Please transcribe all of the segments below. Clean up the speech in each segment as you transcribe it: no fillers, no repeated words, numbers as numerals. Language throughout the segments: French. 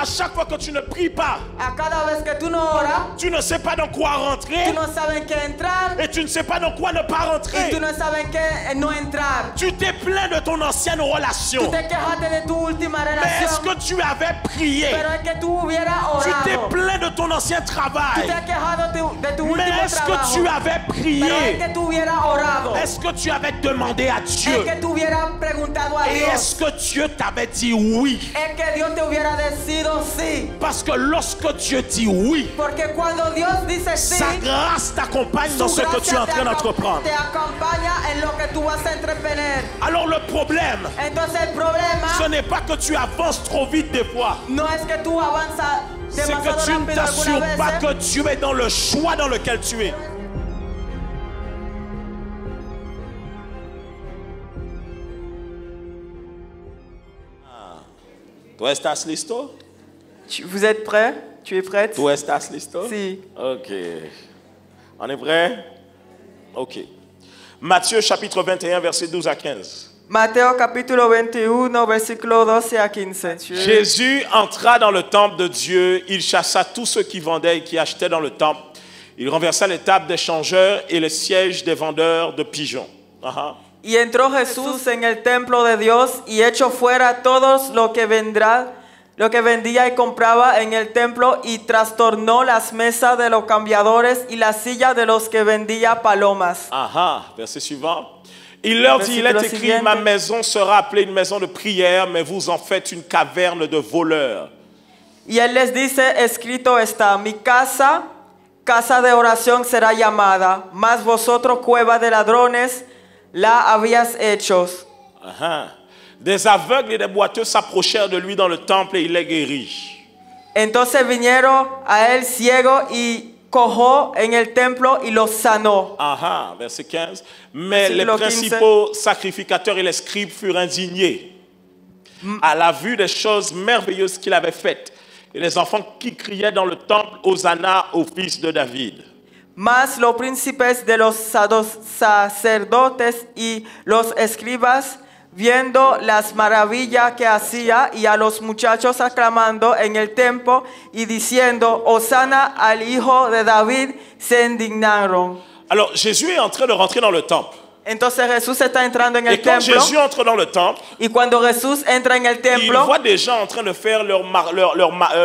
À chaque fois que tu ne pries pas, a cada vez que tú no oras, tu ne sais pas dans quoi rentrer tú no sabes en qué entrar et tu ne sais pas dans quoi ne pas y rentrer. tú no sabes en qué no entrar. Tu t'es plaint de ton ancienne Tú relation. te quejaste de tu última Mais est-ce relación, que tu avais prié? pero es que tú hubieras Tu t'es orado. plaint de ton ancien Tú travail. te has quejado de tu Mais último est-ce que trabajo, tu avais pero es prié? que tú hubieras orado. Est-ce que tu avais demandé à Es Dieu? que tú hubieras preguntado a Et est-ce Dios. que Dieu t'avait dit oui? Es que Dios te hubiera decido sí. Parce que lorsque Dieu dit oui, Porque cuando Dios dice sí, sa grâce t'accompagne dans su ce que tu es en gracia train d'entreprendre. te acompaña en lo que tú vas a entretener. Alors le problème, Entonces el problema ce n'est pas que tu avances trop vite des fois. no es que tú avanzas C'est demasiado que tu ne rápido t'assures algunas pas veces. que Dieu est dans le choix dans lequel tu es. ¿Tú estás listo? Vous êtes prêts? Tu es prête? ¿Tú estás listo? Si. Ok. On est prêt? Ok. Matthieu chapitre 21, verset 12 à 15. Mateo capítulo 21, versículo 12 a 15. Jésus entra dans le temple de Dieu, il chassa tous ceux qui vendaient et qui achetaient dans le temple. Il renversa les tables des changeurs et les sièges des vendeurs de pigeons. Aha. Y entró Jesús en el templo de Dios y echó fuera a todos lo que vendía y compraba en el templo y trastornó las mesas de los cambiadores y las sillas de los que vendía palomas. Aha. Verset suivant. Il leur dit, il est Versículo écrit, siguiente. ma maison sera appelée une maison de prière, mais vous en faites une caverne de voleurs. Y él les dice, escrito está, mi casa, casa de oración será llamada, mas vosotros cueva de ladrones la habías hecho. Aha. Des aveugles et des boiteux s'approchèrent de lui dans le temple et il les guérit. Entonces vinieron a él ciego y cojo en el templo y los sanó. Aha, verset 15. Mais les Versículo 15. principaux sacrificateurs et les scribes furent indignés à la vue des choses merveilleuses qu'il avait faites. Et les enfants qui criaient dans le temple, Hosanna au fils de David. Mas los príncipes de los sacerdotes y los escribas, viendo las maravillas que hacía y a los muchachos aclamando en el templo y diciendo, Hosanna al hijo de David, se indignaron. Alors Jésus est en train de rentrer dans le temple. Entonces Jesús está entrando en Et el quand templo Jésus entre dans le temple, y cuando Jesús entra en el il templo, voit des gens en train de faire leur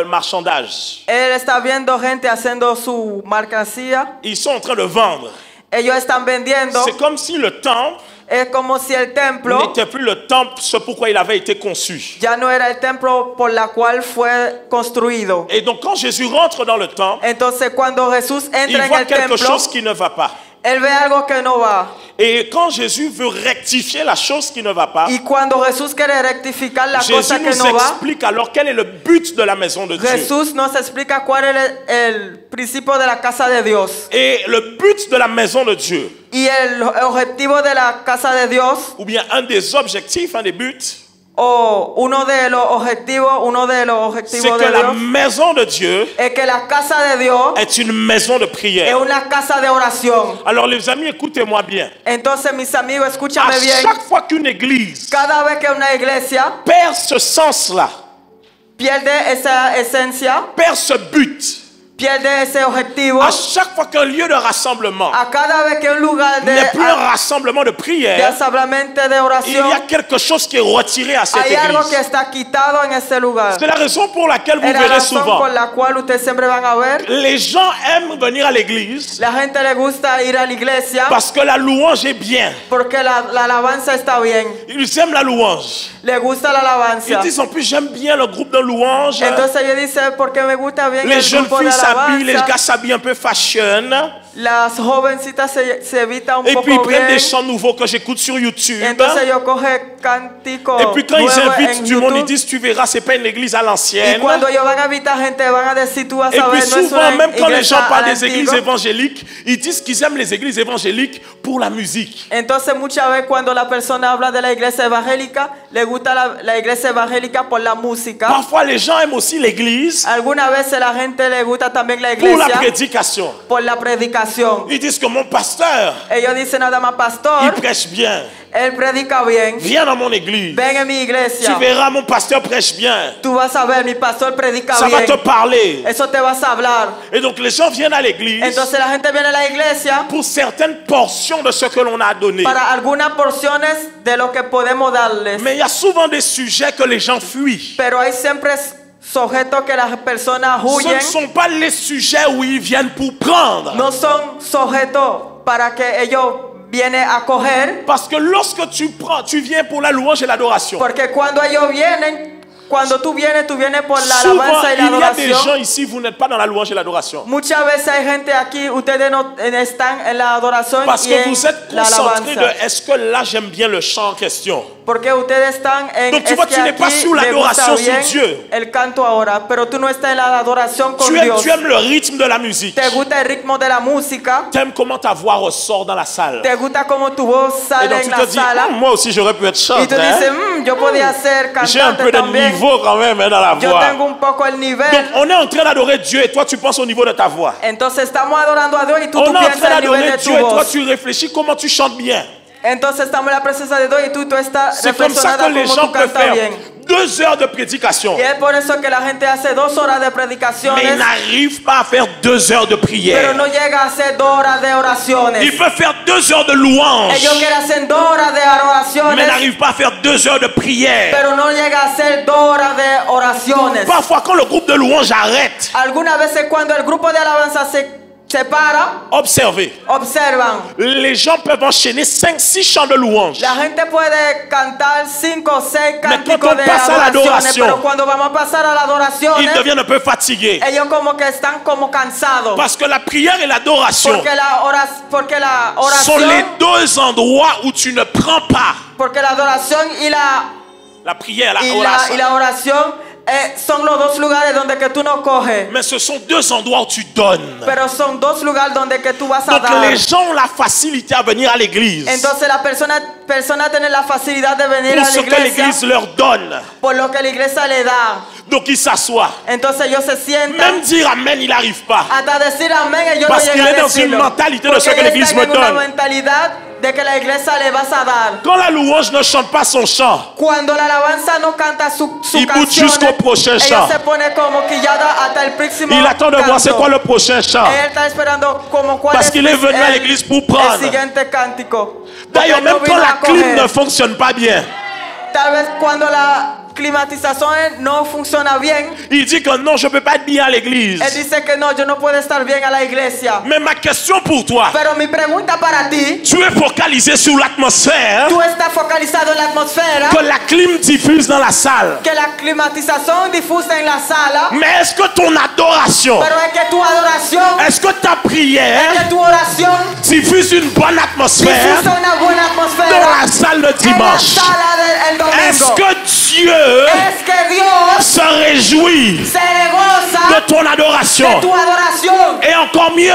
marchandage. él está viendo gente haciendo su mercancía. Ils sont en train de vendre. Ellos están vendiendo. C'est comme si le temple Es como si el templo n'était plus le temple, ce pourquoi il avait été conçu. ya no era el templo por la cual fue construido. Et donc quand Jésus rentre dans le temple, Entonces cuando Jesús il entra en voit el quelque templo, chose qui ne va pas. él ve algo que no va. Et quand Jésus veut rectifier la chose qui ne va pas, Y cuando Jesús quiere rectificar la Jésus cosa que nous no va, explique alors quel est le but de la maison de Dieu. Jesús nos explica cuál es el principio de la casa de Dios. Et le but de la maison de Dieu, Y el objetivo de la casa de Dios, ou bien un des objectifs, un des buts, o uno de los objetivos c'est de que la Dios, maison de Dieu es que la casa de Dios est une maison de es prière. una casa de oración. Alors les amis, écoutez-moi bien. Entonces, mis amigos, À escúchame bien. chaque fois qu'une église Cada vez que una iglesia perd ce sens-là, pierde esa esencia, perd ce but, pierde ese objetivo, à chaque fois qu'un lieu de rassemblement a cada vez que un lugar n'est plus un rassemblement de de prière, solamente de il y a oración, quelque chose qui est retiré à cette hay algo que église. está quitado en ese lugar. C'est la raison pour laquelle vous Es la verrez razón souvent, por la cual ustedes siempre van a ver, les gens aiment venir à l'église la gente le gusta ir a la iglesia parce que la louange est bien. porque la alabanza está bien, Ils aiment la louange. le gusta la Ils alabanza. disent en plus j'aime bien le groupe de louange. Entonces ellos dicen porque me gusta bien Les el jeunes grupo de filles s'habillent, les gars alabanza. s'habillent un peu fashion. Las jovencitas se evitan un Et puis ils poco prennent bien. des chants nouveaux que j'écoute sur YouTube. Entonces yo coge cántico Et puis quand ils nuevo invitent en du monde, ils YouTube. disent tu verras, c'est pas une église à Y l'ancienne. cuando ellos van a invitar gente, van a decir, tú vas Et a puis ver, no es souvent, una même quand les iglesia gens a parlent la des églises antigua. évangéliques, ils disent qu'ils aiment les églises évangéliques pour la musique. Entonces muchas veces cuando la persona habla de la iglesia evangélica, le gusta la iglesia evangélica por la música. Parfois, les gens aiment aussi l'église Algunas veces la gente le gusta también la pour la iglesia prédication. por la predicación. Ils disent que mon pasteur, Ellos dicen nada más il pastor, prêche bien. Él predica bien. Viens dans mon église. Ven en mi Tu iglesia. verras, mon pasteur prêche bien. Tú vas a ver, mi pastor predica Ça va bien. te parler. Eso te vas a hablar. Et donc les gens viennent à l'église Entonces la gente viene a la iglesia pour certaines portions de ce que l'on a donné. para algunas porciones de lo que podemos darles. Mais il y a souvent des sujets que les gens fuient. Pero hay siempre sujetos que las personas Ce ne huyen. sont pas les sujets où ils viennent pour prendre. No son sujetos para que ellos vienen a coger. Parce que lorsque tu prends, tu viens pour la louange et l'adoration. Porque cuando ellos vienen, cuando tú vienes por la Souvent, alabanza y la il y a des gens adoración. ici, vous n'êtes pas dans la louange et l'adoration. Muchas veces hay gente aquí, ustedes no están en la adoración Parce y que en vous êtes la concentré de alabanza. est-ce que là j'aime bien le chant en question. Porque ustedes están en Donc, tu vois, es que tu n'es pas aquí sur le l'adoration gusta bien sur Dieu. el canto ahora, pero tú no estás en la adoración con Dios. Tu aimes le rythme de la musique. Te gusta el ritmo de la música, Tu aimes comment ta voix ressort dans la salle. te gusta como tu voz Et sale donc en tu la te dis, sala moi aussi j'aurais pu être y chanteur. tú dices, yo podía ser J'ai un peu cantante de también. niveau quand même dans la Yo voix. tengo un poco el Donc nivel. on est en train d'adorer Dieu et toi tu penses au niveau de ta voix. Entonces estamos adorando a Dios y tú On est en piensas train el nivel d'adorer de tu Dieu et toi voz. tu réfléchis comment tu chantes bien. Entonces estamos en la presencia de Dios y tú estás C'est comme ça reflexionada que les como gens tú peuvent cantas faire bien. 2 heures de prédication. Y es por eso que la gente hace 2 horas de Mais predicaciones, ils n'arrivent pas à faire 2 heures de pero prière. no llega a hacer 2 horas de oraciones. Ils peuvent faire 2 heures de louange. Ellos quieren hacer 2 horas de Mais oraciones, n'arrivent pas à faire 2 heures de prière. pero no llega a hacer 2 horas de oraciones. Parfois quand le groupe de louange arrête, Algunas veces cuando el grupo de alabanza se para, observez. observan. Les gens peuvent enchaîner 5-6 chants de louange. La gente puede cantar 5 o 6 cuando cánticos de pasa la adoraciones, adoración, pero cuando vamos a pasar a la adoración, Ils deviennent un peu fatigués. ellos como que están como cansados. Parce que la prière et l'adoration Porque la sont les oración, 2 endroits où tu ne prends pas. porque la adoración y La prière, la la oración. oración son los 2 lugares donde que tú no coges, Mais ce sont 2 endroits où tu donnes. pero son 2 lugares donde que tú vas a Donc dar. les gens ont la facilité à venir à l'église Entonces la persona tiene la facilidad de venir pour a ce la que iglesia l'église leur donne. por lo que la iglesia le da. Donc ils s'assoient. Entonces ellos se sientan. Même dire amen, il n'arrive pas. Hasta decir amén, ellos Parce no qu'il llegan est a dans decirlo. une mentalité de Porque ce que ellos l'église están me en una donne. mentalidad de que la iglesia le vas a dar. Quand la louange ne chante pas son chant, Cuando la alabanza no canta su Il bouge canción, jusqu'au prochain ella chant. se pone como quillada hasta el próximo il attend de voir c'est quoi le prochain chant. Él está esperando como cuál Parce es qu'il est venu à l'église pour el prendre. siguiente cántico. D'ailleurs, Porque même no quand vino la a clim coger. ne fonctionne pas bien, Tal vez cuando la climatización no funciona bien, il dit que non, je ne peux pas être bien à l'église. él dice que no, yo no puedo estar bien a la iglesia. Mais ma question pour toi, Pero mi pregunta para ti, tu es focalisé sur l'atmosphère tú estás focalizado en la atmosfera, que la clim diffuse dans la salle. que la climatización difusa en la sala, Mais est-ce que ton adoration, pero es que tu adoración, est-ce que ta es prière que tu oración diffuse une bonne atmosphère difusa una buena dans atmosfera la salle de en la dimanche? sala del Est-ce domingo. que Dieu Es que Dios se réjouit se goza de ton adoration de tu adoración et encore mieux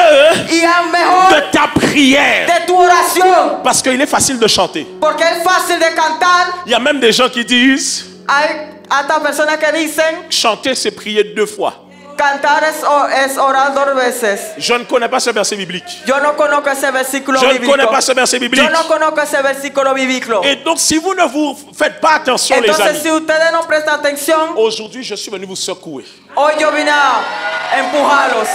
y aún mejor de ta prière? de tu oración, Parce qu'il est facile de chanter. porque es fácil de cantar. Il y a même des gens qui disent Hay hasta personas que dicen chanter c'est prier 2 fois. cantar es orar 2 veces. Je ne connais pas ce verset biblique. Yo no conozco ese versículo Je ne bíblico. connais pas ce verset biblique. Yo no conozco ese versículo bíblico. Et donc si vous ne vous faites pas attention les Entonces, si amis, ustedes no prestan atención, aujourd'hui je suis venu vous secouer. hoy yo vine a empujarlos.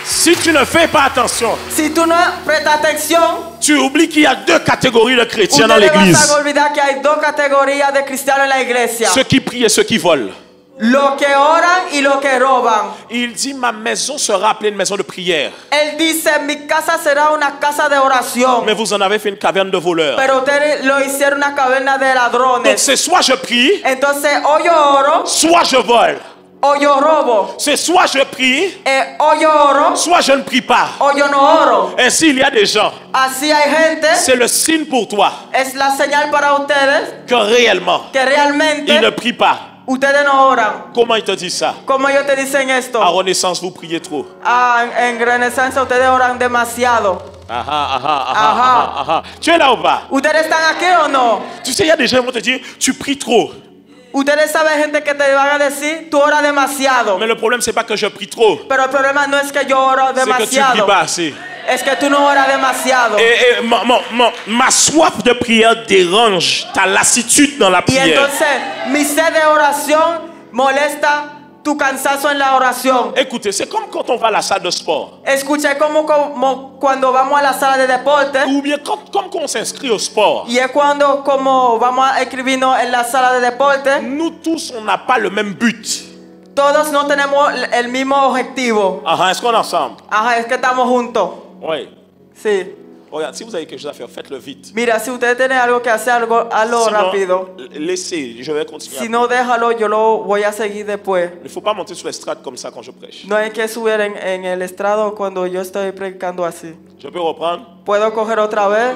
Si tu ne fais pas attention, Si tú no prestas atención, tu oublies qu'il y a 2 catégories de chrétiens dans ustedes l'église. van a olvidar que hay 2 categorías de cristianos en la iglesia. Ceux qui prient et ceux qui volent. Los que oran y los que roban. Il dit ma maison sera appelée une maison de prière. Él dice, mi casa será una casa de oración. Mais vous en avez fait une caverne de voleurs. Pero ustedes lo hicieron una caverna de Donc ladrones. c'est soit je prie, Entonces, o yo oro, soit je vole. o yo robo. C'est soit je prie, O yo oro, soit je ne prie pas. o yo no oro. Ainsi, il y a des gens, Así hay gente, c'est le signe pour toi es la señal para ustedes que réellement, que ils ne realmente prient pas. ustedes no oran. Comment il te dit ça? Como ellos te dicen esto. À Renaissance, vous priez trop. En Renaissance ustedes oran demasiado. Tu es là ou pas? ¿Ustedes están aquí o no? Tu sais, il y a des gens qui vont te dire, tu pries trop. Ustedes saben gente que te van a decir, tú oras demasiado. Mais le problème, c'est pas que je prie trop. Pero el problema no es que yo oro C'est que tu ne pries demasiado. pas assez. Es que tú no oras demasiado. Et ma soif de prière dérange ta lassitude dans la Y prière. entonces mi sed de oración molesta tu cansancio en la oración. Écoutez, c'est comme quand on va à la salle de sport. Escuché como cuando vamos a la sala de deporte. Ou bien comme quand on s'inscrit au sport. Y es cuando como vamos a escribirnos en la sala de deporte. Nous tous, on n'a pas le même but. Todos no tenemos el mismo objetivo. Est-ce qu'on est ensemble? Ajá, es que estamos juntos. Oui. Sí. Regarde, si vous avez quelque chose à faire, faites-le vite. Mira, si ustedes tienen algo que hacer, hazlo Sinon, rápido. laissez, je vais continuer. Si no, déjalo, yo lo voy a seguir después. Il ne faut pas monter sur l'estrade comme ça quand je prêche. No hay que subir en el estrado cuando yo estoy predicando así. Je peux reprendre? ¿Puedo coger otra vez?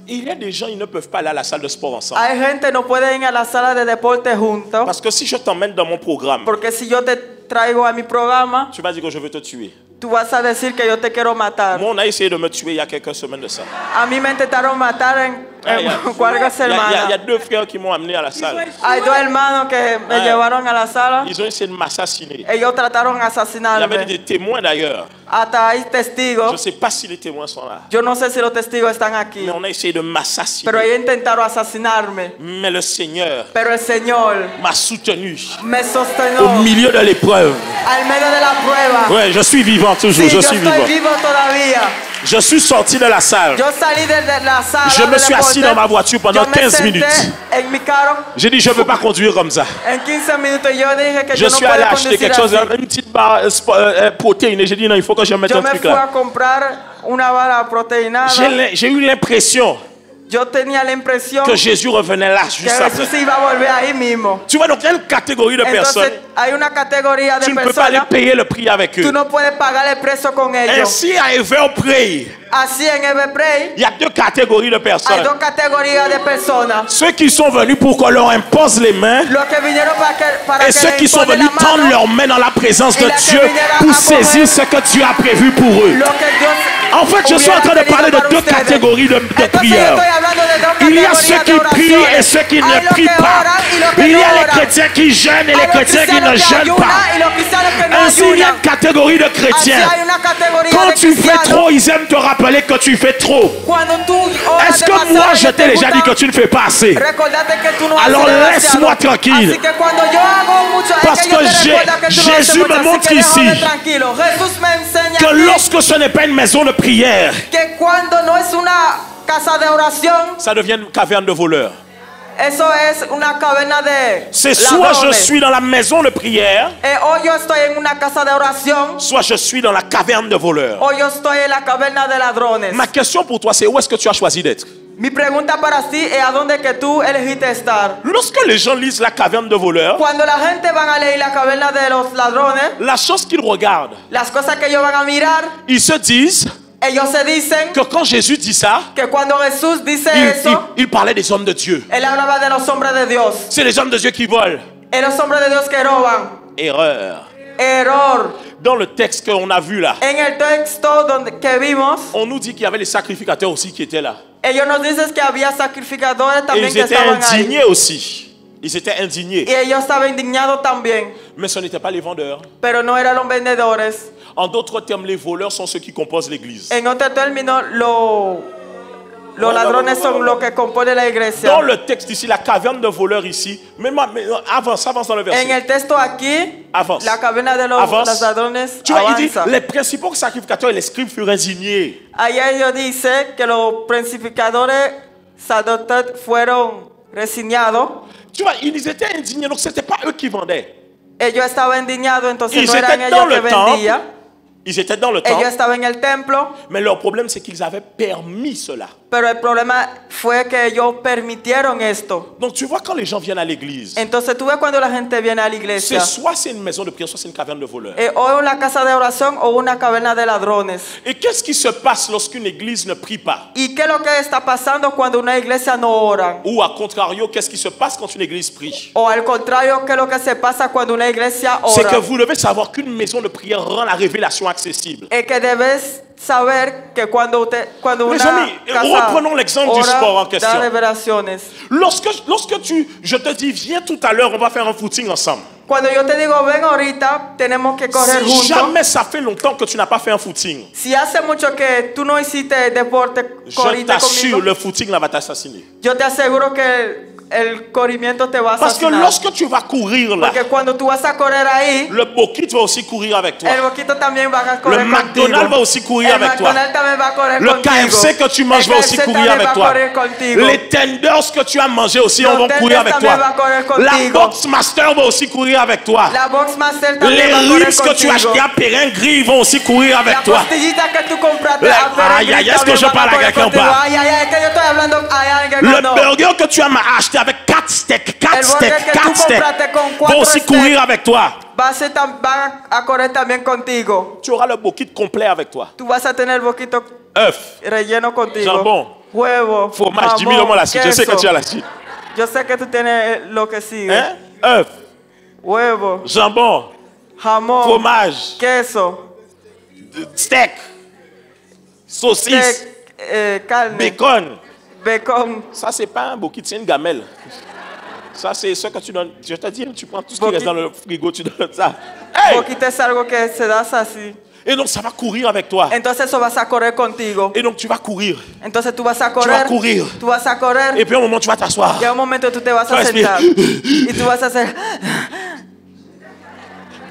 Il y a des gens, ils ne peuvent pas aller à la salle de sport ensemble. Hay gente no puede ir a la sala de deporte juntos. Parce que si je t'emmène dans mon programme, Porque si yo te traigo a mi programa, tu vas dire que je veux te tuer. tú vas a decir que yo te quiero matar. Moi, on a essayé de me tuer il y a quelques semaines de ça. A mí me intentaron matar en Il y a- cuatro il y a semanas. deux frères qui m'ont amené à la salle. Hay dos hermanos que me llevaron a la sala. Ils ont essayé de m'assassiner. Ellos trataron de Il y avait asesinarme. des témoins d'ailleurs. Hasta hay Je ne testigos. sais pas si les témoins sont là. Yo no sé si los testigos están aquí. Mais on a essayé de m'assassiner. Pero ellos intentaron asesinarme. Mais le Seigneur Pero el Señor m'a soutenu me au sostenó milieu de l'épreuve. al medio de la prueba. Ouais, je suis vivant toujours, Sí, je yo suis estoy vivant. vivo todavía. Je suis sorti de la salle. Yo salí de la sala. Je me de suis assis deporte. dans ma voiture pendant Yo me 15 senté minutes. en mi carro J'ai dit, je ne peux pas conduire comme ça. en 15 minutos. Yo dije que Je yo no suis allé puedo acheter conducir quelque chose, así. une petite barre protéinée. J'ai dit, non, il faut que je mette Yo un me truc fui a là. comprar una vara proteinada. J'ai eu l'impression Yo tenía la impresión que Jésus revenait là, que juste après. Jesús iba a volver ahí mismo. Tu vois, donc il y a une catégorie de personnes. Entonces hay una categoría de Tu ne peux pas aller personas. payer le prix avec Tú eux. no puedes pagar el precio con ellos. Ainsi, à Everpray, Así en Everpray il y a deux catégories de hay personnes. dos categorías de personas. Ceux qui sont venus pour qu'on leur impose les mains Los que vinieron para et que ceux le qui sont imponen venus la tendre mano. leurs mains dans la présence de Et la Dieu que vinieron pour a saisir coger ce que tu as prévu pour eux. Lo que Dios En fait, je suis en train de parler de deux catégories de Entonces, prières. yo estoy hablando de dos Il y a categorías ceux de qui prient oraciones. et ceux qui Hay ne los prient que pas. oran y los que Il y no a les oran. chrétiens qui jeûnent et Hay les los chrétiens qui ne cristianos que jeûnent ayunan pas. y los cristianos que no Ainsi, il y a ayunan. une catégorie de Así chrétiens. hay una categoría Quand de tu fais cristianos. trop, ils aiment te rappeler que tu fais trop. Cuando tú oras Est-ce que demasiado, moi, je ellos t'ai te déjà dit gustan. que tu ne fais pas assez? Recordate que tú no Alors haces demasiado. laisse-moi tranquille. Así que cuando yo hago mucho, Parce es que yo que te recuerdo que tú no haces Jésus mucho, me así montre que déjame ici tranquilo. Jesús me enseña Que aquí lorsque ce n'est pas une maison de prière, que cuando no es una casa de oración, ça devient une caverne de voleurs. eso es una caverna de C'est soit je ladrones. suis dans la maison de prière, O yo estoy en una casa de oración, soit je suis dans la caverne de voleurs. o yo estoy en la caverna de ladrones. Ma question pour toi, c'est où est-ce que tu as choisi d'être? Mi pregunta para ti es a dónde que tú elegiste estar. Lorsque les gens lisent la caverne de voleurs, Cuando la gente van a leer la caverna de los ladrones, la chose qu'ils regardent, las cosas que ellos van a mirar, ils se disent ellos se dicen que quand Jésus dit ça, que cuando Jesús dice eso, il parlait des hommes de Dieu. él hablaba de los hombres de Dios. C'est les hommes de Dieu qui volent. Es los hombres de Dios que roban. Erreur. Error. Dans le texte qu'on a vu là, En el texto que vimos, on nous dit qu'il y avait les sacrificateurs aussi qui étaient là. ellos nos dicen que había sacrificadores Et también ils que étaient estaban ahí. indignés aussi. Ils étaient indignés. Y ellos estaban indignados también. Mais ce n'étaient pas les vendeurs. Pero no eran los vendedores. En d'autres termes, les voleurs sont ceux qui composent l'église. En otro término, los ladrones son los que componen la iglesia. Dans le texte ici, la caverne de voleurs ici, mais avance dans le En verset. el texto aquí, Avance. la caverna de los Avance. ladrones Tu vois, il dit, avanza. les principaux sacrificateurs et les scribes furent indignés. Ahí ellos dicen que los princificadores sacerdotes fueron resignados. Tu vois, ils étaient indignés, donc ce n'était pas eux qui vendaient. Ellos estaban indignados, entonces Ils no eran étaient dans ellos que le temple. vendían. Ils étaient dans le Ellos temple, estaban en el templo, mais leur problème, c'est qu'ils avaient permis cela. pero el problema fue que ellos permitieron esto. Donc tu vois, quand les gens viennent à l'église, Entonces tú ves cuando la gente viene a la c'est iglesia, soit c'est une maison de prière, soit c'est une caverne de voleurs. o una casa de oración o una caverna de ladrones. Et qu'est-ce qui se passe lorsqu'une église ne prie pas? ¿Y qué es lo que está pasando cuando una iglesia no ora? Ou à contrario, qu'est-ce qui se passe quand une église prie? O al contrario, ¿qué es lo que se pasa cuando una iglesia C'est que ora? vous devez savoir qu'une maison de prière rend la révélation accessible. Es que debes saber que cuando Mes una amis, casa reprenons l'exemple du sport en ora, question. da revelaciones. Lorsque je te dis, viens tout à l'heure, on va faire un footing ensemble. Cuando yo te digo ven ahorita, tenemos que correr Si juntos. jamais ça fait longtemps que tu n'as pas fait un footing, Si hace mucho que tú no hiciste deporte, je corriste t'assure, conmigo, le footing là va t'assassiner. yo te aseguro que el corrimiento te va a Parce que asesinar. lorsque tu vas courir là, Porque cuando tú vas a correr ahí, le Bokit va aussi courir avec toi. el boquito también va a correr Le contigo. McDonald's va aussi courir El avec toi. McDonald's también va a correr Le contigo. KFC que tu manges El va aussi KFC courir también avec va a toi. correr contigo. Les tenders que tu as mangés aussi Los vont courir tenders avec también toi. va a correr La contigo. Box Master va aussi courir avec toi. La Boxmaster Les también va a correr ribs que tu contigo. as achetés à Perrin Gris vont aussi courir avec La toi. costillita que tú compraste La- a Perrin ay, ay, Gris est-ce que también je van a parle à correr quelqu'un ou contigo. pas? Ay, ay, ay, es que yo estoy hablando ay, ay, que Le no. burger que tu as acheté avec 4 steaks, 4 El burger steaks, que tú 4 steaks, compraste con vont 4 aussi steaks. courir avec toi. Van a correr también contigo. Tu auras le Bokit complet avec toi. Tú vas a tener boquito Œuf, relleno contigo. Jambon. Huevo. fromage, dis-moi jamón, la suite. Je sais que queso. tu as la suite. Yo sé que tú tienes lo que sigue. Hein? Œuf, Huevo, jambon, jamón, fromage, queso, steak, saucisse, carne, bacon. bacon. Ça, c'est pas un Bokit, c'est une gamelle. Ça, c'est ce que tu donnes. Je te dis, tu prends tout ce qui Bokit. reste dans le frigo, tu donnes ça. Hey! Boquita es algo que se da así. Et donc, ça va courir avec toi. Entonces eso vas a correr contigo. Et donc, tu vas courir. Entonces tú vas a vas correr. courir. Tú vas a correr. Et puis, à un moment, tu vas t'asseoir. Y a un momento tú te vas Tu a vas sentar. respirer. Y tú vas a hacer.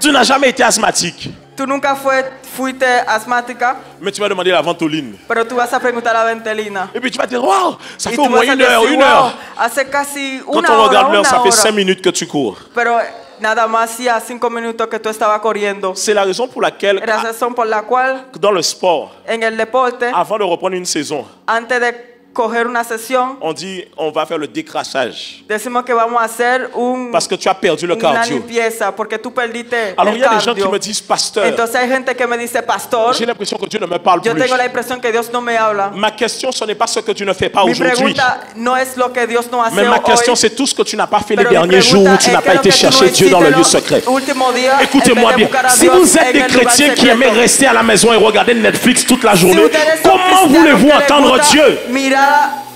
Tu n'as jamais été asthmatique. Tú nunca fuiste asmática, Mais tu vas demander la ventoline. pero tú vas a preguntar a Ventelina. Et puis, tu vas te dire, wow, ça Y fait au tú moins vas a une heure, decir, une wow, heure. hace casi Quand una on hora, regarde l'heure, ça una fait 5 hora. minutes que tu cours. Pero nada más hacía 5 minutos que tú estabas corriendo. C'est la raison pour laquelle, Es la razón por la cual dans le sport, en el deporte, avant de reprendre une saison, antes de coger una sesión, on dit on va faire le décrassage. decimos que vamos a hacer Parce que tu as perdu le una cardio. limpieza porque tú perdiste Alors, il el y a des gens qui cardio. me disent, pasteur, Entonces hay gente que me dice, pastor, j'ai l'impression que Dieu ne me parle yo plus. tengo la impresión que Dios no me habla. Ma question, ce n'est pas ce que tu ne fais pas Mi aujourd'hui. pregunta no es lo que Dios no hace Mais ma question, hoy. c'est tout ce que tu n'as pas fait les Pero mi derniers jours pregunta où tu es n'as que pas lo été que tú no chercher Dieu dans le hiciste lieu los secret. últimos días, Écoutez-moi en vez de bien. buscar a Si Dios vous êtes en des el lugar chrétiens qui secreto. aimez rester à la maison et regarder Netflix toute la Si journée, ustedes son comment cristianos voulez-vous que les entendre gusta Dieu? mirar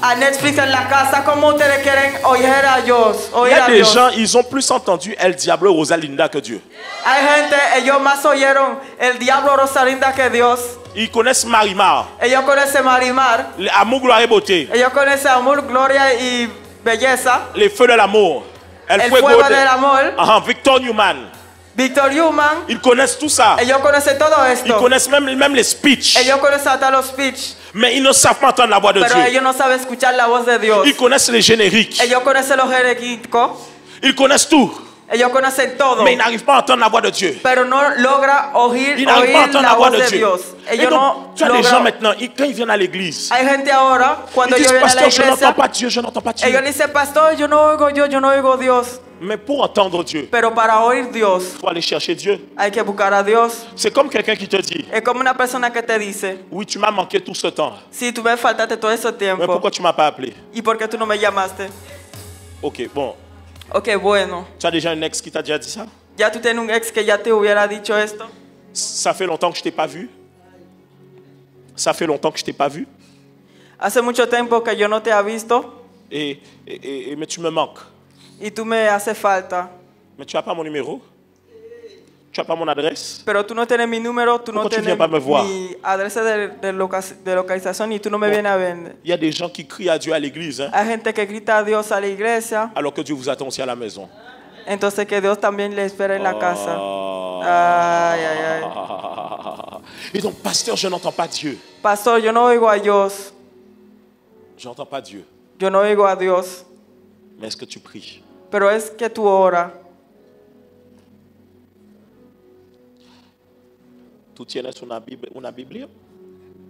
a Netflix en la casa, ¿cómo ustedes quieren oír a Dios? Il y Oír a a des Dios. gens, ils ont plus entendu El Diablo Rosalinda que Dieu. Hay gente, ellos más oyeron el diablo Rosalinda que Dios. Ils connaissent Marimar, Ellos conocen Marimar, Amour, gloire et beauté, ellos conocen amor, gloria y belleza, Les feux de l'amour, el fuego del amor, Victor Newman. Victor Human. Ils connaissent tout ça. Ellos conocen todo Ils esto. connaissent même les speeches. Ellos conocen hasta los speech, Mais ils ne savent pas entendre la voix de pero Dieu. ellos no saben escuchar la voz de Dios. Ils connaissent les génériques. Ellos conocen los jerequicos, Ils connaissent tout. ellos conocen todo, Mais ils n'arrivent pas à entendre la voix de Dieu. pero no logra oír Ils n'arrivent pas à entendre la la voix voz de de Dieu. Dios. Et Ellos donc, no tu as des gens logran. maintenant, quand ils viennent à l'église, Hay gente ahora, ils cuando disent, ellos vienen a la pasteur, je n'entends iglesia, pas Dieu, je n'entends pas Dieu. ellos dicen, pastor, yo no oigo Dios, yo no oigo Dios. Mais pour entendre Dieu, Pero para oír Dios, il faut aller chercher Dieu. hay que buscar a Dios. C'est comme quelqu'un qui te dit, Es como una persona que te dice, oui, tu m'as manqué tout ce temps. si tú me faltaste todo ese Mais tiempo, pourquoi tu ne m'as pas appelé? ¿y por qué tú no me llamaste? Ok, bon. Ok, bueno. Tu as déjà un ex qui t'a déjà dit ça? Ya tú tienes un ex que ya te hubiera dicho esto. Ça fait longtemps que je ne t'ai pas vu? Ça fait longtemps que je ne t'ai pas vu? Hace mucho tiempo que yo no te he visto Mais tu me manques. y tú me haces falta. Mais tu n'as pas mon numéro? Tu n'as pas mon adresse? Pero tú no tienes mi número, tú no Pourquoi tu tienes viens pas me voir? mi adresa de localización y tú no me vienes a ver. Il y a des gens qui crient à Dieu à l'église, hein, Hay gente que grita a Dios a la iglesia, alors que Dieu vous attend aussi à la maison. entonces que Dios también le espera en la casa. Ah. Ay, ay, ay. Et donc, pasteur, je n'entends pas Dieu. Pastor, yo no oigo a Dios, Je n'entends pas Dieu. yo no oigo a Dios, Mais est-ce que tu pries? pero es que tú oras. ¿Tú tienes una Biblia?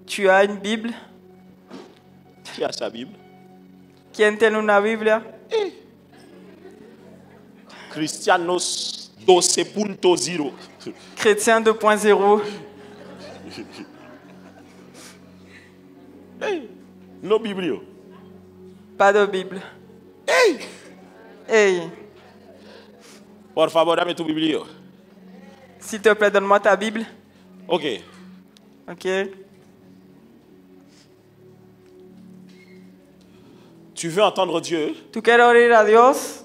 ¿Tu as une Bible? Qui a sa Bible? ¿Quién tiene una Biblia? Cristianos 12.0. Chrétien 2.0. Hey, no Biblio. Pas de Bible. Hey, Hey, por favor, dame tu Biblio. s'il te plaît, donne-moi ta Bible. Ok. Ok. Tu veux entendre Dieu? ¿Tú quieres oír a Dios?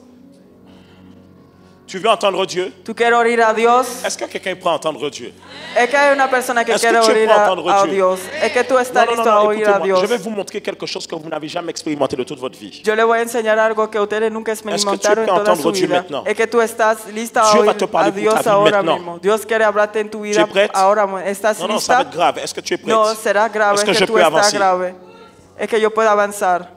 Tu veux entendre Dieu? ¿Tú quieres oír a Dios? Est-ce que quelqu'un peut entendre Dieu? Es que hay una persona que Est-ce que quiere tu oír peux a entendre Dieu? Dios. Es que tú estás listo a oír a écoutez-moi. Dios. Je vais vous montrer quelque chose que vous n'avez jamais expérimenté de toute votre vie. Yo le voy a enseñar algo que ustedes nunca experimentaron en peux toda su entendre Dieu vida. maintenant? Es que tú estás lista a Dieu va oír te parler a pour Dios ta vie ahora maintenant. mismo. Dios quiere hablarte en tu Tu vida es prête? ahora mismo. ¿Estás Non, ça va lista? être grave. Est-ce que tu es prête? No, será grave. Est-ce Es que que je tú peux estás avancer? grave. Es que yo puedo avanzar.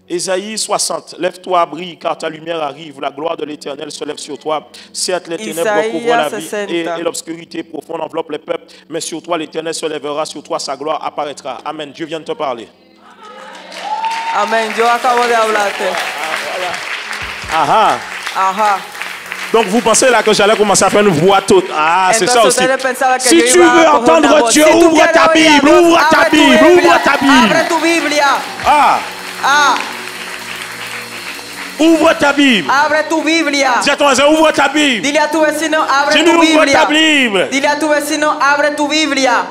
Ésaïe 60. Lève-toi, brille, car ta lumière arrive. La gloire de l'Éternel se lève sur toi. Certes, les ténèbres Isaías recouvrent la vie 60. et l'obscurité profonde enveloppe les peuples. Mais sur toi, l'Éternel se lèvera, sur toi, sa gloire apparaîtra. Amen. Dieu vient de te parler. Amén. Yo acabo de hablarte. Ah, Ajá. Donc vous pensez là que j'allais commencer à faire une voix toute. Ah, c'est ça aussi. Ustedes pensaban que Si yo tu iba a veux coger una entendre voz. Dieu, Si tú ouvre quieres ta oír a Bible, Dios, ouvre ta abre tu Bible, Biblia, ouvre ta Bible. Abre tu Biblia. Ah, Ah, ouvre ta Bible. abre tu Biblia. Dis à ton voisin, ouvre ta Bible. Dile a tu vecino, abre Dis-nous, tu ouvre ta Biblia. Bible. Dile a tu vecino, abre tu Biblia.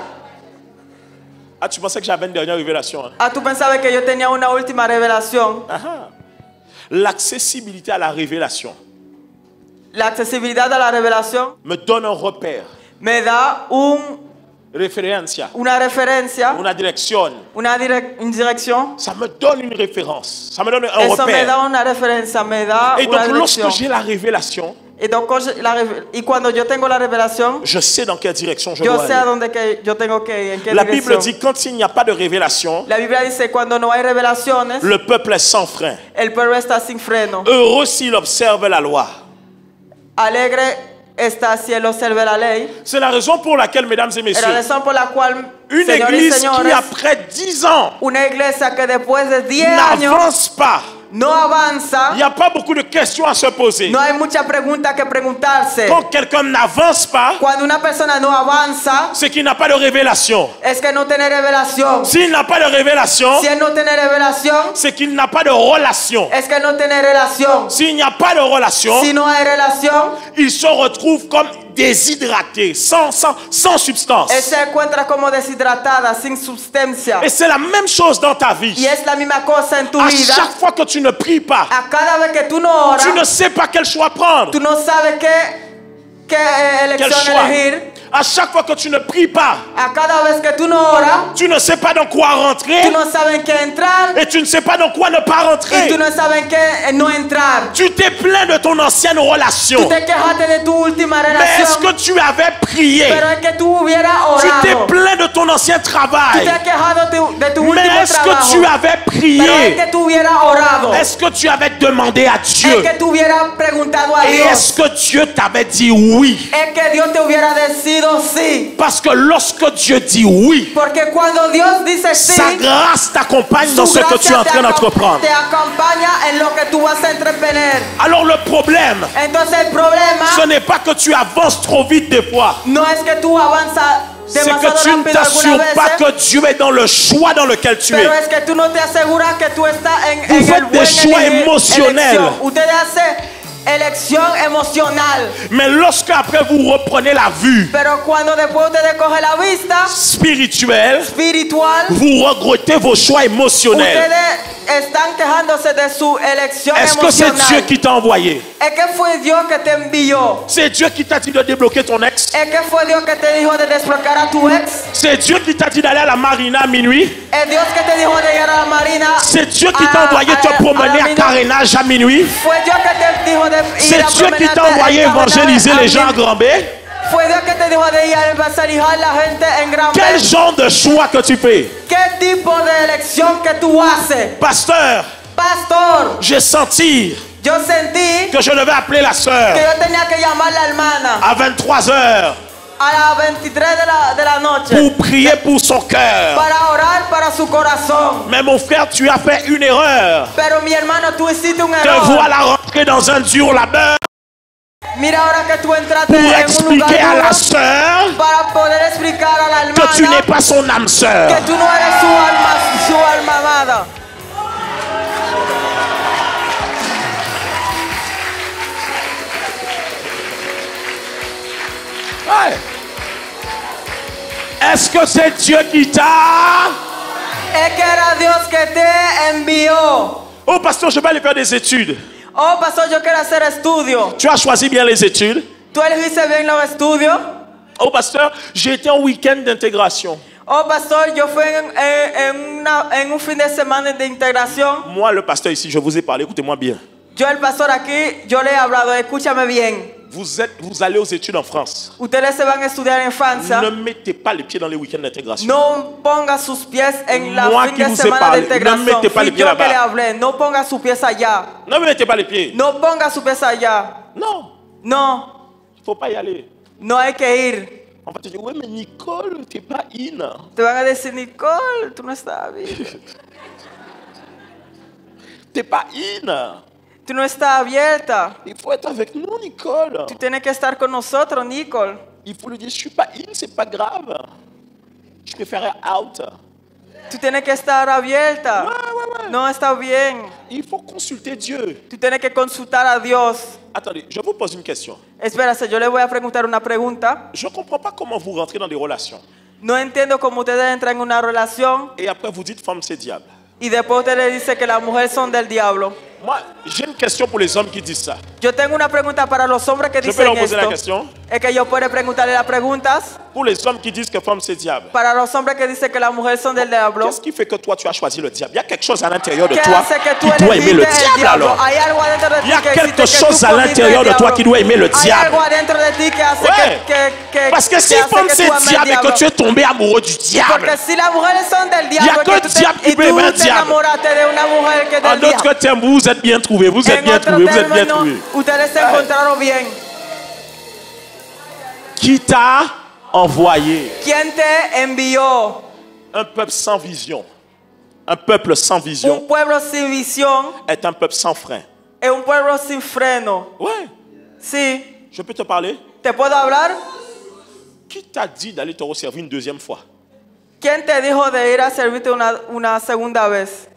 Ah, tu pensais que j'avais une dernière révélation, hein? Ah, tú pensabas que yo tenía una última revelación. Ah. L'accessibilité à la révélation La accesibilidad a la revelación me donne un repère, me da référencia, una referencia, una dirección. una dirección. Ça me donne une référence, ça me donne un Eso me da repère. una referencia, me da Et una donc, lorsque dirección. j'ai la révélation, Y cuando yo tengo la revelación, je sais dans quelle direction je yo dois sé a aller. dónde que yo tengo que ir, en qué La Bible dirección. dit quand il n'y a pas de révélation, La Biblia dice cuando no hay revelaciones, le peuple est sans frein. el pueblo está sin freno. Heureux s'il observe la loi. Alegre está si él observa la ley. C'est la raison pour laquelle, mesdames et Es la messieurs, razón por la cual, une señores y église qui, señores, après 10 ans, una iglesia que después de 10 años n'avance pas, no avanza, il n'y a pas beaucoup de questions à se poser. no hay muchas preguntas que preguntarse. Quand quelqu'un n'avance pas, Cuando una persona no avanza, c'est qu'il n'a pas de révélation. es que no tiene revelación. S'il n'a pas de révélation, Si él no tiene revelación, c'est qu'il n'a pas de relation. es que no tiene relación. S'il n'y a pas de relation, Si no hay relación, il se retrouve comme déshydraté, sans substance. él se encuentra como deshidratada, sin substancia. Et c'est la même chose dans ta vie. Y es la misma cosa en tu À vida. chaque fois que tu ne pries pas, A cada vez que tú no oras, tu ne sais pas quel choix prendre. tú no sabes qué Quel elección choix. elegir. À chaque fois que tu ne pries pas, A cada vez que tú no oras, tu ne sais pas dans quoi rentrer tú no sabes en qué entrar et tu ne sais pas dans quoi ne pas y rentrer. tú no sabes en qué no entrar. Tu t'es plaint de ton ancienne Tú relation. te quejaste de tu última Mais est-ce que relación, tu avais prié? pero es que tú hubieras Tu t'es orado. plaint de ton ancien Tú travail. te has quejado de tu Mais último est-ce que trabajo, tu avais pero es prié? que tú hubieras orado. Est-ce que tu avais demandé à Es Dieu? que tú hubieras preguntado a Et Dios. est-ce que Dieu t'avait dit oui? Es que Dios te hubiera decidido sí. Parce que lorsque Dieu dit oui, Porque cuando Dios dice sí, sa grâce t'accompagne dans su ce que tu es en train d'entreprendre. te acompaña en lo que tú vas a entretener. Alors le problème, Entonces el problema ce n'est pas que tu avances trop vite des fois. no es que tú avanzas C'est demasiado que tu ne rápido t'assures algunas pas veces, que Dieu est dans le choix dans lequel tu pero es. es que tú no te aseguras que tú estás en Vous el faites des buen choix émotionnels. elección. Ustedes hacen elección emocional, Mais lorsque après vous reprenez la vue pero cuando después ustedes cogen la vista spirituelle, espiritual, vous regrettez vos choix émotionnels. ustedes están quejándose de su elección Est-ce que c'est emocional. Dieu qui t'a envoyé? Es que fue Dios que te envió. C'est Dieu qui t'a dit de débloquer ton ex? Es que fue Dios que te dijo de desbloquear a tu ex. C'est Dieu qui t'a dit d'aller à la marina à minuit? Es Dios que te dijo de ir a la marina. C'est Dieu qui t'a envoyé te promener à carénage à minuit? Fue Dios que te dijo de ir C'est a Dieu qui t'a promenade envoyé en carénage évangéliser a les gens à minuit. Grand B? Fue Dios que te dijo de ir a evangelizar la gente en Gran Quel B. genre de choix que tu fais? ¿Qué tipo de elección que tú haces? Pasteur, Pastor, j'ai senti yo sentí que je devais appeler la que sœur yo tenía que llamar a la hermana à 23 heures a las 23 de la noche pour prier pour son cœur. para orar para su corazón. Mais mon frère, tu as fait une erreur. Pero mi hermano, tú hiciste un Te error. voilà rentrer dans un dur labeur Mira ahora que tú entraste pour en un expliquer lugar à la duro sœur para poder explicar a la que tu n'es hermana pas son âme sœur. que tú no eres su alma amada. Ouais. Est-ce que c'est Dieu qui t'a... Es que era Dios que te envió. Oh pasteur, je vais aller faire des études. Oh, pastor, yo quiero hacer estudio. Tu as choisi bien les études. ¿Tú elegiste bien los estudios? Oh, pasteur, j'ai été en week-end d'intégration. Oh, pastor, yo fui en un fin de semana de integración. Moi, le pasteur ici, je vous ai parlé, écoutez-moi bien. Yo, el pastor aquí, yo le he hablado, escúchame bien. Vous allez aux études en France. Ustedes se van a estudiar en Francia. Ne mettez pas les pieds dans les week-ends d'intégration. No ponga sus pies en la Moi fin qui de vous ai semana parlé, de integración. no mettez pas les Fui pieds yo que là-bas. le hablé. No ponga sus pies allá. Ne me mettez pas les pieds. No ponga sus pies allá. Non, No, il ne faut pas y aller. no hay que ir. On va te dire, ouais, mais Nicole, t'es pas in. Te van a decir, Nicole, tú no estás bien. T'es pas in. Tú no estás abierta. Il faut être avec nous, Nicole. Tú tienes que estar con nosotros, Nicole. Il faut lui dire, je suis pas in, c'est pas grave. Je préférais out. Tú tienes que estar abierta. Ouais. No está bien. Il faut consulter Dieu. Tú tienes que consultar a Dios. Attendez, je vous pose une question. Espérate, yo le voy a preguntar una pregunta. Je ne comprends pas comment vous rentrez dans des relations. No entiendo cómo ustedes entran en una relación Et après, vous dites, femme, c'est diable. y después ustedes dicen que las mujeres son del diablo. Moi, j'ai une question pour les hommes qui disent ça. Yo tengo una pregunta para los hombres que Je peux dicen leur poser la esto. question? Es que yo puedo preguntarle las preguntas Pour les hommes qui disent que femme, c'est diable. para los hombres que dicen que las mujeres son del diablo. Qu'est-ce qui fait que toi, tu as choisi le diable? Il y a quelque chose à l'intérieur de ¿Qué toi hace que tú qui doit aimer le elegiste el diable diablo? alors. Hay algo adentro de ti Il y a que quelque hiciste que chose tú à comiste l'intérieur el de toi diablo. qui doit aimer le Hay diable. algo adentro de ti que hace Ouais. que Parce que si hace femme, que tú c'est ames el diable et que diablo. tu es tombé amoureux du diable, Porque si las mujeres son del Y a diablo que que tú diable qui y peut aimer un tú te diable. enamoraste de una mujer que es en del d'autres diablo. termes, vous êtes bien trouvés, vous êtes En bien otros trouvés, vous êtes bien términos, trouvés. ustedes se encontraron bien. Qui t'a envoyé? ¿Quién te envió? Un peuple sans vision. Un peuple sans vision Un pueblo sin visión est un peuple sans frein. es un pueblo sin freno. Ouais, Sí. je peux te parler? ¿Te puedo hablar? Qui t'a dit d'aller te resservir une deuxième fois? ¿Quién te dijo de ir a servirte una segunda vez?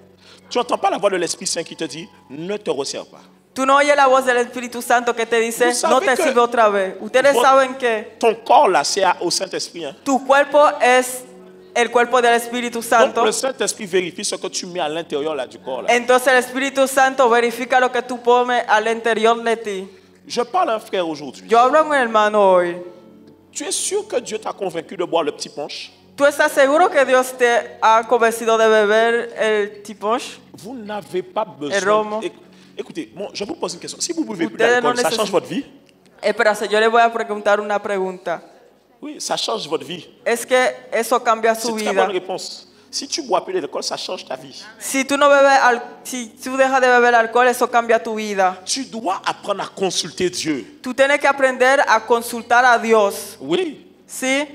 Tu n'entends pas la voix de l'Esprit Saint qui te dit ne te resserre pas. Tú no oyes la voz del Espíritu Santo que te dice, Vous savez no te que sirve otra vez. Ustedes votre- saben que Ton corps là, c'est au Saint-Esprit. Hein. tu cuerpo es el cuerpo del Espíritu Donc Santo. le Saint-Esprit vérifie ce que tu mets à l'intérieur là, du corps. Là. Entonces el Espíritu Santo verifica lo que tú pones al interior de ti. Je parle à un frère aujourd'hui. Yo hablo con un hermano hoy. Tu es sûr que Dieu t'a convaincu de boire le petit punch? ¿Tú estás seguro que Dios te ha convencido de beber el tiponche? Vous n'avez pas El romo. besoin. Écoutez, bon, je vous pose une question. Si vous buvez plus Ustedes no d'alcool, ça necesitan- change votre vie? Espérate, yo le voy a preguntar una pregunta. Oui, ça change votre vie. Es que eso cambia C'est su une très vida. bonne réponse. Si tu bois plus d'alcool, ça change ta vie. Si tú no bebes, si tú dejas de beber alcohol, eso cambia tu vida. Tu dois apprendre à consulter Dieu. Tú tienes que aprender a consultar a Dios, Oui. ¿sí?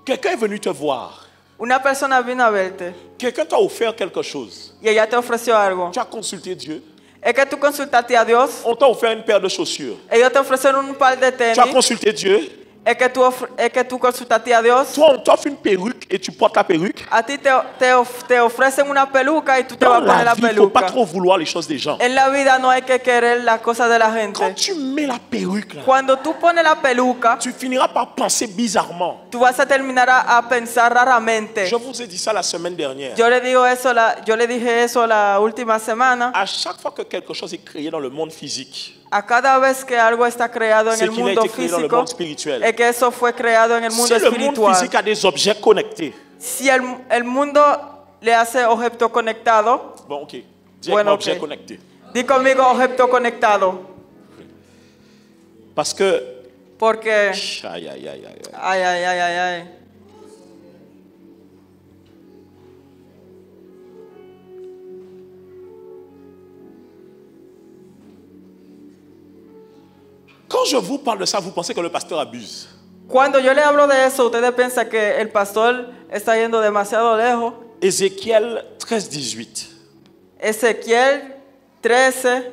Quelqu'un est venu te voir. Una persona vino a verte Quelqu'un t'a offert quelque chose. y ella te ofreció algo. Tu as consulté Dieu. Es que tú consultaste a Dios, On t'a offert une paire de chaussures. ellos te ofrecieron un par de Tu as tenis. consulté Dieu. Es que tú consultaste a Dios. Toi, on t'offre une perruque et tu portes la perruque. A ti te ofrecen una peluca y tú te vas Dans a poner la la vie, il ne faut pas peluca. trop vouloir les choses des gens. En la vida no hay que querer las cosas de la Quand gente. tu mets la perruque, là, Cuando tú pones la peluca, tu finiras par penser bizarrement. tú vas a terminar a pensar raramente. Je vous ai dit ça la semaine dernière. Yo le dije eso la última semana. À chaque fois que quelque chose est créé dans le monde physique, A cada vez que algo está creado en c'est el qu'il a mundo été créé dans le físico, monde spirituel. es que eso fue creado en el mundo Si le monde espiritual. physique a des objets connectés, Si el mundo le hace objeto conectado, bon, ok, dis Bueno, objet ok. connecté. di conmigo objeto conectado. Parce que, Porque, aïe, aïe, aïe, aïe, aïe. ay, ay, ay, ay, ay. Quand je vous parle de ça, vous pensez que le pasteur abuse. Cuando yo le hablo de eso, ustedes piensan que el pastor está yendo demasiado lejos. Ézéchiel 13-18. Ezequiel 13,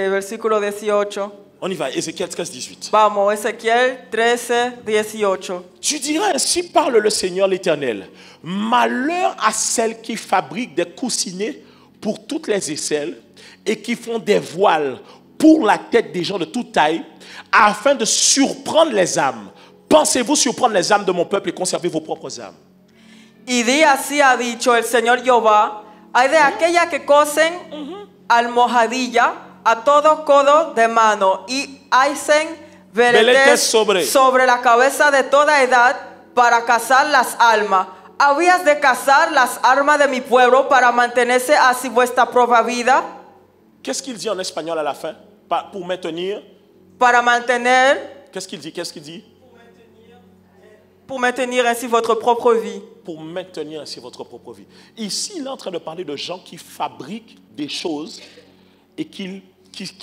versículo 18. On y va, Ézéchiel 13-18. Vamos, Ezequiel 13, 18. Tu diras ainsi parle le Seigneur l'Éternel. Malheur à celles qui fabriquent des coussinets pour toutes les aisselles et qui font des voiles pour la tête des gens de toute taille afin de surprendre les âmes. Pensez-vous surprendre les âmes de mon peuple et conserver vos propres âmes? Y di así ha dicho el Señor Jehová, Hay de aquellas que cosen almohadilla a todo codo de mano y hacen veletes sobre la cabeza de toda edad para cazar las almas. ¿Habías de cazar las armas de mi pueblo para mantenerse así vuestra propia vida? Qu'est-ce qu'il dit en espagnol à la fin? Pour maintenir. Para mantener. Qu'est-ce qu'il dit? Qu'est-ce qu'il dit? Pour maintenir ainsi votre propre vie. Pour maintenir ainsi votre propre vie. Ici, il est en train de parler de gens qui fabriquent des choses et qui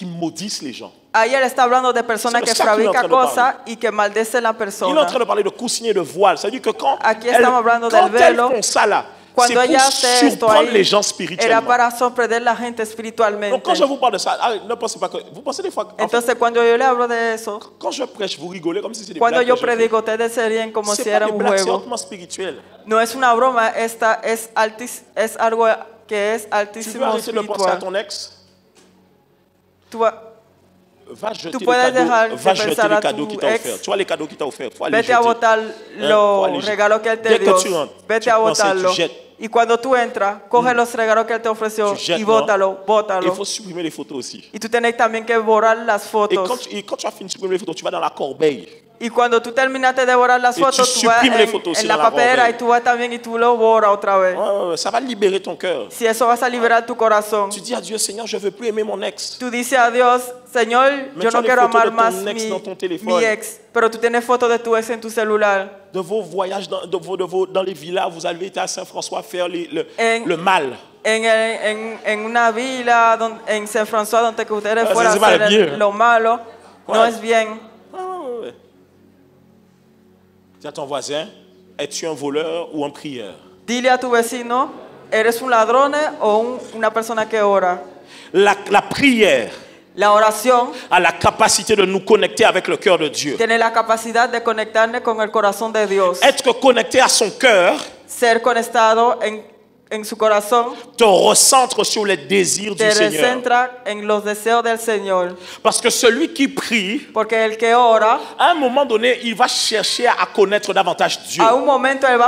maudissent les gens. Ahí él está hablando de personas que fabrican cosas y que maldicen la persona. Il est en train de parler de coussinier de voile. C'est-à-dire que quand elles font ça là, c'est pour surprendre les gens spirituellement. Para sorprender la gente espiritualmente. Donc quand je vous parle de ça, ne pensez pas que vous pensez des fois. Entonces cuando yo le hablo de eso, quand je prêche, vous rigolez comme si c'était des blagues. Cuando yo predico, ustedes se ríen como si era un juego. C'est hautement spirituel. No es una broma, esta es algo que es altísimo. Tu peux arrêter de penser à ton ex. Va jeter les cadeaux qu'il t'a offert. Tu vois les cadeaux qu'il t'a offert. Faut aller vete a botar los regalos que él te dio. Vete a botarlo. Y cuando tú entras, coge los regalos que él te ofreció y bótalo. Il faut supprimer les photos aussi. Y tú tienes también que borrar las fotos. Et quand tu as fini de supprimer les photos, tu vas dans la corbeille. Y cuando tú terminaste de borrar las fotos, tú vas en la papelera y tú vas también y tú lo borras otra vez. Ça va libérer ton cœur. Si eso vas a liberar tu corazón. Tu dis à Dieu, Seigneur, je veux plus aimer mon ex. Tú dices a Dios, Señor, yo no quiero amar más mi ex. Pero tú tienes fotos de tu ex en tu celular. De vos voyages dans les villas, vous avez été à Saint-François faire le mal. En una villa en San François donde que ustedes fueran a hacer lo malo, no es bien. Dis à ton voisin, es-tu un voleur ou un prieur? Dile a tu vecino, ¿eres un ladrón o una persona que ora? La prière, la oración, a la capacité de nous connecter avec le cœur de Dieu. Tiene la capacidad de conectarnos con el corazón de Dios. Être connecté à son cœur, ser conectado en su corazón, te recentre sur les désirs du Seigneur. Te recentra en los deseos del Señor. Parce que celui qui prie, porque el que ora, à un moment donné, il va chercher à connaître davantage Dieu. A un momento él va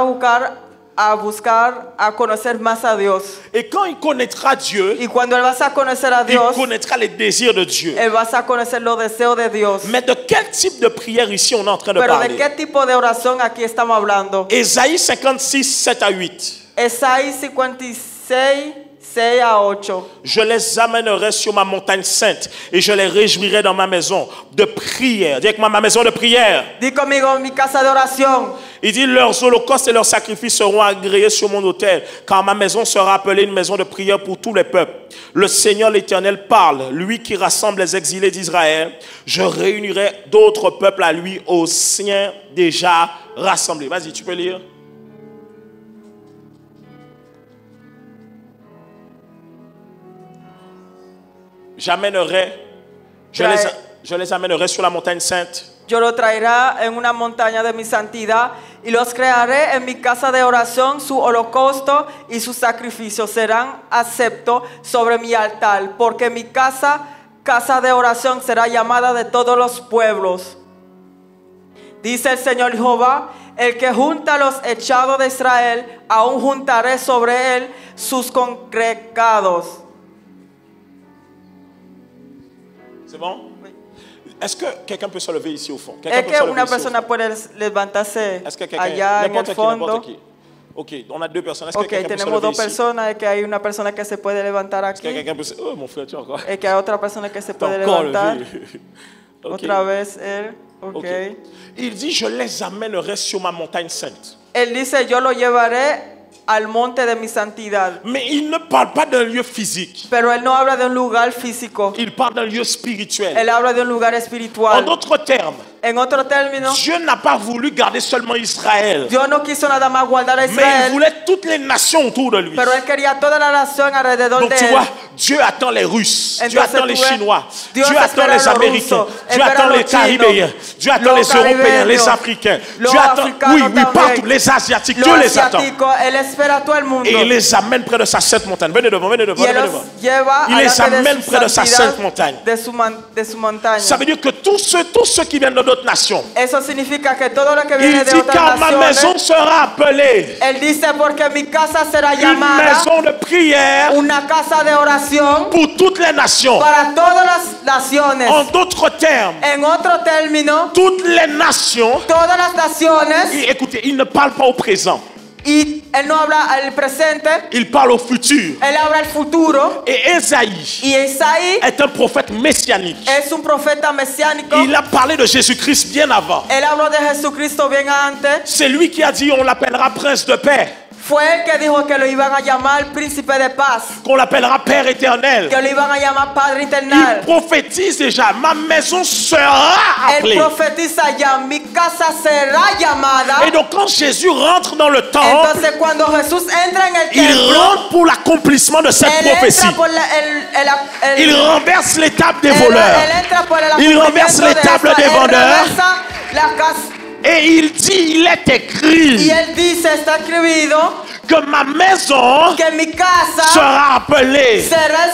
a buscar a conocer más a Dios. Et quand il connaîtra Dieu, y cuando él va a conocer a Dios, il connaîtra les désirs de Dieu. Él va a conocer los deseos de Dios. Mais de quel type de prière ici on est en train de parler? ¿De qué tipo de oración aquí estamos hablando? Ésaïe 56, 7 à 8. Esaías 56, 6 à 8. Je les amènerai sur ma montagne sainte et je les réjouirai dans ma maison de prière. Dis avec moi, ma maison de prière. Dis conmigo, mi casa de oración. Il dit, leurs holocaustes et leurs sacrifices seront agréés sur mon autel, car ma maison sera appelée une maison de prière pour tous les peuples. Le Seigneur l'Éternel parle, lui qui rassemble les exilés d'Israël. Je réunirai d'autres peuples à lui, aux siens déjà rassemblés. Vas-y, tu peux lire. Je les amènerai sur la montagne sainte. Yo lo traerá en una montaña de mi santidad y los crearé en mi casa de oración. Su holocausto y sus sacrificios serán aceptos sobre mi altar, porque mi casa de oración será llamada de todos los pueblos. Dice el Señor Jehová, el que junta a los echados de Israel, aún juntaré sobre él sus congregados. C'est bon? Est-ce que quelqu'un peut se lever ici au fond? Es que una persona puede levantarse allá en el fondo. Ok, on a deux personnes. Est-ce que tenemos dos personas. Es que hay una persona que se puede levantar aquí. Est-ce que quelqu'un peut oh, mon frère, tu encore? Es que hay otra persona que se puede levantar. Otra vez él. Okay. Il dit, je les amènerai sur ma montagne sainte. Él dice, yo lo llevaré al monte de mi santidad. Mais il ne parle pas d'un lieu physique. Pero él no habla de un lugar físico. Il parle d'un lieu spirituel. Él habla de un lugar espiritual. En d'autres termes, en otro término, Dieu n'a pas voulu garder seulement Israël. Dios no quiso nada más guardar a Israel. Mais il voulait toutes les nations autour de lui. Pero él quería toda la nación alrededor Donc de tu él. vois, Dieu attend les Russes, Dieu Entonces attend les tú ves, Chinois, Dios Dieu attend espera les los Américains, rusos, Dieu espera attend los les Caribéens, chinos, Dieu attend los les Européens, les caribeños, Africains, los Dieu attend, africanos oui, también, partout, les Asiatiques, los Dieu les attend. asiáticos, Él espera a todo el mundo. Et il les amène près de sa sainte montagne. Venez devant, venez devant, Y Él venez los devant. lleva Il les delante amène de su près de sa santidad, sainte montagne. de su montaña. Ça veut dire que tous ceux qui viennent de d'autres nations, Eso significa que todo lo que il viene de dit otras car ma maison naciones, sera appelée Él dice porque mi casa será une llamada maison de prière una casa de oración pour toutes les nations. para todas las naciones. En d'autres termes, En otro término, toutes les nations, todas las naciones, et écoutez, il ne parle pas au présent, y Él no habla al presente, il parle au futur. Él habla al futuro. Et Ésaïe Y Isaí est un prophète messianique. es un profeta mesiánico. Il a parlé de Jésus-Christ bien avant. Él habló de Jesucristo bien antes. C'est lui qui a dit on l'appellera prince de paix, Fue él que dijo que lo iban a llamar príncipe de paz, qu'on l'appellera Père éternel. que lo iban a llamar Padre Il eternal. prophétise déjà, ma maison sera Él appelée. profetiza ya, mi casa será llamada. Et donc quand Jésus rentre dans le temple, Entonces cuando Jesús entra en el il templo, rentre pour l'accomplissement de cette él prophétie. entra por Il renverse les tables des él voleurs. entra por el Il renverse accomplimiento les de tables esa- des él vendeurs. reversa la casa. Et il dit, il est Y écrit él dice, está escribido, que ma maison que mi casa sera appelée será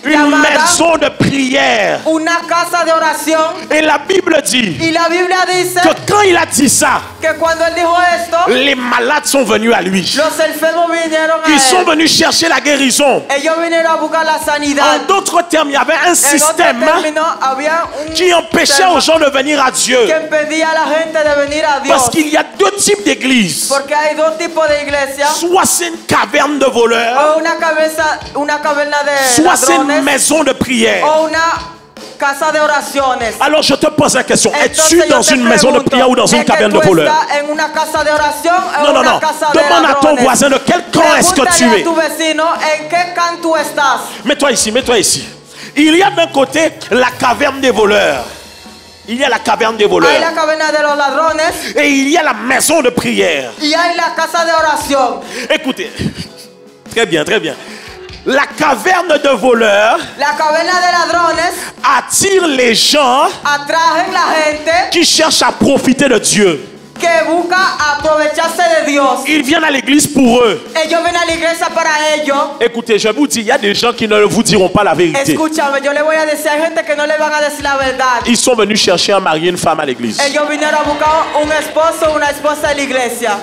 une llamada maison de prière. una casa de oración. Et la Bible dit Y la Biblia dice que quand il a dit ça, que cuando él dijo esto, les malades sont venus à lui. los enfermos vinieron a Ils sont él. venus chercher la guérison. Ellos vinieron a buscar la sanidad. En d'autres termes, il y avait un En otro système término, había un qui empêchait aux gens de venir à Dieu. que impedía a la gente de venir a Dios. Parce qu'il y a deux types d'églises. Porque hay dos tipos de iglesias. Soit c'est une caverne de voleurs, O una caverna de soit c'est une ladrones, maison de prière. o una casa de oraciones. Alors je te pose la question, es-tu Entonces yo dans te une maison de pregunto, prière ou dans une ¿es que caverne tú de voleurs? estás en una casa de oración o Non, non, una non. casa de Demande à ton ladrones? voisin de quel camp est-ce que tu Pregúntale es. a tu vecino en qué camp tú estás. Mets-toi ici, mets-toi ici. Il y a d'un côté la caverne des voleurs. Il y a la caverne des Hay la voleurs. caverna de los ladrones Et il y a la maison de prière. y hay la casa de oración. Écoutez, très bien, très bien. La caverne de voleurs La caverna de ladrones attire les gens atraen la gente qui cherchent à profiter de Dieu. que busca aprovecharse de Dios. Ils viennent à l'église pour eux. Ellos vienen a la iglesia para ellos. Écoutez, je vous dis, il y a des gens qui ne vous diront pas la vérité. Escúchame, yo le voy a decir, hay gente que no le van a decir la verdad. Ils sont venus chercher un mari et une femme à l'église. Ellos vinieron a buscar un esposo o una esposa en la iglesia.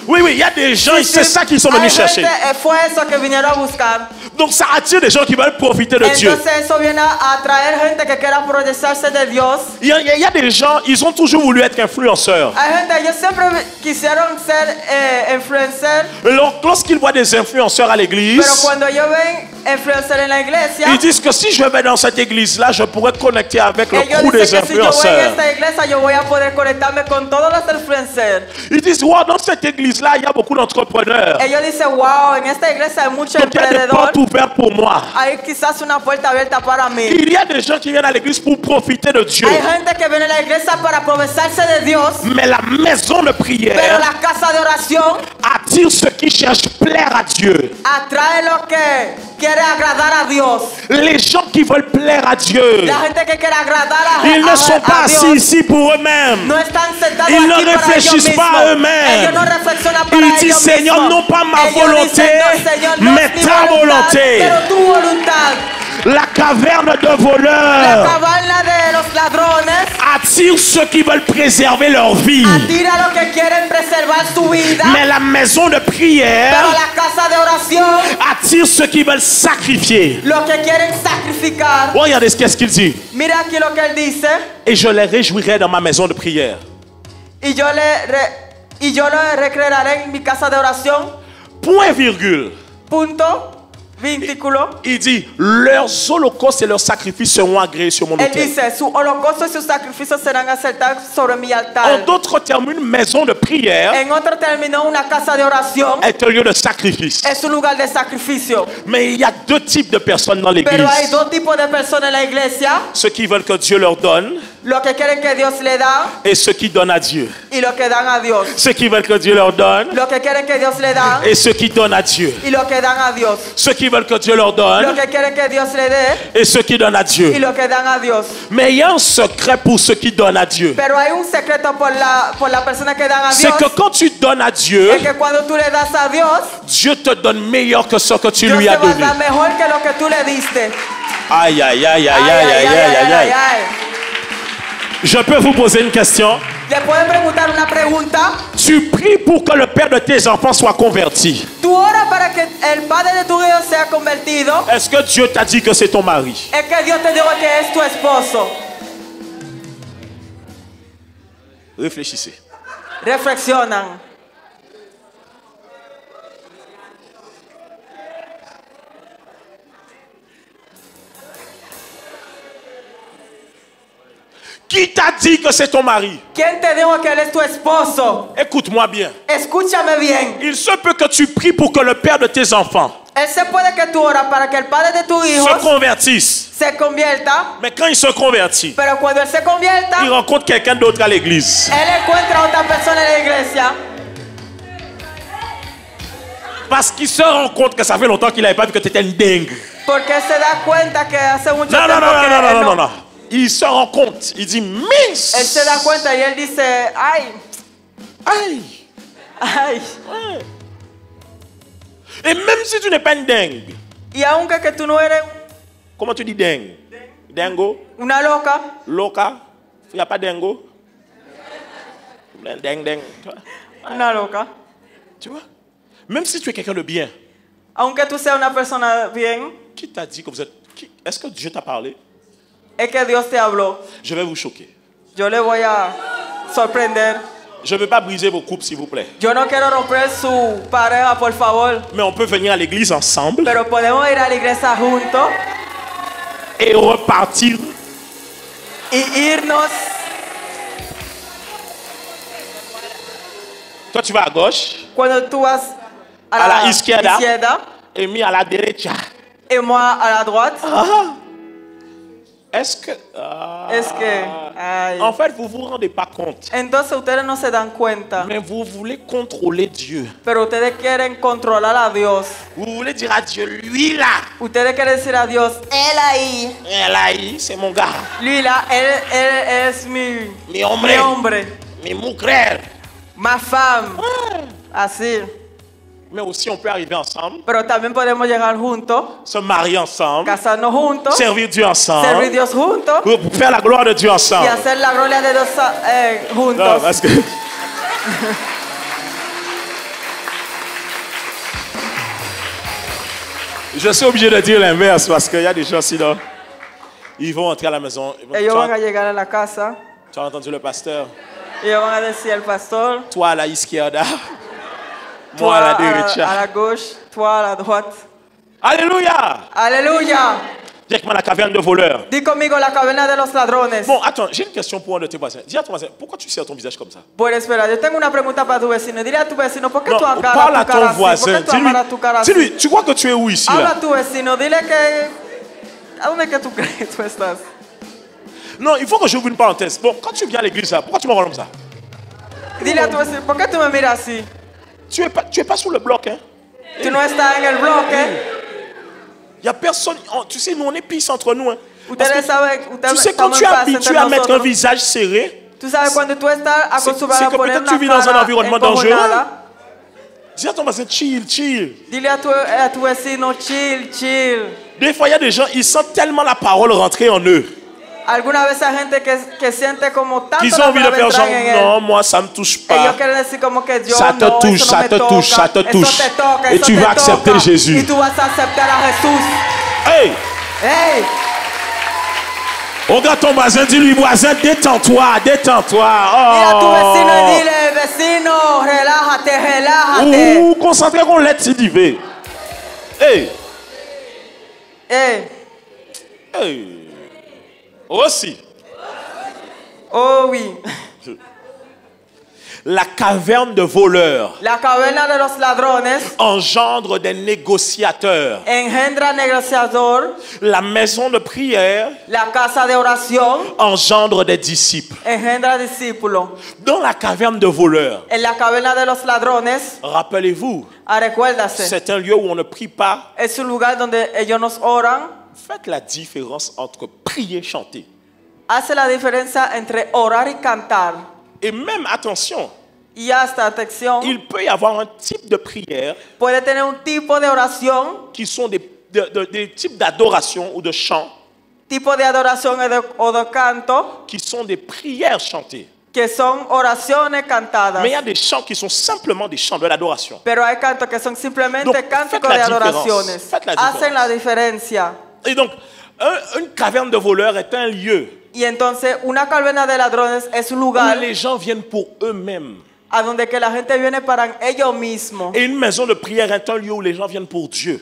Oui, oui, il y a des gens, c'est ça qu'ils sont venus Hay chercher. gente, fue eso que vinieron a buscar. Donc ça attire des gens qui veulent profiter de Dieu. Entonces eso viene a atraer gente que quiera aprovecharse de Dios. Il y a des gens, ils ont toujours voulu être influenceurs. Hay gente, ellos siempre quisieron ser influencer, Donc, lorsqu'ils voient des influenceurs à l'église, pero cuando ellos ven influencer en la iglesia, ils disent que si je vais dans cette église-là, je pourrais connecter avec le ellos crew des dicen que si yo voy en influenceurs. esta iglesia, yo voy a poder conectarme con todos los influencers. Ils disent, wow, dans cette église-là, il y a beaucoup d'entrepreneurs. Ellos dicen, wow, en esta iglesia hay muchos Donc, il y a des emprendedores. portes ouvertes pour moi. Hay quizás una puerta abierta para mí. Il y a des gens qui viennent à l'église pour profiter de Dieu. Hay gente que viene a la iglesia para aprovecharse de Dios, Mais la maison de pero prière la casa de oración attire ceux qui cherchent plaire à Dieu. atrae lo que quiere agradar a Dios. Les gens qui veulent plaire à Dieu. La gente que quiere agradar a, Ils ne sont pas a Dios assis ici pour eux-mêmes. no están sentados Ils ne aquí para ellos réfléchissent mismos. pas à eux-mêmes. Ellos no reflexionan para Ils disent, ellos Seigneur, mismos. non pas ma Ellos volonté, dicen, no, Señor, no mais es mi ta voluntad, volonté. pero tu voluntad. La caverne de La voleurs caverna de los ladrones attire ceux qui veulent préserver leur vie. atira a los que quieren preservar su vida, Mais la maison de pero prière la casa de oración, attire ceux qui veulent sacrifier. los que quieren sacrificar. Regardez ce qu'il dit. Mira aquí lo que él dice. Et je les réjouirai dans ma maison de prière. Y yo le recrearé en mi casa de oración. Point virgule. Punto. Vínculo. Il dit, leurs holocaustes et leurs sacrifices seront agréés sur mon Él autel. dice, su holocausto y sus sacrificios serán aceptados sobre mi En altar. d'autres termes, une maison de prière En otro término, una casa de oración est un lieu de sacrifice. es un lugar de sacrificio. Mais il y a deux types de personnes dans Pero hay l'église. dos tipos de personas en la iglesia. Ceux qui veulent que Dieu leur donne Lo que quieren que Dios le da et ceux qui donnent à Dieu. y lo que dan a Dios. Ceux qui veulent que Dieu leur donne Lo que quieren que Dios le da et ceux qui donnent à Dieu. y lo que dan a Dios. Ceux qui veulent que Dieu leur Lo donne que quieren que Dios le dé et ceux qui donnent à y Dieu. lo que dan a Dios. Mais il y a un secret pour ceux qui donnent à Dieu. Pero hay un secreto por la persona que dan a C'est Dios. que quand tu donnes à Dieu, Es que cuando tú le das a Dios, Dieu te donne meilleur que ce que tu Dios lui te as va a donné. dar mejor que lo que tú le diste. Aïe, aïe, aïe, aïe, Ay, aïe, ay, aïe, ay, aïe, ay, aïe. ay. Je peux vous poser une question? Le pueden preguntar una pregunta. Tu pries pour que le père de tes enfants soit converti. Tú oras para que el padre de tu hijo sea convertido. Est-ce que Dieu t'a dit que c'est ton mari? Es que Dios te dijo que es tu esposo. Réfléchissez. Reflexionan. Qui t'a dit que c'est ton mari? ¿Quién te dijo que él es tu esposo? Écoute-moi bien. Escúchame bien. Il se peut que tu pries pour que le père de tes enfants Él se puede que tú oras para que el padre de tu hijo se convertisse. se convierta, Mais quand il se convertit, pero cuando él se convierta, il rencontre quelqu'un d'autre à l'église. él encuentra a otra persona en la iglesia. Parce qu'il se rend compte que ça fait longtemps qu'il n'avait pas vu que tu étais une dingue. Porque él se da cuenta que hace mucho Non, non, tiempo non, que non, non, él non, no- non, non. Il se rend compte. Il dit, mince. Él se da cuenta y él dice, ay, Aïe. ay. Et même si tu n'es pas une dingue, Y aunque que tú no eres comment tu dis dingue? Dingo? una loca, Loca? Il n'y a pas dingo? Ding, ding. una loca, Tu vois? Même si tu es quelqu'un de bien, aunque tú seas una persona bien, qui t'a dit que vous êtes... Est-ce que Dieu t'a parlé? es que Dios te habló. Je vais vous choquer. Yo le voy a sorprender. Je ne veux pas briser vos couples, s'il vous plaît. Yo no quiero romper su pareja, por favor. Mais on peut venir à l'église ensemble Pero podemos ir a la iglesia juntos et repartir. y irnos. Toi, tu vas à gauche Cuando tú vas A a la la izquierda. izquierda et mis à la derecha. y moi a la droite. Est-ce que... Ah. Es que, ay. En fait, vous ne vous rendez pas compte. Entonces ustedes no se dan cuenta, Mais vous voulez contrôler Dieu. pero ustedes quieren controlar a Dios. Vous voulez dire à Dieu, lui là, Ustedes quieren decir a Dios, él ahí, là, c'est mon gars. lui là, él es mi Mi hombre. hombre, Mi mujer. ma femme, así. Mais aussi, on peut arriver ensemble, Pero también podemos llegar juntos, se marier ensemble, casarnos juntos, servir Dieu ensemble, servir Dios juntos pour faire la gloire de Dieu y ensemble. hacer la gloria de Dios Non, juntos. parce que... Je suis obligé de dire l'inverse parce qu'il y a des gens sinon, ils vont entrer à la maison. Ellos van a llegar a la casa Tu as entendu le pasteur? y ellos van a decir al pastor, Toi à la izquierda, tú moi à la a derecha. la gauche, tú a la droite. Alléluia! Aleluya. Dis avec moi la caverne de voleurs. Di conmigo la caverna de los ladrones. Bon, attends, j'ai une question pour un de tes voisins. Dis à ton voisin, pourquoi tu serres ton visage comme ça? Bueno, espera, yo tengo una pregunta para tu vecino. Dile a tu vecino, ¿por qué Non, tú parle agarras à tu cara ton así? ¿Por voisin. qué tú agarras tu cara así? Dis-lui, tu crois que tu es où ici Habla là? a tu vecino, dile que... ¿A dónde es que tú crees que tú estás? Non, il faut que j'ouvre une parenthèse. Bon, quand tu viens à l'église là, pourquoi tu me regardes comme ça? Dile a tu vecino, ¿por qué tú me miras así? Tu es pas sur le bloc, hein? Tú no estás en el bloque. Il n'y a personne. Tu sais, nous on est pisse entre nous. Hein. Parce Ustedes que saben, tu ustedes sais, quand estamos tu es en paz habitué entre à mettre un nosotros. visage serré, Tú sabes, cuando tú estás c'est acostumbrado que a poner peut-être tu vis una dans un cara environnement dangereux. encojonada, dis à ton voisin, chill, chill. dile a tu vecino, chill, chill. Des fois, il y a des gens, ils sentent tellement la parole rentrer en eux Alguna vez hay gente que siente como tanto qu'ils ont la envie de palabra faire genre, entrar en él. non, moi, ça ne me touche Ellos pas. quieren decir como que yo Ça te no, touche, eso no ça me te toca, touche, ça te eso touche. te toca, Et eso tu te vas accepter toca, Jésus. Y tú vas a aceptar a Jesús. Hey, Hey, regarde ton voisin, dis-lui, voisin, détends-toi, détends-toi. mira a tu vecino y Oh. dile, vecino, relájate, relájate. Ou concentrez qu'on l'aide si divé. Hey, Hey, hey. Aussi. oh oui. La caverne de voleurs La caverna de los ladrones engendre des négociateurs. engendra negociador. La maison de prière La casa de oración engendre des disciples. engendra discípulos. Dans la caverne de voleurs, En la caverna de los ladrones, rappelez-vous, recuérdase, c'est un lieu où on ne prie pas. es un lugar donde ellos nos oran. Faites la différence entre prier et chanter. Hace la diferencia entre orar y cantar. Et même, attention, Y hasta, atención, il peut y avoir un type de prière puede tener un tipo de oración, qui sont des types d'adoration ou de chants tipo de adoración o de canto, qui sont des prières chantées. que son oraciones cantadas. Mais il y a des chants qui sont simplement des chants de l'adoration. Pero hay cantos que son simplemente Donc, cánticos faites de la adoraciones. différence. Faites la différence. Hacen la diferencia. Et donc, une caverne de voleurs est un lieu Y entonces una caverna de ladrones es un où lugar les gens viennent pour eux-mêmes. a donde que la gente viene para ellos mismos. Et une maison de prière est un lieu où les gens viennent pour Dieu.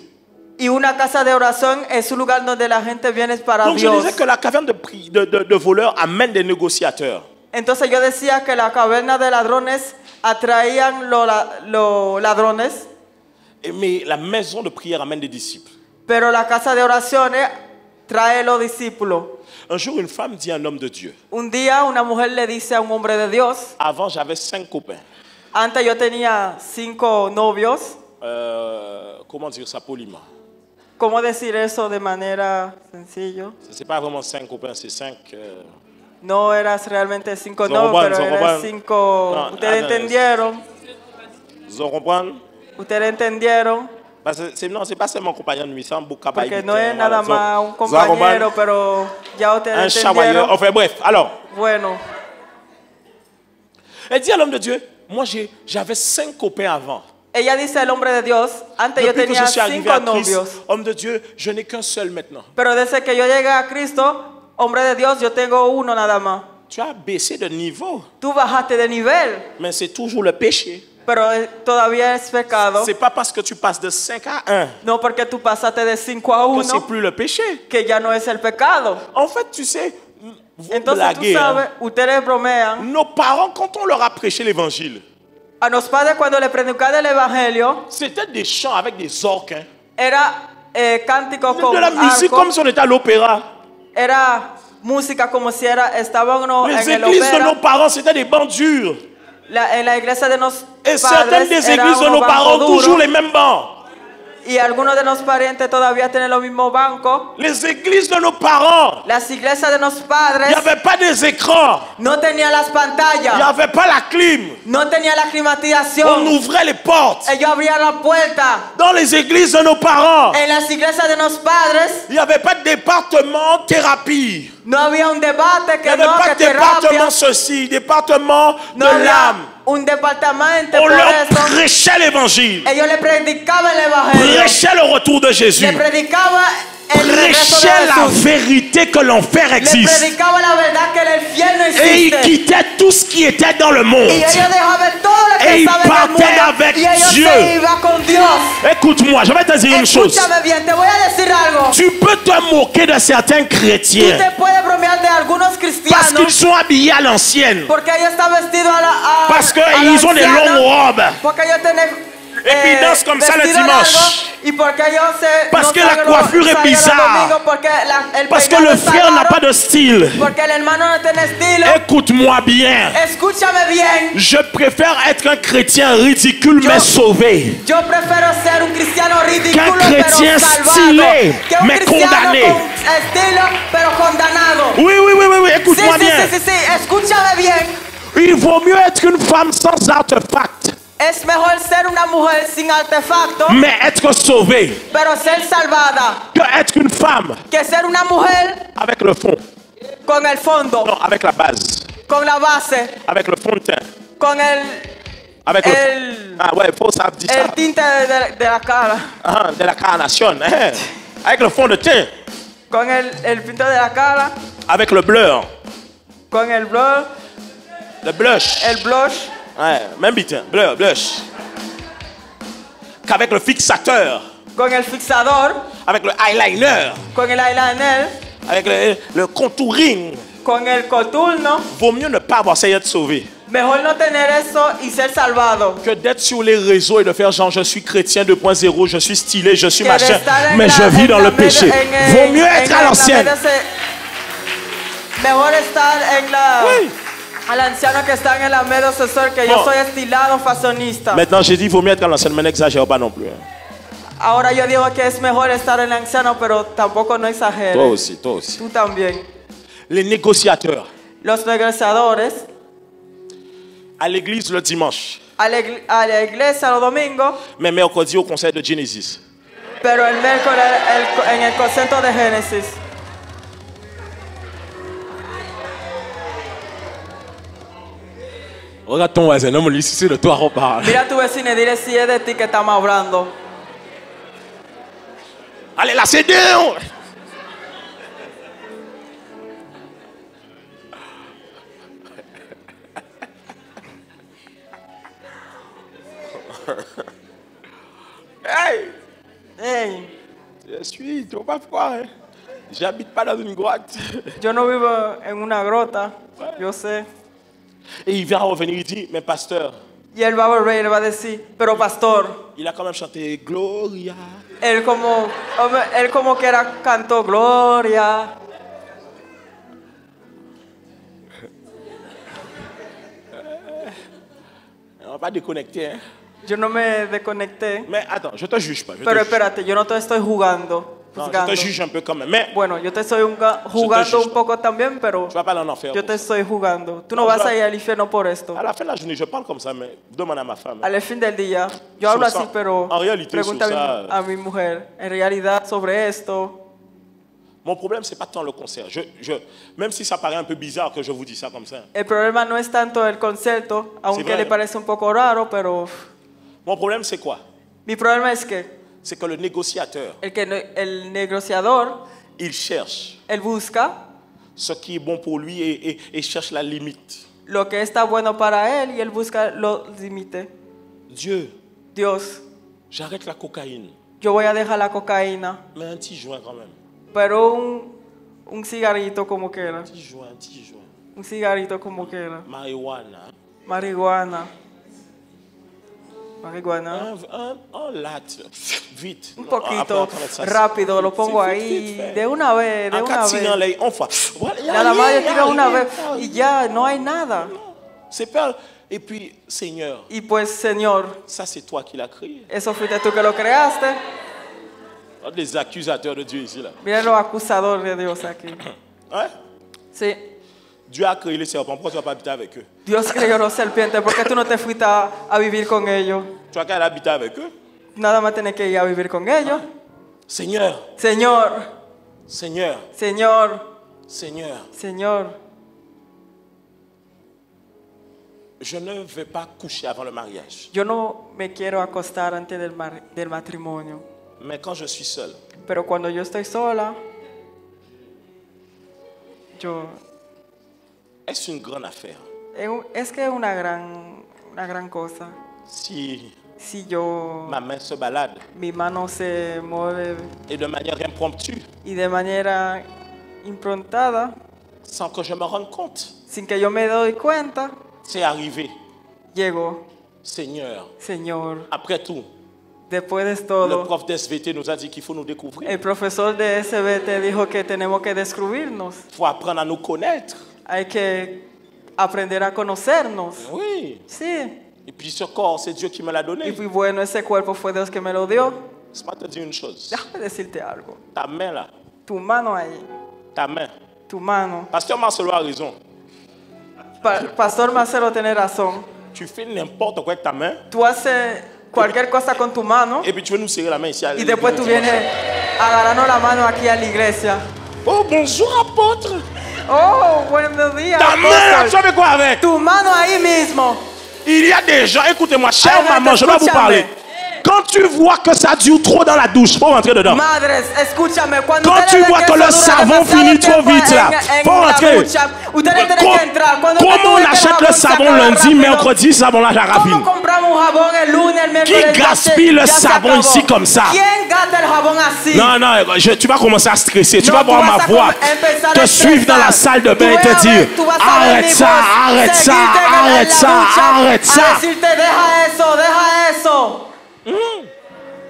Y una casa de oración es un lugar donde la gente viene para Donc je Dios. disais que la caverne de voleurs amène des négociateurs. Entonces yo decía que la caverna de ladrones atraían los ladrones, Mais la maison de prière amène des disciples. pero la casa de oraciones trae los discípulos. Un jour, une femme dit à un homme de Dieu, Un día una mujer le dice a un hombre de Dios, avant j'avais 5 copains. antes yo tenía 5 novios. Comment dire ça poliment? ¿Cómo decir eso de manera sencilla? Ce n'est pas vraiment 5 copains, c'est 5... No eras realmente 5 Son novios, Juan, pero son eran Juan. 5. No, Ustedes no, entendieron. Vous comprenez? Ustedes entendieron. Parce que non, c'est pas seulement compagnon de nuit, c'est un beau Porque no es nada más un compañero, pero ya un ustedes chamailleur. entendieron. Enfin bref, alors, Bueno, elle dit à l'homme de Dieu, moi j'avais 5 copains avant. ella dice al hombre de Dios, antes yo Depuis que tenía je suis arrivé 5 à Christ, novios. homme de Dieu, je n'ai qu'un seul maintenant. Pero desde que yo llegué a Cristo, hombre de Dios, yo tengo uno nada más. Tu as baissé de niveau, Tú bajaste de nivel, mais c'est toujours le péché. pero todavía es pecado. C'est pas parce que tu passes de 5 à 1 No porque tú pasaste de 5 a que c'est 1, plus le péché. que ya no es el pecado. En fait, tu sais, vous Entonces tú blaguez. sabes, Hein. ustedes bromean. Nos parents, quand on leur a prêché l'évangile, A los padres cuando le predicaban el evangelio, c'était des chants avec des orques. Hein. era cántico con De la musique arco, comme si on était à l'opéra. era música como si estábamos Les en el églises de opera. nos parents, c'était des bancs durs. En la iglesia de nos Et certaines padres des era églises de unos nos parents ont bancos toujours duros, les mêmes bancs. y algunos de los parientes todavía tienen los mismos bancos. Les églises de nos parents, Las iglesias de los il padres n'y avait pas des écrans, no tenían las il n'y pantallas, avait pas la clim. no tenían la On climatización. ouvrait les portes. Ellos abrían la puerta. Dans les églises de nos parents, En las iglesias de los padres il n'y avait pas de département thérapie. no había un debate Il n'y que avait no, pas que de département terapia. ceci, département No de había l'âme. un departamento On por leur eso. prêchait l'évangile, Ellos le predicaban el evangelio. prêchait le retour de Jésus, Le predicaba el regreso de prêchait la Jesús. vérité que l'enfer Le existe. predicaba la verdad que el infierno Et il existe. quittait tout ce qui était dans le monde. Y ellos dejaban todo lo que Et il estaba en el partait mundo. avec Y ellos Dieu. se iban con Dios. Écoute-moi, je vais te dire une chose. Escúchame bien, te voy a decir algo. Tu peux te moquer de certains Tú chrétiens te puedes bromear de algunos parce cristianos qu'ils sont habillés à l'ancienne, porque ellos están vestidos parce qu'ils ont des longues robes. porque ellos tienen puis ils dansent comme ça le vestido dimanche. largo, y porque ellos Parce no que la salen coiffure est salen los bizarre. domingos, porque el Parce que peinado le está frère n'a raro, pas de style. porque el hermano no tiene estilo. Écoute-moi bien. Escúchame bien. Je préfère être un chrétien ridicule mais sauvé Yo prefiero ser un cristiano ridículo qu'un chrétien pero salvado stylé que un mais cristiano condamné. con estilo pero condenado. Oui, oui, oui, oui, oui. Sí, Écoute-moi sí, bien. sí, sí, sí, escúchame bien. Il vaut mieux être une femme sans artefact, Es mejor ser una mujer sin artefacto, mais être sauvée, pero ser salvada, que être une femme que ser una mujer avec le fond. con el fondo, Non, avec la base, con la base, avec le fond de teint, con avec el, Ah ouais, il faut ça dire ça. el tinte de la cara, Ah, de la carnation. Hein. Avec le fond de teint, con el pinte de la cara, avec le blur, con el blur, le blush. el blush, Ouais, même bitin, blur, blush. Qu'avec le fixateur, con el fixador, avec le eyeliner, con el eyeliner, avec le contouring. con el contorno. Vaut mieux ne pas avoir essayé de sauver. Mejor no tener eso y ser salvado. Que d'être sur les réseaux et de faire genre je suis chrétien 2.0, je suis stylé, je suis Que de machin, estar en mais la- je vis en dans la le péché. medio- Vaut mieux être en à la l'ancienne. medio mejor estar en la Oui. al anciano que están en la medio asesor que Bon. yo soy estilado fashionista. Maintenant, j'ai dit vaut mieux être à l'ancienne, mais n'exagère pas non plus. Hein. Ahora yo digo que es mejor estar en el anciano, pero tampoco no exageres. Toi aussi, toi aussi. Tú también. Les négociateurs Los negociadores à l'église le dimanche, a la iglesia los domingos, mais mercredi au conseil de Genesis. pero el miércoles en el concepto de Génesis. Regarde ton voisin, non, lui, si c'est de toi on parle. Mira a tu vecino y dile si es de ti que estamos hablando. Allez, là, c'est bien. Hey, Hey, je suis, tu vas pas croire, hein. J'habite pas dans une grotte. yo no vivo en una grota, yo sé. Et il vient revenir, il dit, mais pasteur, Y él va a volver y le va a decir, pero pastor, il a quand même chanté Gloria. él como que era cantó Gloria. On va pas déconnecter, hein. Yo no me desconecté, Mais attends, je te juge pas. Je pero te juge. espérate, yo no te estoy jugando. Non, je Juzgando. te juge un peu quand même. Mais Bueno, yo te estoy jugando juge un poco también, pero tu vas pas aller en enfer. yo pour te ça. estoy jugando. Tú No, no vas yo- a ir al infierno por esto. À la fin de la journée, je parle comme ça, mais demande à ma femme. Al fin del día, yo Sur hablo ça, así, pero en réalité, pregunta sur ça, a mi mujer, en realidad sobre esto. Mon problème, c'est pas tant le concert. Même si ça paraît un peu bizarre que je vous dis ça comme ça. El problema no es tanto el concepto, aunque vrai. le parece un poco raro, pero Mon problème, c'est quoi? mi problema es que C'est que le négociateur, el negociador, il cherche él busca ce qui est bon pour lui et cherche la limite. lo que está bueno para él y él busca los límites. Dieu, Dios, j'arrête la cocaïne, yo voy a dejar la cocaína, mais un petit joint quand même. pero un cigarrito como quiera. Un petit joint. Un cigarrito como quiera. Marijuana. Marihuana. Un latte. Vite. Un Après, poquito on va mettre ça. rápido, lo pongo Vite, ahí vite, vite. de una vez, de En una catinant vez. les, on fait. Voilà, Nada más yo rien, tiro una rien, vez y ya, no hay nada. C'est pas. Et puis, Seigneur, Y pues, Señor, ça c'est toi qui l'as créé. eso fuiste tú que lo creaste. Oh, des accusateurs de Dieu ici là. Mira los acusadores de Dios aquí. Hein? Sí, Dieu a créé les serpents. Pourquoi tu vas pas habiter avec eux? Dios creó los serpientes. ¿Por qué tú no te fuiste a vivir con ellos? Tu vas qu'à aller habiter avec eux? Nada más tienes que ir a vivir con ellos. Seigneur, Señor, Seigneur, Señor, Seigneur, Señor, je ne vais pas coucher avant le mariage. yo no me quiero acostar antes del matrimonio. Mais quand je suis seul, Pero cuando yo estoy sola, est-ce une grande affaire es que es una gran cosa. si Si yo, ma main se balade mi mano se mueve et de manière impromptue, y de manera improntada, sans que je me rende compte, sin que yo me doy cuenta, c'est arrivé. llego, Seigneur, Señor, après tout, después de le todo, prof d'SVT nous a dit qu'il faut nous découvrir. el profesor de SBT dijo que tenemos que descubrirnos, Il faut apprendre à nous connaître. hay que aprender a conocernos. Oui. Sí, Et puis ce corps, c'est Dieu qui me l'a y donné. fui bueno, ese cuerpo fue Dios que me lo dio. Laisse-moi te dire une chose. Déjame decirte algo. Ta main là, Tu mano ahí, ta main. tu mano. Pasteur Marcelo a raison. Pastor Marcelo tiene razón. Tu fais n'importe quoi avec ta main Tú haces cualquier cosa con tu mano et puis tu veux nous serrer la main ici à y después tú vienes a agarrarnos la mano aquí a la iglesia. Oh, bonjour apôtre. Oh, buenos días. Ta main là, tu apóstol. fais quoi avec? Tu mano ahí mismo. Il y a des gens, écoutez-moi, chère Ay, maman, je dois vous escúchame. parler. Quand tu vois que ça dure trop dans la douche, faut rentrer dedans. Madres, escúchame. Cuando Quand ustedes tu ven vois que que eso le dura savon demasiado finit trop tiempo vite là, en faut la rentrer. ducha, ustedes tienen que entrar. Cuando Comment on ves que el achète jabón le se savon acaba lundi, rápido, mercredi, savon là, ¿Cómo j'arrafine? compramos un jabón el lunes, el miércoles? Qui ya gaspille le se savon acabó? ici comme ça? ¿Quién arriesgarte el jabón así. Non, non, tu vas commencer à stresser. Tu No, vas tú voir vas ma a voix empezar te a suivre dans la estresar. salle de Tú bain et vas te a ver- dire tú vas a ver arrête mi ça, voz arrête ça, seguirte en la arrête ça, ducha, arrête a ça. decirte, deja eso, deja eso.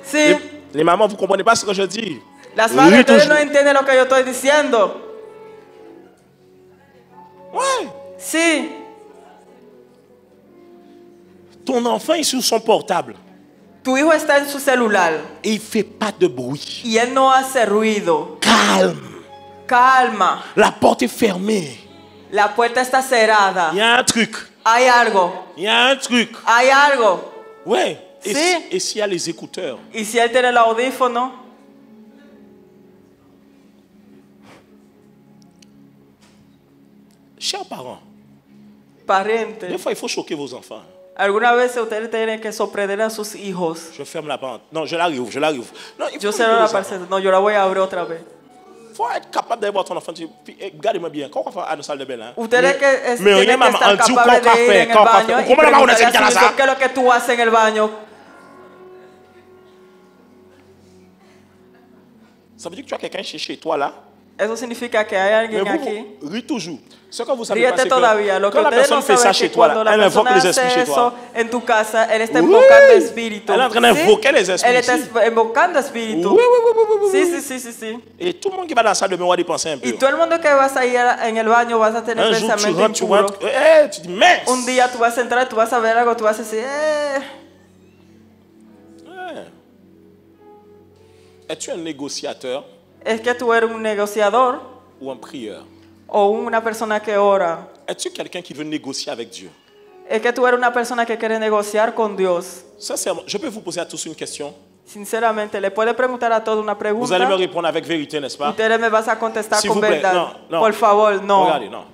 Sí, Les mamans, vous ne comprenez pas ce que je dis. las madres, Oui, ustedes toujours. no entienden lo que yo estoy diciendo. Ouais. Sí, Ton enfant est sur son portable tu hijo está en su celular et il ne fait pas de bruit. y él no hace ruido. Calme. Calma, La porte est fermée. la puerta está cerrada. Il y a un truc. Hay algo, Il y a un truc. hay algo. Ouais. Et Si. et s'il y a les écouteurs? Y si él tiene el audífono, Chers parents, pariente, des fois il faut choquer vos enfants. alguna vez ustedes tienen que sorprender a sus hijos. Je ferme la porte. Non, je la réouvre, je la réouvre. Non, il Yo faut, cierro la parcela. No, yo la voy a abrir otra vez. faut être capable d'aller voir ton enfant. Regardez-moi bien. Quand on va à la salle de bain, hein? Ustedes que Mais rien, tienen que maman, estar en dessous, capables quoi de ir faire, en el quoi baño faire. y ¿Cómo le vamos a preguntarle enseñar a a su ça? hijo qué es lo que tú haces en el baño. Ça veut dire que tu as quelqu'un chez toi là. Eso significa que hay alguien Mais aquí. vous riez toujours. Ce que vous savez pas, Ríete c'est todavía. Lo que que quand la ustedes personne no fait ça saben es chez que toi, cuando là, la elle invoque persona les esprits hace chez eso toi. en tu casa, él está Oui. invocando espíritus. Elle est en train d'invoquer les esprits Él está ici. invocando espíritus. Sí, sí, sí, sí, sí. Et tout le monde qui va dans la salle de bain va dépenser un peu. Y todo el mundo que vas a ir en el baño vas a tener Un jour, tu pensamiento rentres, tu impuro. rentres. Tu dis, mince! Un día tú vas a entrar, tú vas a ver algo, tú vas a decir, Ouais. Es-tu un négociateur es que tú eres un negociador ou un prieur? o una persona que ora. Es-tu quelqu'un qui veut négocier avec Dieu? Es que tú eres una persona que quiere negociar con Dios. Sincèrement, je peux vous poser à tous une question. Sinceramente, le puede preguntar a todos una Vous allez me pregunta. répondre avec vérité, n'est-ce pas? Ustedes me vas a contestar S'il con vous plaît, verdad. non, non. Por favor, no. Regardez, non.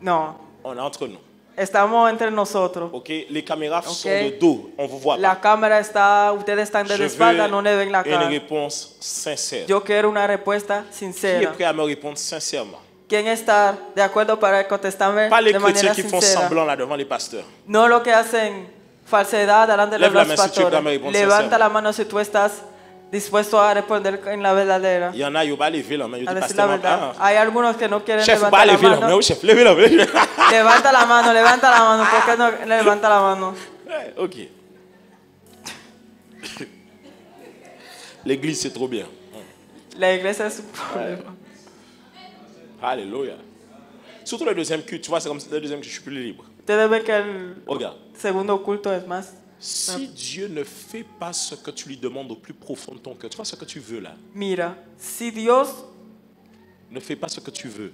No. On est entre nous. Estamos entre nosotros. Ok? Les caméras sont Ok. de dos. On vous voit pas. La cámara está, ustedes están de Je espalda, veux no le ven la une cara. réponse sincère. Yo quiero una respuesta Qui est sincera. prêt à me répondre sincèrement? ¿Quién está de acuerdo para contestarme Pas les de chrétiens manera qui font sincera? semblant là devant les pasteurs. No lo que hacen falsedad delante de Lève la los main si tu es prêt à me pastores. répondre Levanta sincèrement. la mano si tú estás dispuesto a responder en la verdadera. Il y en a, ils vont lever la main. Ils A disent, decir la pasteur, verdad. Hay algunos que no quieren chef, va levantar la lever la main. mano. Oui, chef, levez la main. Levanta la mano, levanta la mano. ¿Por qué no levanta la mano? Ouais, ok. L'église, c'est trop bien. La iglesia es un problema. Alléluia. Surtout le deuxième culte, tu vois, c'est comme le deuxième culte, je suis plus libre. Ustedes ven que el Regarde. segundo culto es más. Si Dieu ne fait pas ce que tu lui demandes au plus profond de ton cœur, tu vois ce que tu veux là, Mira, si Dios ne fais pas ce que tu veux.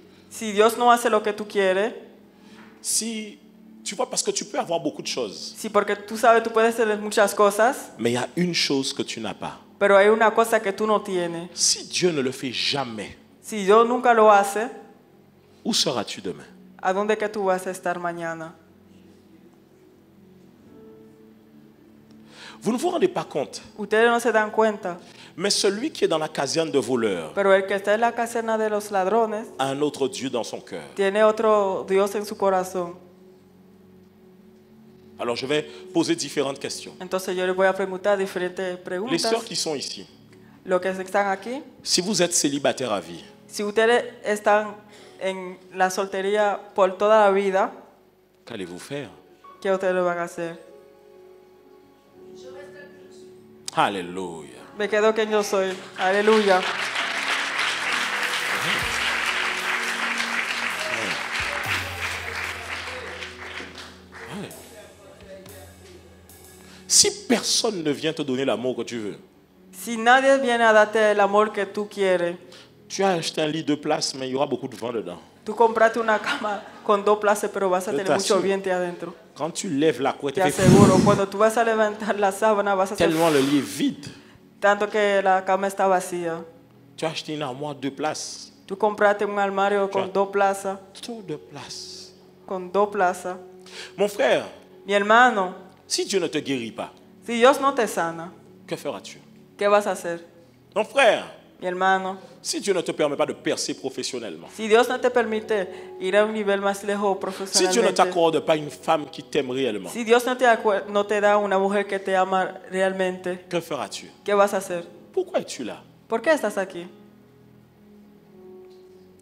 no hace lo que tú quieres, Si, tu vois, parce que tu peux avoir beaucoup de choses, sí, porque tú sabes, tú puedes tener muchas cosas, mais il y a une chose que tu n'as pas. pero hay una cosa que tú no tienes. Si Dieu ne le fait jamais, Si Dios nunca lo hace, où seras-tu demain? ¿a dónde que tú vas a estar mañana? Vous ne vous rendez pas compte, Ustedes no se dan cuenta, mais celui qui est dans la caserne de voleurs pero el que está en la caserna de los ladrones a un autre Dieu dans son cœur. tiene otro Dios en su corazón. Alors je vais poser différentes questions. Entonces yo les voy a preguntar diferentes Les preguntas. sœurs qui sont ici, Los que están aquí, si vous êtes célibataire à vie, si ustedes están en la soltería por toda la vida, qu'allez-vous faire? ¿qué ustedes lo van a hacer? Alléluia. Me quedo quien yo soy. Aleluya. Si personne ne vient te donner l'amour que tu veux, Si nadie viene a darte el amor que tú quieres, tu as acheté un lit de place, mais il y aura beaucoup de vent dedans. tú compraste una cama con 2 plazas, pero vas a Yo tener te mucho aseguro. viento adentro. Quand tu lèves la couette, Te aseguro, cuando tú vas a levantar la sábana, vas a hacer tellement le lit est vide. tanto que la cama está vacía. Tu as acheté une armoire 2 places. Tú compraste un armario con 2 plazas, Trop de place. con 2 plazas. Mon frère, Mi hermano, si Dieu ne te guérit pas, si Dios no te sana, que feras-tu? ¿qué vas a hacer? Mon frère, Mi hermano, si Dieu ne te permet pas de percer professionnellement, si Dios no te permite ir a un nivel más lejos si Dieu ne profesionalmente, t'accorde pas une femme qui t'aime réellement, si Dios no te da una mujer que te ama realmente, que feras-tu? ¿qué vas a hacer? Pourquoi es-tu là? ¿Por qué estás aquí?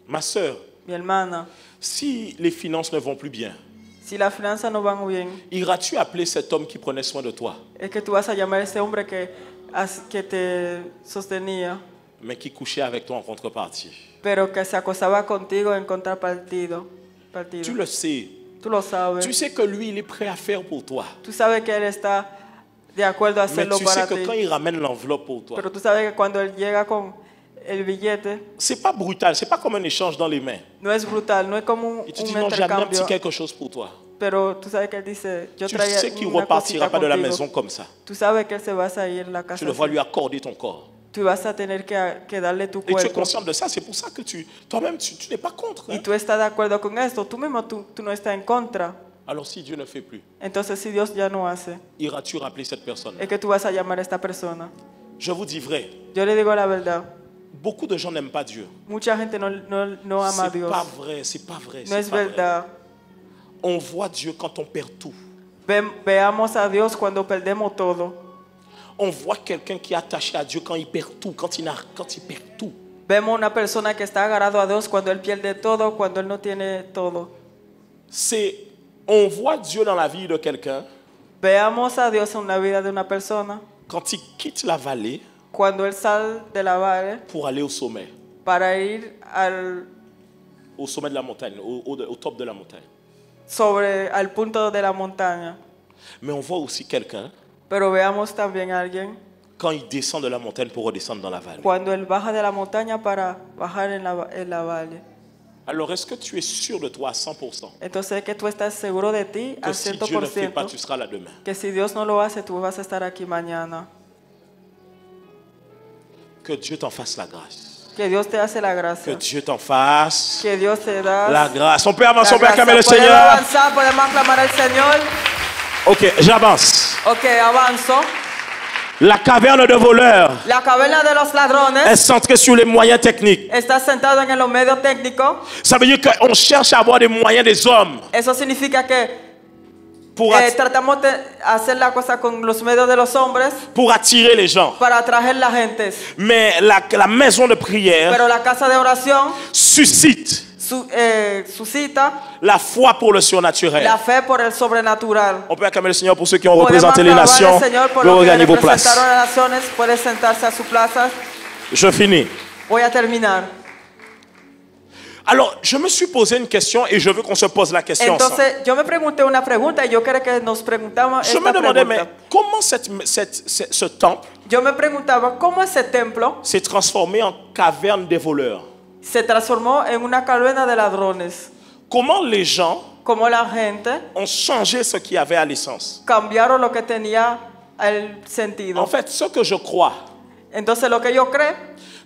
Ma sœur, Mi hermana, si les finances ne vont plus bien, si las finanzas no van bien, iras-tu appeler cet homme qui prenait soin de toi, es que tú vas a llamar a ese hombre que te sostenía, mais qui couchait avec toi en contrepartie? pero que se acostaba contigo en contrapartido. Tu le sais. Tú lo sabes. Tu sais que lui, il est prêt à faire pour toi. Tú sabes que él está de acuerdo a Mais hacerlo tu sais para que quand ti. il ramène l'enveloppe pour toi, Pero tú sabes que cuando él llega con el billete, c'est pas brutal, c'est pas comme un échange dans les mains. no es brutal, no es como Il te un dit non, j'ai amené un petit intercambio. quelque chose pour toi. Pero tú sabes que él dice, yo Tu traía sais qu'il ne una repartira cosita pas de la contigo. maison comme ça. Tú sabes que él se va a ir a la Tu casa. devras así. lui accorder ton corps. Tú vas a tener que darle tu Et tu es cuerpo. conscient de ça, c'est pour ça que toi-même, tu n'es pas contre. Y Hein? tú estás de acuerdo con esto. Tú mismo tú no estás en contra. Alors si Dieu ne fait plus, Entonces si Dios ya no hace, iras-tu rappeler cette personne? es que tú vas a llamar a esta persona. Je vous dis vrai, Yo le digo la verdad. beaucoup de gens n'aiment pas Dieu. Mucha gente no ama a C'est Dios. pas vrai, c'est pas vrai. No c'est es pas vrai. verdad. On voit Dieu quand on perd tout. Veamos a Dios cuando perdemos todo. On voit quelqu'un qui est attaché à Dieu quand il perd tout, quand il perd tout. Vemos una persona que está agarrado a Dios cuando él pierde todo, cuando él no tiene todo. On voit Dieu dans la vie de quelqu'un Veamos a Dios en la vida de una persona quand il quitte la vallée cuando él sale de la valle pour aller au sommet para ir de la montagne, au top de la montagne. al punto de la montaña. Mais on voit aussi quelqu'un Pero veamos también a alguien quand il descend de la montagne pour redescendre dans la vallée. cuando él baja de la montaña para bajar en la valle. Alors, est-ce que tu es sûr de toi à 100% Entonces, que tú estás seguro de ti que al si Dieu ne fait pas, 100%, tu seras là demain? que si Dios no lo hace, tú vas a estar aquí mañana. Que Dieu t'en fasse la grâce. Que Dios te hace la Que gracia. Dieu t'en fasse Que Dios te da la grâce. On peut avancer, la on peut acclamer le gracia. Podemos Seigneur. avanzar, podemos aclamar al Señor. Ok, j'avance. Ok, avanzo. La caverne de voleurs La caverna de los est ladrones centrée sur les moyens techniques. está sentado en los medios técnicos. Ça veut dire qu'on cherche à avoir des moyens des hommes Eso significa que pour, tratamos de hacer la cosa con los medios de los hombres pour attirer les gens. para atraer la gente. Mais la maison de prière Pero la casa de oración suscite suscita la foi pour le surnaturel. la fe por el sobrenatural. On peut acclamer le Seigneur pour ceux qui ont Podemos représenté les alabar nations. al Señor por Vous lo que regagnez vos places. representaron las naciones. Puede sentarse a su plaza. Je finis. Voy a terminar. Alors, je me suis posé une question et je veux qu'on se pose la question ensemble. Entonces, yo me pregunté una pregunta y yo quiero que nos preguntamos Je me esta demandais, mais pregunta. comment ce temple Yo me preguntaba cómo ese templo s'est transformé en caverne des voleurs? se transformó en una caverna de ladrones. Comment les gens Como la gente ont changé ce qui avait à l'essence? cambiaron lo que tenía el sentido. En fait, ce que je crois, Entonces, lo que yo creo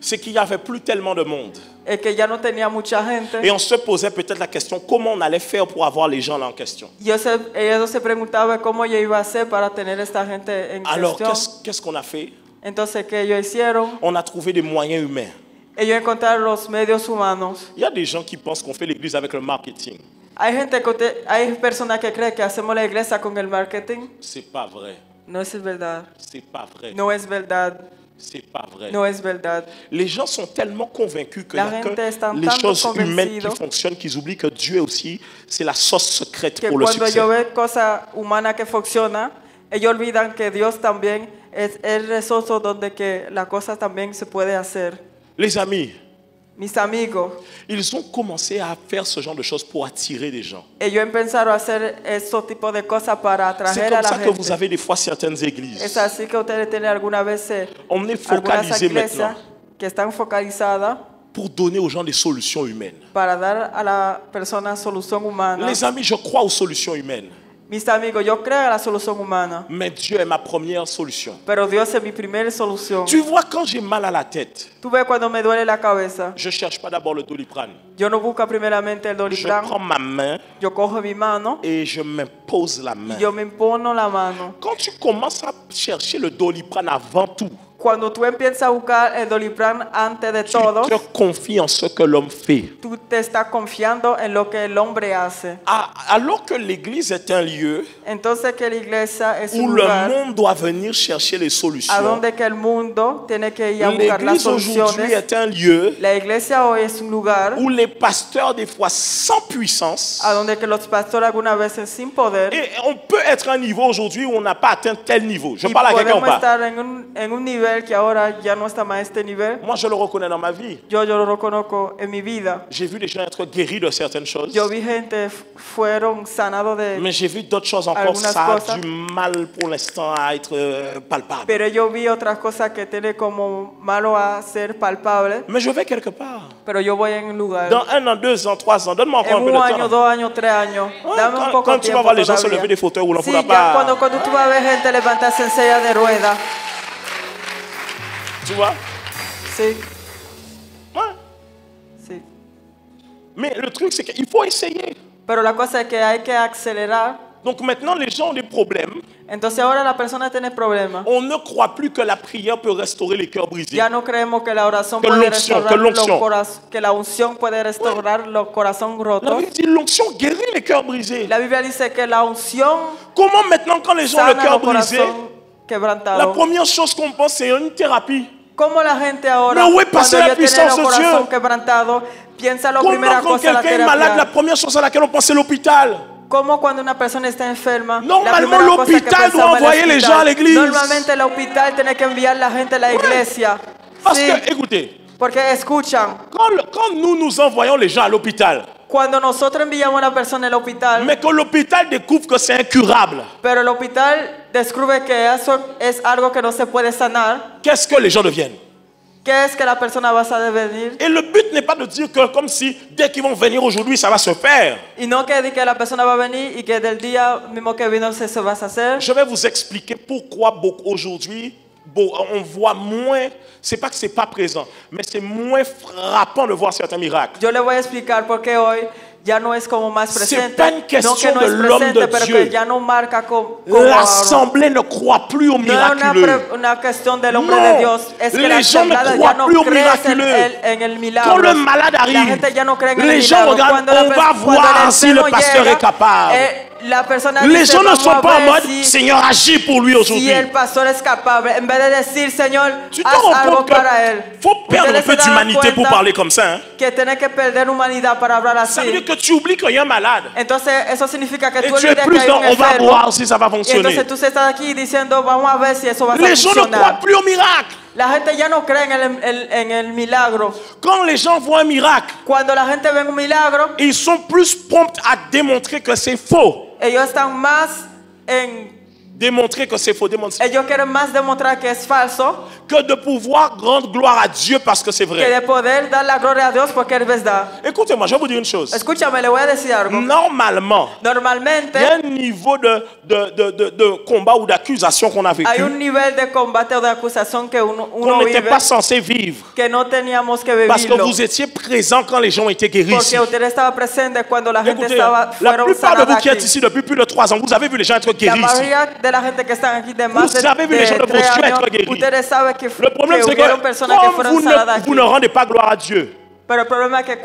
c'est qu'il n'y avait plus tellement de monde. es que ya no tenía mucha gente. Et on se posait peut-être la question, comment on allait faire pour avoir les gens là en question? Ellos se preguntaban cómo yo iba a hacer para tener esta gente en Alors, cuestión. qu'est-ce qu'on a fait? Entonces, ¿qué ellos hicieron? On a trouvé des moyens humains. Ellos encontraron los medios humanos. Il y a des gens qui pensent qu'on fait l'église avec le marketing. Hay personas que creen que hacemos la iglesia con el marketing. C'est pas vrai. No es verdad. C'est pas vrai. No es verdad. C'est pas vrai. No es verdad. Les gens sont tellement convaincus que La n'y a gente que está les tanto choses humaines qui convencido fonctionnent qu'ils oublient que Dieu aussi, c'est la sauce secrète Que pour le cuando succès. ellos ven cosas humanas que funcionan, ellos olvidan que Dios también es el resource donde que la cosa también se puede hacer. Les amis, Mis amigos, ils ont commencé à faire ce genre de choses pour attirer des gens. ellos empezaron a hacer estos tipos de cosas para C'est atraer comme a la ça que vous gente. avez des fois certaines Es églises. así que ustedes tienen algunas veces On est algunas focalisé iglesias maintenant que están focalizadas pour donner aux gens des solutions humaines. para dar a la persona solución humana. Les amis, je crois aux solutions humaines. Mis amigos, yo creo en la solución humana, Mais Dieu est ma première solution. pero Dios es mi primera solución. Tu vois, quand j'ai mal à la tête, Tú ves cuando me duele la cabeza, je ne cherche pas d'abord le Doliprane. yo no busco primeramente el Je Doliprane, prends ma main yo cojo mi mano et je m'impose la main. y yo me impono la mano. Quand tu commences à chercher le Doliprane avant tout, Cuando tú empiezas a buscar el Doliprane antes de tu todo, te confies en ce que l'homme fait. tú te estás confiando en lo que el hombre hace. Alors que l'église est un lieu Entonces que la iglesia es où un le lugar monde doit venir chercher les a solutions, donde que el mundo tiene que ir a buscar las l'église aujourd'hui soluciones. est un lieu La iglesia hoy es un lugar où les pasteurs, des fois sans puissance, a donde que los pastores algunas veces sin poder et on peut être à un niveau aujourd'hui où on n'a pas atteint tel niveau. Je y parle à quelqu'un ou podemos pas? estar en un nivel que ahora ya no estamos a este nivel. Moi, je le reconnais dans ma vie. Yo lo reconozco en mi vida. J'ai vu des gens être guéris de certaines choses, Yo vi gente fueron sanados de, mais j'ai vu d'autres choses encore. Algunas Ça a cosas. du mal pour l'instant à être palpable. pero yo vi otras cosas que tiene como malo a ser palpable. Mais je vais quelque part. Pero yo voy en un lugar. Dans 1 an, 2 ans, 3 ans, donne-moi encore En un peu un de año, temps. 2 años, 3 años. Ouais, Dame un poco quand de tu vas tiempo voir les gens se todavía. lever des fauteuils roulant, Sí, faudra ya pas. cuando tú vas a ver gente levantarse en silla de ruedas. Tu vois? Sí, Ouais. sí. Mais le truc, c'est qu'il faut essayer. Pero la cosa es que hay que acelerar. Donc maintenant, les gens ont des problèmes. Entonces ahora la persona tiene problemas. On ne croit plus que la prière peut restaurer les cœurs brisés. Ya no creemos que la oración Que puede l'onction, restaurar que l'onction. los corazones, que la unción puede restaurar los corazones La rotos. Bible dit l'onction guérit les cœurs brisés. La Biblia dice que la unción Comment maintenant, quand les gens ont le sana cœur los brisé, corazones la quebrantados. première chose qu'on pense, c'est une thérapie. ¿Cómo la gente ahora, Mais où est passée cuando la ellos tienen puissance los de corazones Dieu? quebrantados, piensa la Comment primera quand cosa la quelqu'un est malade, la terapia? première chose à laquelle on pense, c'est l'hôpital. ¿Cómo cuando una persona está enferma? Normalement, la primera cosa que l'hôpital doit pensamos es el envoyer les hospital. gens à l'église. Normalmente el hospital tiene que enviar la gente a la iglesia. Parce Sí, que, écoutez, porque escuchan, quand nous envoyons les gens à l'hôpital, cuando nosotros enviamos a una persona al hospital, mais que l'hôpital découvre que c'est incurable, pero el hospital descubre que eso es algo que no se puede sanar, qu'est-ce que les gens deviennent? ¿qué es que la persona va a devenir? Et le but n'est pas de dire que comme si dès qu'ils vont venir aujourd'hui, ça va se faire. Y no que di que la persona va a venir y que del día mismo que vino se va a hacer. Je vais vous expliquer pourquoi aujourd'hui, on voit moins, c'est pas que c'est pas présent, mais c'est moins frappant de voir certains miracles. Yo le voy a explicar por qué hoy ya no es como más C'est presente. pas une question No que no de es l'homme presente, de pero Dieu. que ya no marca como ahora. L'assemblée ne croit plus au No es miraculeux. una cuestión del hombre Non, de Dios, es que la les gens ne asamblea croient ya no plus au cree miraculeux. en el milagro. Quand le malade La arrive, gente ya no cree en el les gens milagro. regardent, Cuando la on va cuando voir el si le enfermo pasteur llega, est capable. La persona Les dice, gens ne vamos sont a pas en ver mode si- Seigneur, agis pour lui si aujourd'hui. el pastor es capaz, en vez de decir, Señor, Tu te haz rends algo compte para él. qu'il faut perdre un Ustedes peu se dan d'humanité pour cuenta parler comme ça. Hein? que tienes que perder humanidad para hablar Ça veut dire así. que tu oublies qu'il y a un malade. Entonces eso significa que Et tú tu es olvidas que plus hay dans un on va enfermo. voir si ça va Y fonctionner. entonces tú estás aquí diciendo, vamos a ver si eso va a Les gens ne croient funcionar. plus au miracle. La gente ya no cree en el milagro. Quand les gens voient un miracle, Cuando la gente ve un milagro, ils sont plus prompts à démontrer que c'est faux. ellos están más en... Démontrer que c'est faux, démontrer. Ellos quieren más demostrar que es falso Que de pouvoir rendre gloire à Dieu parce que c'est que vrai. de poder dar la gloria a Dios porque es verdad. Écoutez-moi, je vais vous dire une chose. Escúchame, le voy a decir algo. Normalement, il y a Normalmente un niveau de combat ou d'accusation qu'on a vécu, hay un nivel de combate o de acusación que uno qu'on n'était vive pas censé vivre. que no teníamos que Parce que vivirlo. vous étiez présent quand les gens ont été guéris ici. Porque usted estaba presente cuando la gente Écoutez, estaba la fueron plupart de vous sanadas qui êtes aquí. ici depuis plus de 3 ans, vous avez vu les gens être La guéris ici. mayoría de la gente que están aquí de más Vous avez vu les gens de 3 vos yeux años, être guéris. ustedes saben que, Le problème, c'est hubieron que personas que comme fueron vous sanadas ne, aquí. vous ne rendez pas gloire à Dieu, Pero el problema es que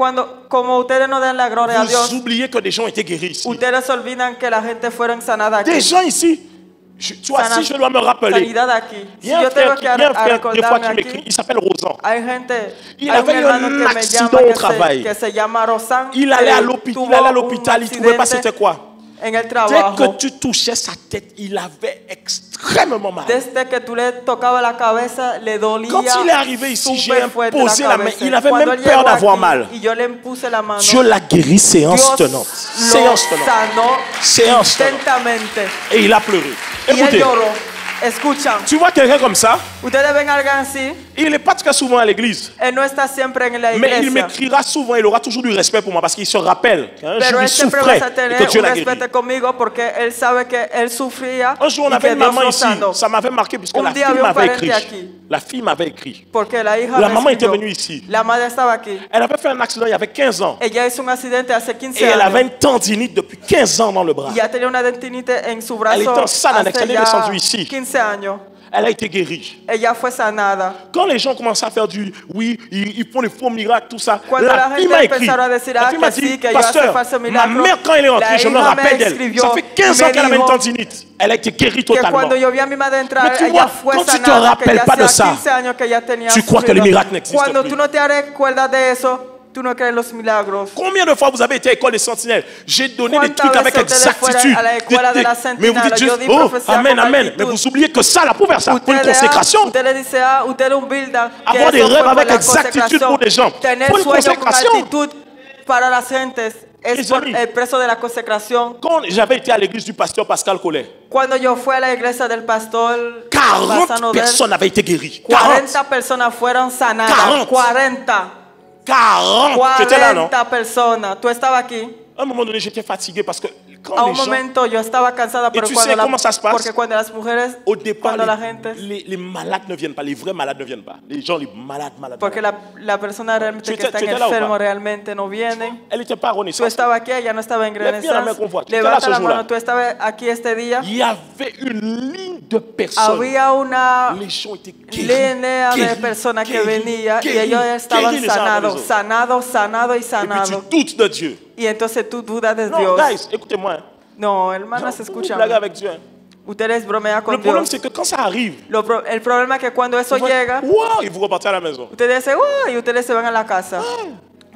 como ustedes no den la gloria a Dios, vous oubliez que des gens ont été guéris ici. ustedes olvidan que la gente fueron sanadas aquí. Des gens ici, tu vois, si je dois me rappeler, Sanidad aquí. il Si y a un yo frère, tengo il y a un frère des fois recordarme qui m'écrit, aquí, il s'appelle Rosan. hay gente, Il hay un avait eu hermano un que me accident llama au travail. que se llama Rosan. Il allait à Él l'hôpital, tuvo il allait à un l'hôpital, il ne trouvait pas accidente c'était quoi. en el Dès trabajo. que tu touchais sa tête, il avait extrêmement mal. Desde que tú le tocabas la cabeza, le dolía. Quand il est arrivé ici, j'ai súper fuerte imposé la main. cabeza. Il avait Cuando même él peur llegó d'avoir aquí mal. Y yo le puse la mano. Dieu l'a guéri séance Dios tenante. lo Séance tenante. sanó Séance tenante. intensamente. Et il a pleuré. Y él Écoutez, lloró. Escuchan, tu vois quelqu'un comme ça, ustedes ven a alguien así, il n'est pas très souvent à l'église. él no está siempre en la Mais il iglesia. m'écrira souvent, il aura toujours du respect pour moi parce qu'il se rappelle qu'un Pero jour il él siempre va souffrait a et tener que Dieu un l'a guéri. respeto conmigo porque él sabe que él sufría Un jour, on y avait que une Dios maman lo ici. sanó. Ça m'avait marqué puisque Un la día fille había un m'avait parente écrit. aquí. La fille m'avait écrit. Porque la hija La me maman était escribió. venue ici. La madre estaba aquí. Elle avait fait un accident il y avait 15 ans. Ella hizo un accidente hace 15 Et elle avait años. une tendinite depuis 15 ans dans le bras. Y ya tenía una dentinite en su Elle était brazo en salle annexe, hace elle est ya descendue ici. 15 años. Elle a été guérie. ella fue sanada. Quand les gens commencent à faire oui, ils font des faux miracles, tout ça. Cuando la La fille gente m'a écrit. empezaron a decir, La fille m'a que dit, sí, que yo hace pasteur, falso ma milagro, mère quand elle est entrée, la je me hija rappelle me d'elle. escribió Ça fait 15 y ans me qu'elle avait une dijo tendinite. Elle a été guérie que totalement. cuando yo vi a mi madre entrar, Mais tu ella vois, fue quand tu te sanada, que rappelles ya pas de hacía ça, 15 años que ella tenía tu crois que sufrido. les miracles n'existent Cuando plus. tú no te recuerdas de eso, tú no crees en los milagros. Combien de fois vous avez été à l'école des sentinelles? J'ai donné des ¿Cuántas trucs avec veces ustedes fueron exactitude. a la escuela de la Mais vous dites Centinela? Yo juste, di oh, profecía amen, con amen. actitud. Mais vous oubliez que ça, là, pour faire ça, pour une Ustedes, consécration, ustedes dicen, ustedes humildan, que avoir des eso fue rêves por avec la exactitude pour des gens. Tener Pour une sueños con consécration. actitud para las gentes es Mes por amis. el preso de la consecración. quand j'avais été à l'église du pasteur Pascal Collet, Cuando yo fui a la iglesia del pastor 40 Bassano del, personnes avaient été guéries. 40. 40 personas fueron sanadas. 40. 40. 40. J'étais là, non? 40 personas. Tú estabas aquí. À un moment donné, j'étais fatigué parce que quand A les un gens, momento yo estaba cansada, pero tu cuando sais comment ça se passe? porque cuando las mujeres, au départ, cuando la gente, les malades ne viennent pas, les vrais malades ne viennent pas. Les gens, les malades. porque la persona realmente Tu que está étais là ou enfermo pas? realmente no vienen. Elle n'était pas Tú renaissante. estabas aquí, ella no estaba en Lève bien la main Renaissance. qu'on voit. Tu étais là Levanta ce la jour-là. mano, tú estabas aquí este día. Il y avait une ligne de personnes. Había una Les gens étaient guéris. línea de guéris, personas que guéris, venía y guéris, ellos estaban guéris les uns après les sanados, autres. sanados, sanados y Et puis sanados. tu doutes de Dieu. Y entonces tú dudas de Non, Dios. guys, écoutez-moi. hein. No, hermanas, Vous escuchan. blaguez avec Dieu. hein. Ustedes bromean Le con problème, Dios. c'est que quand ça arrive, El problema es que cuando eso vous llega, wow, et vous repartez à la maison. ustedes dicen, "Uy", y ustedes se van a la casa.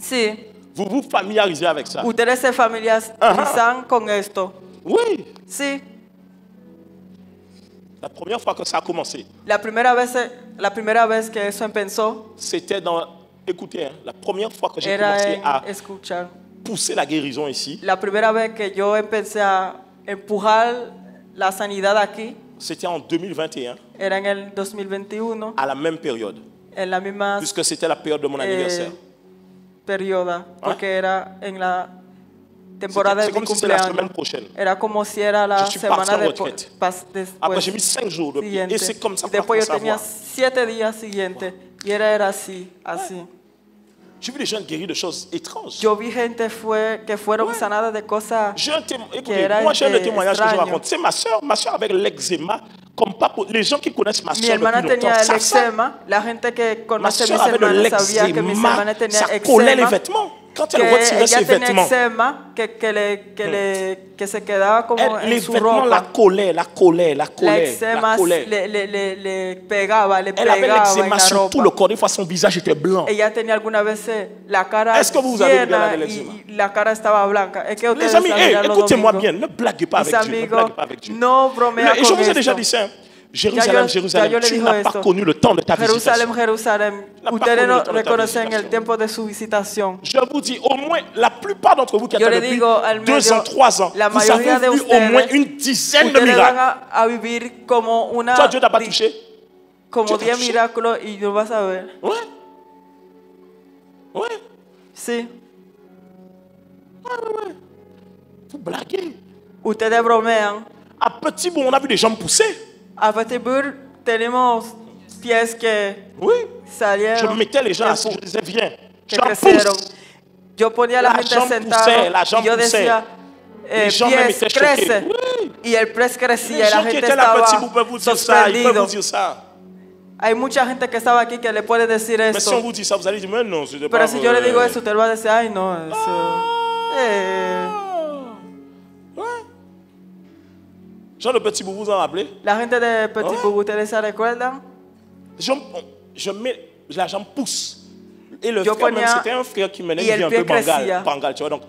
Sí, Vous vous familiarisez avec ça. ustedes se familiarizan con esto. Oui. Sí, La première fois que ça a commencé, la primera vez que eso empezó c'était dans... Écoutez, hein, la première fois que j'ai era commencé à en escuchar. pousser la guérison ici, La primera vez que yo empecé a empujar la sanidad aquí c'était en 2021, era en el 2021, à la même période, en la misma puisque c'était la période de mon anniversaire. periodo, porque era en la temporada C'est de mi comme si c'était la cumpleaños. semaine prochaine. Era como si era la Je suis parti semana en después. retraite. Après, j'ai mis 5 jours de pied. Et c'est comme ça Y qu'on a después yo commencé à tenía voir. 7 días siguientes y era así, así. J'ai vu des gens guéris de choses étranges. Yo vi gente que fueron sanadas de cosas. J'ai un écoutez, era, moi j'ai le témoignage que je extraño. raconte. C'est ma soeur avec l'eczéma, comme pas pour, les gens qui connaissent ma Mi soeur hermana depuis tenía longtemps, el savent ça. eczema. La gente que Ma conoce a soeur mis avait de hermanas sabía que mis l'eczéma, hermanas tenían ça collait les eczema. vêtements. Quand Que elle retirait ses ella tenía vêtements, eczema que se quedaba como les en su vêtements la ropa. collaient, la collaient, la La collaient, la eczema collaient. le pegaba, le Elle avait pegaba en l'eczéma la sur tout le ropa. corps. Des fois, son visage était blanc. Ella tenía algunas veces la cara Est-ce que vous avez bien llena avec l'eczéma? y la cara estaba blanca. Es que Les ustedes amis, saben los écoutez-moi domingos. bien, ne blaguez pas Mis avec Dieu. Ne amigos, blaguez pas avec Dieu. no bromea Et je con vous ai déjà esto. dit ça. Jérusalem, Ya Jérusalem, yo le tu dijo n'as pas esto. connu le temps de ta Jerusalén, visitation. Jerusalén, pas ustedes connu no le temps de ta reconocen visitación. el tiempo de su visitación. Je vous dis, au moins, la plupart d'entre vous qui êtes Yo là le depuis digo al 2 medio, ans, 3 ans, la vous avez mayoría de vu au moins ustedes, une dizaine de Ustedes van miracles. a vivir como una Toi, Dieu t'a pas touché? como Dieu t'a 10 touché. milagros y lo vas a ver. Ouais. Ouais. Sí. Vous blaguez. Ustedes bromean. À Petit Bourg, on a vu des jambes pousser. A Petitburg tenemos pies que Oui. Je salieron, mettais les gens que assis, je disais, viens. que Jambes crecieron. poussent. Yo ponía a la La gente jambe sentada poussait, la y jambe yo poussait. decía, Les gens même pies étaient choqués. crece. Oui. Y el pres crecía Les y la gens qui gente étaient là, Petit estaba Bourg peuvent vous dire ça. Ils peuvent sorprendido. vous dire ça. Hay mucha gente que estaba aquí que le puede decir Mais si on esto. vous dit ça, vous allez dire, mais non, c'était pas Pero si yo le vrai. digo eso, usted va a decir, ay no, eso. Ouais. Jean de Petit Bourg, vous en rappelez? La gente de Petit Ouais. Bourg, ¿ustedes se recuerdan? Je mets, la jambe pousse. Et le Yo frère, même, ponía- c'était un frère qui menait y une el vie un pie peu crecía. bangal, tu vois. Donc,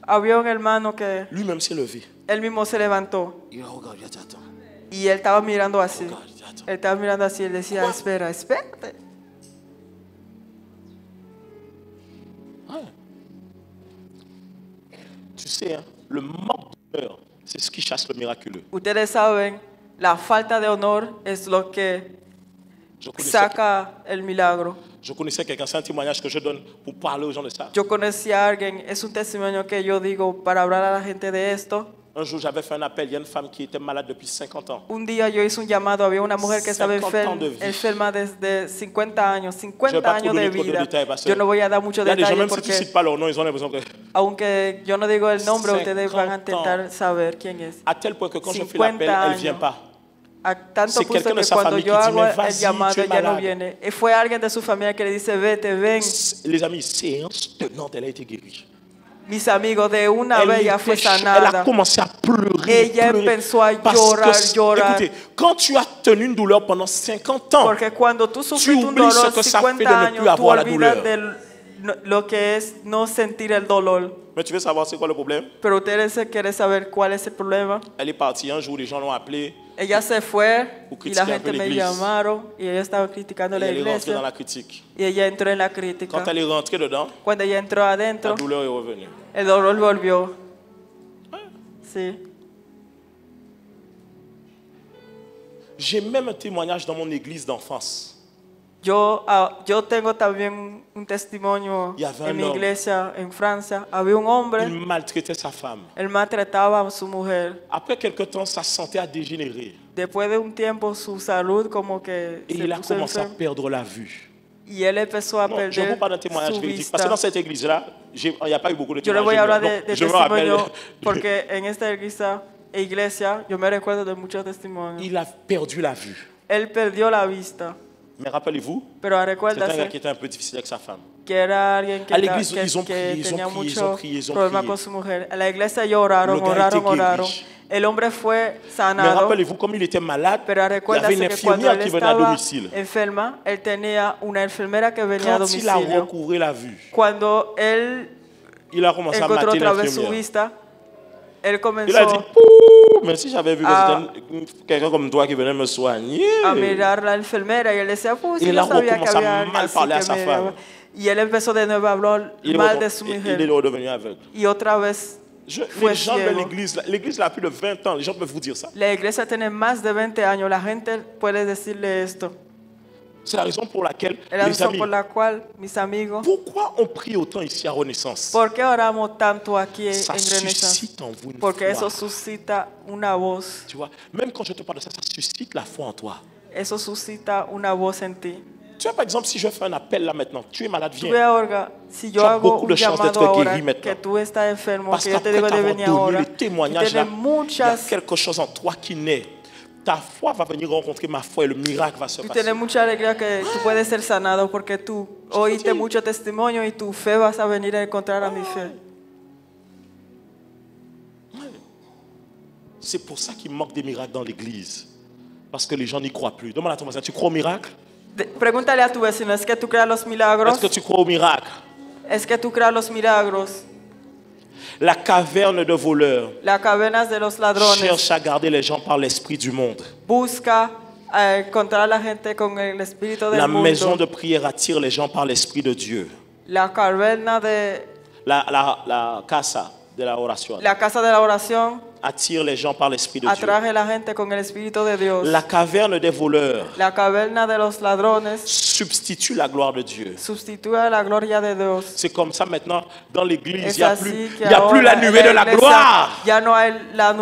Había un hermano que lui-même s'est levé. él mismo se levantó Il a regardé, il a dit, attends, y él estaba mirando así. regarde, il a dit, attends. Él estaba mirando así y él decía, espera, espérate. Tu sais, hein, le manque d'honneur, c'est ce qui chasse le miraculeux. Ustedes saben, la falta de honor es lo que Je connaissais, saca el milagro. je connaissais quelqu'un, c'est un témoignage que je donne pour parler aux gens de ça. Yo conocí a alguien, es un testimonio que yo digo para hablar a la gente de esto. Un jour, j'avais fait un appel, il y a une femme qui était malade depuis 50 ans. Un día yo hice un llamado, había una mujer que estaba 50 años de vida. enferma desde 50 años, Je vais 50 pas trop años de donner trop de vida. détails parce que Yo no voy a dar muchos il y a des gens, detalles même si tu ne porque cites pas leur nom, ils ont l'impression que... aunque yo no digo el nombre, 50 ustedes van a intentar ans. saber quién es. À tel point que quand je fais 50 l'appel, elle ne años. vient pas. A tanto C'est punto quelqu'un de que sa cuando famille yo qui dit, hago mais el vas-y, llamado, tu es ella no malade. viene. Y fue alguien de su familia que le dice, vete, ven. Les amis, séance tenante, elle a été guérie. Mis amigos, de una Elle, vez ya fue elle a sanada. commencé à pleurer. Ella pleurer. empezó a Parce llorar, que, llorar. écoutez, quand tu as tenu une douleur pendant 50 ans, Porque cuando tú sufriste un oublies ce dolor que ça fait de 50 ne años, plus tú avoir la olvidas douleur. de lo que es no sentir el dolor. mais tu veux savoir c'est quoi le problème? Pero ustedes quieren saber cuál es el problema. Elle est partie un jour, les gens l'ont appelée. Ella se fue Pour y la critiquer un gente peu me l'église. llamaron y ella estaba criticando Et la elle est rentrée dans iglesia la critique. y ella entró en la crítica. Quand elle est rentrée dedans, Cuando ella entró la adentro, douleur est revenue. el dolor volvió. Sí. J'ai même un témoignage dans mon église d'enfance. Yo tengo también un testimonio Y había en mi un hombre. iglesia en Francia. Había un hombre, Il maltraitait sa femme. él maltrataba a su mujer. Après quelque temps, sa santé a dégénéré. Después de un tiempo su salud como que Et se il a puso commencé à enfermo perdre la vue. y él empezó a Non, je vous perder parle d'un témoignage su véridique. Parce que vista. dans cette église-là, il n'y a pas eu beaucoup de Yo le voy a hablar témoignages. de Je me rappelle, testimonio porque en esta iglesia yo me recuerdo de muchos testimonios. il a perdu la vue. Él perdió la vista, Mais rappelez-vous, pero c'est un gars recuérdase qui était un peu difficile avec sa femme. que era alguien que, A la iglesia, que- ils ont que prié, ils ont tenía prié, ils mucho ont prié, ils ont problema prié. con su mujer. A la iglesia lloraron, Le gars oraron, était guéri. oraron. El hombre fue Mais sanado, rappelez-vous, comme il était malade, pero il y avait recuérdase une que cuando infirmière él qui venait à estaba domicile. enferma, él tenía una enfermera que venía a Quand il a domicilio. recouvré la vue, Cuando él il a commencé à encontró mater otra vez su l'infirmière. vista, él Il a dit, comenzó Pouh, mais si j'avais vu que Ah. c'était quelqu'un comme toi qui venait me soigner. a mirar la enfermera y él decía, pues Y yo él sabía que comenzó a había alguien mal así parler a que sa me femme. daba. Y él empezó de nuevo a hablar mal de su Il est mujer redevenu aveugle. y otra vez fue Les gens de ciego. l'église a plus de 20 ans, les gens peuvent vous dire ça. La iglesia tiene más de 20 años, la gente puede decirle esto. C'est la raison pour laquelle, Es la les razón amis, por la cual, mis amigos, pourquoi on prie autant ici à Renaissance? ¿por qué oramos tanto aquí en Ça Renaissance? suscite en vous une Porque foi. eso suscita una voz, Tu vois, même quand je te parle de ça, ça suscite la foi en toi. eso suscita una voz en ti. Tu vois, par exemple, si je fais un appel là maintenant, tu es malade, Tú viens. ve ahora, si yo Tu as hago beaucoup un de chance d'être llamado ahora guéri maintenant. que tú estás enfermo, Parce que yo te qu'après digo de t'avoir venir donné ahora, les témoignages y là, tienes il y a muchas, quelque chose en toi qui naît. Ta foi va venir rencontrer ma foi et le miracle va se tú passer. tienes mucha alegría que tú puedes ser sanado porque tú oíste mucho testimonio y tu fe vas a venir a encontrar a mi fe. C'est pour ça qu'il manque des miracles dans l'église. Parce que les gens n'y croient plus. Demande à ton voisin, tu crois au miracle? Pregúntale a tu vecino, ¿es que tú creas los milagros? Est-ce que tu crois au miracle? ¿Es que tú creas los milagros? La caverne de voleurs Las cavernas de los ladrones cherche à garder les gens par l'esprit du monde. busca encontrar a la gente con el espíritu del La maison mundo. de prière attire les gens par l'esprit de Dieu. La caverna de La casa de la oración la casa de la oración attire les gens par l'esprit de Dieu. atrae a la gente con el espíritu de Dios. La caverne des voleurs La caverna de los ladrones substitue la gloire de Dieu. sustituye a la gloria de Dios. C'est comme ça maintenant dans l'église. Es Il n'y a, así plus, que il y a plus ahora la en nuée de la iglesia gloire, ya no hay la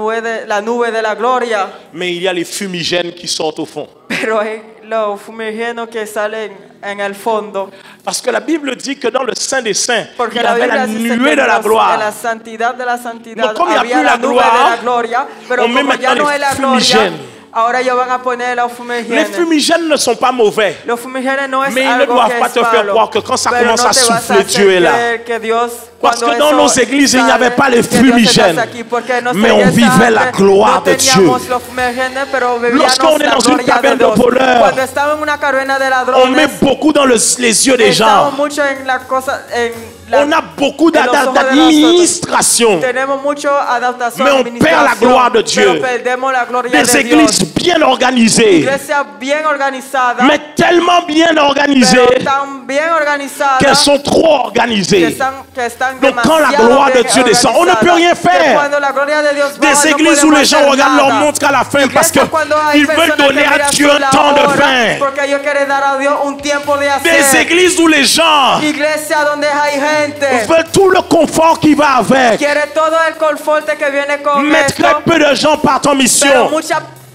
nube de la gloria, mais il y a les fumigènes qui sortent au fond. pero hay los fumigéneos que salen en el fondo. Parce que la Bible dit que dans le Saint des Saints, Porque il y la avait la Biblia dice nuée que de la en la gloire. santidad de la santidad No, como ya había plus la la nube gloire, de la gloria, pero on met como ya maintenant no les es la gloria, fumigènes. ahora ellos van a poner los Les fumigénes. fumigènes ne sont pas mauvais. Los fumigénes no es Mais ils ne algo doivent que pas es te faire malo, croire que quand ça pero commence no à te vas a souffler, hacer Dieu est là. creer que Dios, Parce cuando que dans eso nos églises, il n'y avait sale, pas les que Dios fumigènes. está aquí, porque no Mais sé, on esa vivait la antes gloire no de teníamos Dieu. los fumigénes, pero vivíamos Lorsqu'on est la dans une gloria de caverne de Dios. voleurs, Cuando estaba en una caverna de On ladrones, met beaucoup dans les yeux des estamos gens. mucho en la cosa, en la, On a beaucoup en los ojos de d'administration. tenemos mucho adaptación, Mais on perd la gloire de Dieu. pero perdemos la gloria Des de églises Dios. bien organisées. Iglesias bien organizadas, Mais tellement bien pero organisées tan bien organizadas qu'elles sont trop que organisées. están Donc quand la demasiado gloire de bien Dieu descend, on ne peut rien organizadas, que faire. cuando la gloria de Dios Des baja, no églises où podemos les gens hacer regardent leur nada. montre à la fin parce Iglesias cuando hay qu'ils veulent personas que donner à miran Dieu su un temps de hora, fin. porque ellos quieren dar a Dios un tiempo de Des hacer. églises où les gens Iglesia donde hay gente veulent tout le confort qui va avec. quiere todo el confort que viene con Mais esto, très peu de gens partent en mission.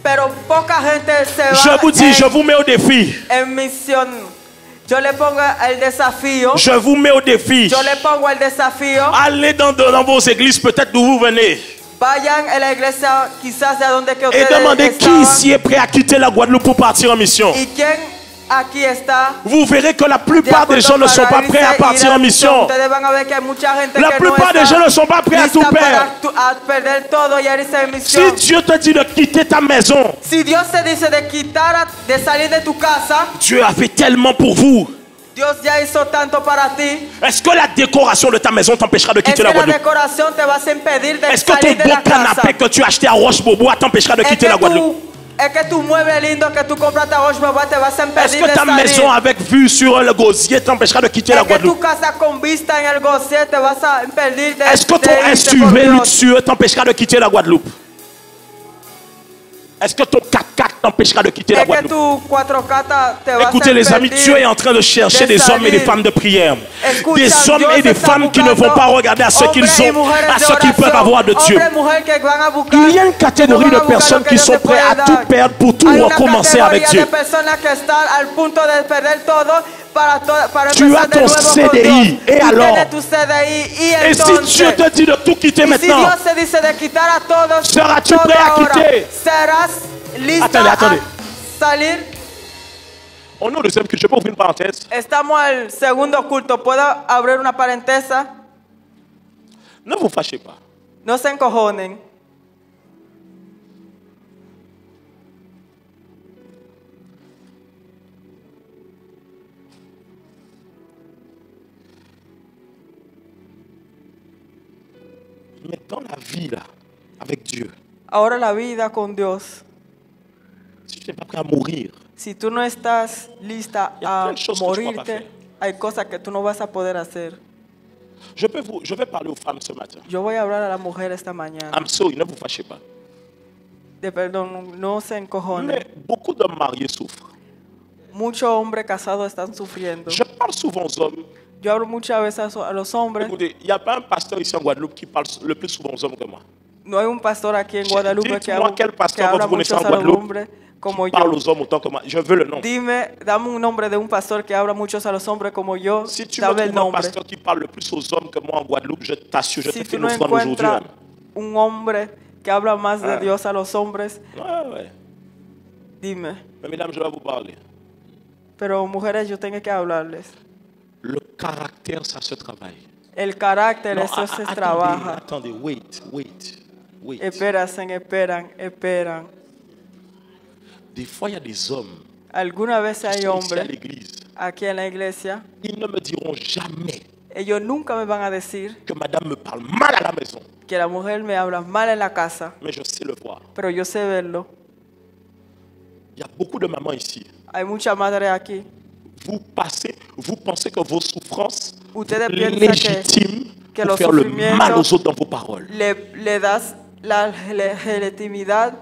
pero poca gente se va Je vous dis, je vous mets au défi. en misión. Yo le pongo el desafío. Je vous mets au défi. Yo le pongo el desafío. Allez dans vos églises, peut-être d'où vous venez. Vayan a la iglesia quizás de donde que et ustedes demandez qui estaban. ici est prêt à quitter la Guadeloupe pour partir en mission. ¿Y quién aquí está? Vous verrez que la De plupart des gens acuerdo ne sont pas para prêts à irse, partir ir a en mission. Ustedes van a ver que hay mucha gente La que plupart no des gens ne está sont pas prêts à tout lista perdre. a perder todo y a irse en Si misión. Dieu te dit de quitter ta maison, Si Dios te dice de quitar, de salir de tu casa, Dieu a fait tellement pour vous. Dios ya hizo tanto para ti. Est-ce que la décoration de ta maison t'empêchera de Es quitter que la la Guadeloupe? decoración te vas a impedir de Est-ce que salir ton de beau la casa. canapé que tu as acheté à Roche-Beaubois t'empêchera de quitter la Guadeloupe? Es que tu mueble lindo que tú compraste a Roche-Beaubois te vas a Est-ce impedir que de ta salir. maison avec vue sur le gosier t'empêchera de quitter la Es que tu Guadeloupe? casa con vista en el gosier te vas a impedir de Est-ce que ton de irte por SUV Dios. luxueux t'empêchera de quitter la Guadeloupe? Est-ce que ton 4x4 t'empêchera de quitter la Es que Guadeloupe? tu 4K te vas Écoutez a les amis, impedir Dieu est en train de chercher de des hommes et des salir. femmes de prière. Escucha, Des hommes Dios et des está femmes qui ne vont buscando pas regarder à ce qu'ils hombres y ont, mujeres à de ce qu'ils peuvent oración, avoir de Dieu. hombres y mujeres que van a buscar, Il y a une catégorie no van de a buscar personnes lo que qui Dios sont te prêtes à puede tout dar. perdre pour tout Hay una recommencer avec categoría Dieu. de personas que están al punto de perder todo para Tu empezar as de ton nuevo con CDI, Dios. et Tú alors? tienes tu CDI y Et si entonces, Dieu te dit de tout quitter y si maintenant, Dios te dice de quitar a todos, Seras-tu todo prêt à ahora, quitter? serás lista Attendez. a salir. on est au deuxième culte. Je peux ouvrir une parenthèse. Estamos al segundo culto. ¿Puedo abrir una paréntesis? Ne vous fâchez pas. No se encojonen. Mais dans la vie, là, avec Dieu, Ahora la vida con Dios. si tu n'es pas prêt à mourir, Si tú no estás lista Y a a plein de choses que tu vas pas morirte, faire. hay cosas que tú no vas a poder hacer. je vais parler aux femmes ce matin. Yo voy a hablar a la mujer esta mañana. I'm sorry, ne vous fâchez pas. De perdón, no se encojonen. Mais beaucoup d'hommes mariés souffrent. Muchos hombres casados están sufriendo. Je parle souvent aux hommes. Yo hablo muchas veces a los hombres. Écoutez, il n'y a pas un pasteur ici en Guadeloupe qui parle le plus souvent aux hommes que moi. No hay un pastor aquí en Guadalupe que Dites-moi quel pasteur habla vous connaissez mucho en a los Guadeloupe hombres como qui parle yo. aux hommes autant que moi. Je veux le nom. Dime, dame un nombre de un pastor que habla mucho a los hombres como yo. Si tu me Dame el trouves un nombre. pasteur qui parle le plus aux hommes que moi en Guadeloupe, je t'assure, je te Si fais tú une no offrande aujourd'hui. encuentras Même. un hombre que habla más de Ah. Dios a los hombres, Ouais. dime. Mais mesdames, je vais vous parler. Pero mujeres, yo tengo que hablarles. Le caractère, ça se travaille. El carácter, Non, eso se attendez, trabaja. attendez, wait. Esperan. Des fois, il y a des hommes Alguna vez qui hay sont ici à hombres l'église. aquí en la iglesia, Ils ne me diront jamais ellos nunca me van a decir que madame me parle mal à la maison. que la mujer me habla mal en la casa, Mais je sais le voir. pero yo sé verlo. Il y a beaucoup de mamans ici. Hay muchas madres aquí. Vous pensez que vos souffrances Ustedes vous piensan légitiment que pour los faire le sufrimientos mal aux autres dans vos paroles. le das la legitimidad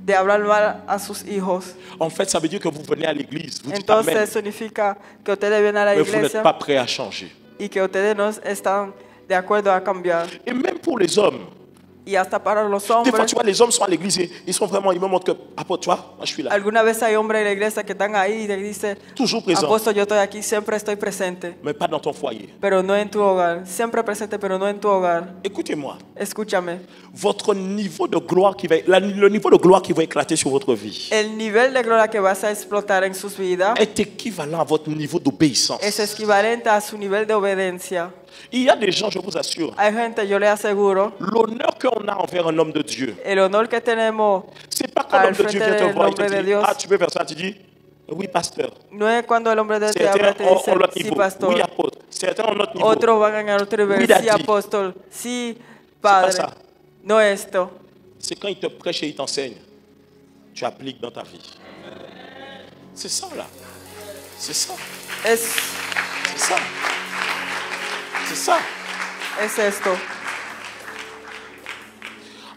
de hablar mal a sus hijos. En fait, ça veut dire que vous venez à l'église, vous dites Entonces amen, significa que ustedes vienen a la mais vous n'êtes iglesia pas prêt à changer. y que ustedes no están de acuerdo a cambiar. Et même pour les hommes, Y hasta para los des fois, hombres, tu vois, les hommes sont à l'église et ils me montrent que, apôtre, tu vois, moi je suis là, alguna vez hay hombres en la iglesia que están ahí y te dicen, toujours présent, apóstol, yo estoy aquí, siempre estoy presente, mais pas dans ton foyer. pero no en tu hogar. Siempre presente, pero no en tu hogar. Écoutez-moi, Escúchame. votre niveau de gloire le niveau de gloire qui va éclater sur votre vie El nivel de gloria que vas a explotar en sus vidas est équivalent à votre niveau d'obéissance. es equivalente a su nivel de obediencia. Il y a des gens, je vous assure, Hay gente, yo le aseguro, l'honneur qu'on a envers un homme de Dieu, el honor que tenemos c'est pas quand al l'homme de Dieu frente vient te del voir et te nombre de dit, Dios. ah, tu peux faire ça, tu dis, oui, pasteur. No es cuando el hombre de Dios te habla y te Certains ont dice, leur sí, niveau, pastor. oui, apôtre. Certains ont notre niveau. Otros van en el otro nivel, Oui, sí, daddy. apóstol, sí, padre. ça. No esto. C'est quand il te prêche et il t'enseigne, tu appliques dans ta vie. C'est ça, là. C'est ça. Es C'est ça. C'est ça. esto.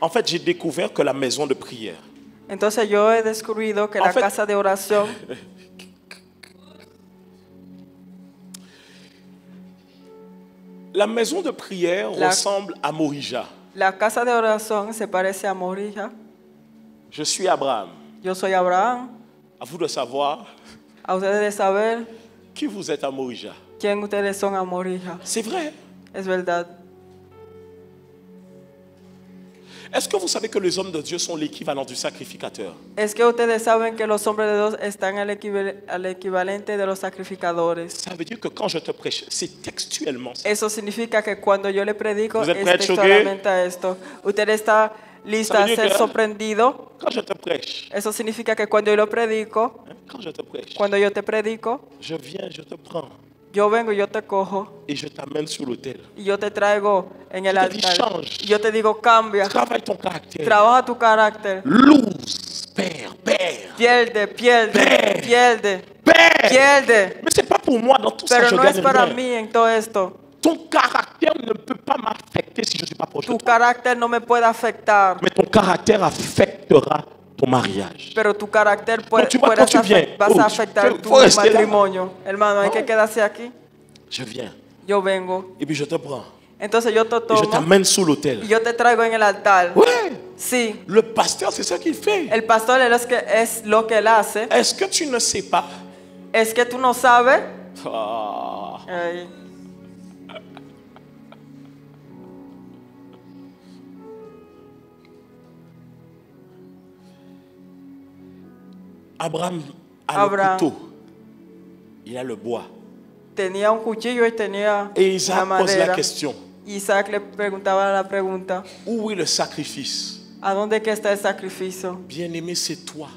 En fait, j'ai découvert que la maison de prière, Entonces yo he descubierto que En la fait- casa de oración, la maison de prière La- ressemble à Morija. la casa de oración se parece a Morija. Je suis Abraham. Yo soy Abraham. À vous de savoir A ustedes de saber qui vous êtes à Morija. quién ustedes son a Morija. C'est vrai. Es verdad. Est-ce que vous savez que les hommes de Dieu sont l'équivalent du sacrificateur? Es que ustedes saben que los hombres de Dios están al equivalente de los sacrificadores. Ça veut dire que quand je te prêche, c'est textuellement ça. Eso significa que cuando yo le predico Vous êtes es prêts à être textualmente a esto. Usted está listo Ça a veut dire ser que- sorprendido. Quand je te prêche, Eso significa que cuando yo lo predico, quand je te prêche, cuando yo te predico, je viens, je te prends yo vengo, yo te cojo et je t'amène sur l'autel. y yo te traigo en el Yo te dis, altar. change. Y yo te digo, cambia, Travaille ton caractère. trabaja tu carácter, Lose, perds. pierde, Ve. pierde. Mais c'est pas pour moi dans tout ça, Pero je no gagne es para rien. mí en todo esto. Ton caractère ne peut pas m'affecter si je ne suis pas proche de Tu toi. carácter no me puede afectar, Mais ton caractère affectera ton mariage. pero tu carácter puede, tu vois, quand tu viens, vas a oh, afectar faut tu rester là. matrimonio. Hermano, hay que quedarse aquí. Je viens Yo vengo. et puis je te prends Entonces yo te et je tomo t'amène sous l'autel. y yo te traigo en el altar. Ouais, Sí, le pasteur, c'est ça qu'il fait. el pastor es lo que él hace. Est-ce que tu ne sais pas? Es que tú no sabes. Ah, Ay, Abraham a Abraham. le couteau. Il a le bois. tenía un cuchillo y tenía Et la Isaac pose madera. la question. Isaac le preguntaba la pregunta, Où est le sacrifice? ¿a dónde que está el sacrificio? Bien-aimé, c'est toi.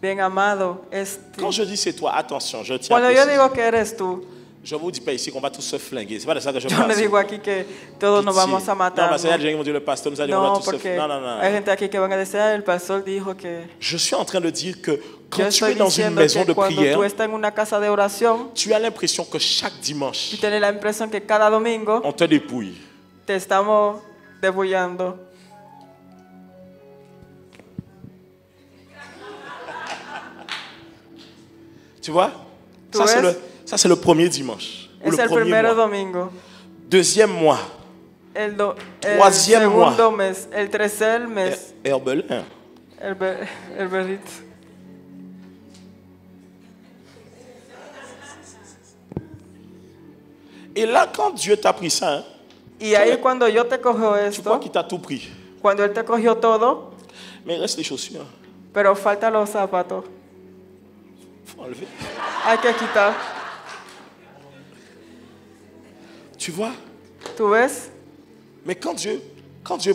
Bien amado, este. Quand je dis c'est toi, attention, je tiens à Cuando yo préciser. digo que eres tú, Je ne vous dis pas ici qu'on va tous se flinguer. C'est pas de ça que je yo no parle. digo aquí que todos nos Pitié. vamos a Non, matar. parce qu'il y a des gens qui vont dire le pasteur nous a dit on va No, tous se porque Non, non, non. hay gente aquí que van a decir, "Ah, el pastor dijo que." Je suis en train de dire que Yo quand tu estoy es dans une diciendo maison que de cuando prière, tú estás en una casa de oración, tu as l'impression que chaque tú dimanche, tienes la impresión que cada domingo on te dépouille. te estamos degollando. Tu vois? Tu Ça, ves? ça, c'est le premier dimanche. Ou Es le el premier primer mois. domingo. Deuxième mois, El Troisième segundo mes, el tercer mes, Herbelin. el berrito. Et là, quand Dieu t'a pris ça, hein, Y ahí cuando yo te cojo tu crois esto, qu'il t'a tout pris. cuando él te cogió todo, Mais il reste les chaussures. pero falta los zapatos. Faut enlever. Hay que quitar. Tu vois? ¿Tú ves? Mais quand Dieu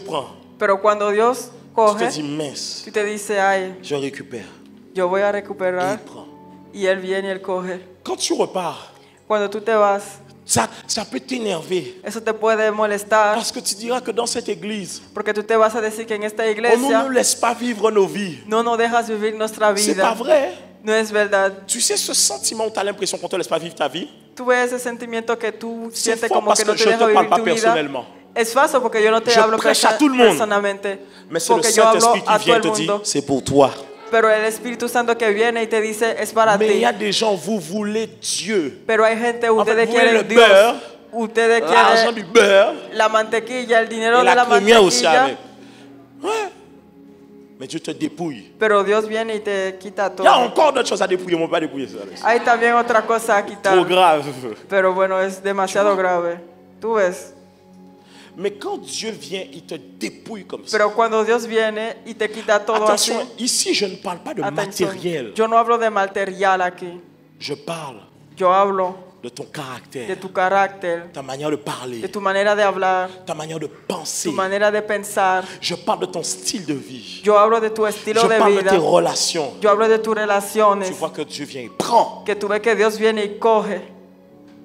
prend, Pero cuando Dios tu coge, te dis mince, tú te dices, ay, je récupère. yo voy a Et recuperar. il prend. Y él viene y él coge. Quand tu repars, Cuando tú te vas, ça peut t'énerver. eso te puede molestar. Parce que tu diras que dans cette église, Porque tú te vas a decir que en esta on ne iglesia nous laisse pas vivre nos vies. no nos dejas vivir nuestra C'est pas vida. vrai. No es verdad. Tu sais ce sentiment où tu as l'impression qu'on ne te laisse pas vivre ta vie? Tú ves ese sentimiento que tú C'est sientes fort como parce que no que te je deja te vivir parle pas tu vida. personnellement. Es falso porque yo no te Je hablo prêche à tout le monde. personalmente. Mais c'est le Porque yo hablo Saint-Esprit a qui todo vient el te dire, mundo. c'est pour toi. Pero el Espíritu Santo que viene y te dice es para Mais il ti. y a des gens, vous voulez Dieu. Pero hay gente, ustedes vous voulez quieren le Dios. beurre, Ustedes l'argent quieren du beurre la mantequilla, el dinero et de la la première aussi mantequilla. avec. Ouais. Mais Dieu te dépouille. Pero Dios viene y te quita Il y a todo. encore d'autres choses à dépouiller, on ne va pas dépouiller ça. Hay también otra cosa a Trop quitar. grave. Pero bueno, es demasiado grave. Tú ves. Mais quand Dieu vient, il te dépouille comme ça. Pero cuando Dios viene y te quita todo así. Attention, ici je ne parle pas de Atención, matériel. yo no hablo de material aquí. Je parle Yo hablo de ton de caractère, tu carácter, ta manière de parler, de tu manera de hablar, ta manière de penser. tu manera de pensar. Je parle de ton style de vie. Yo hablo de tu estilo Je de parle de vida. tes relations. Yo hablo de tus Tu relaciones. vois que Dieu vient et prend. Que tú ves que Dios viene y coge.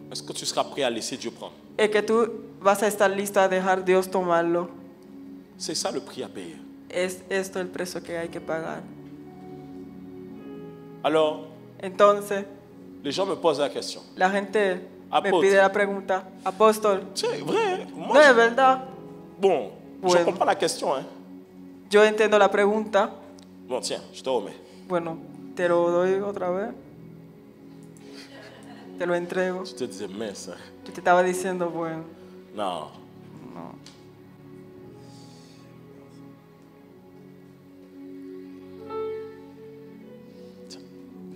Est-ce que tu seras prêt à laisser Dieu prendre? Es que tú vas a estar listo a dejar Dios tomarlo. C'est ça le prix à payer. Es esto el precio que hay que pagar. Alors, Entonces, les gens me posent la question. la gente me Apóstol. pide la pregunta, apóstol, C'est vrai. Moi, ¿no es verdad? bon, je Bueno. comprends la question. Hein. Yo entiendo la pregunta. Bon, tiens, je te remets. Bueno, te lo doy otra vez. Te lo entrego. Je te disais, mince. Hein. Yo te estaba diciendo, bueno, Non. no.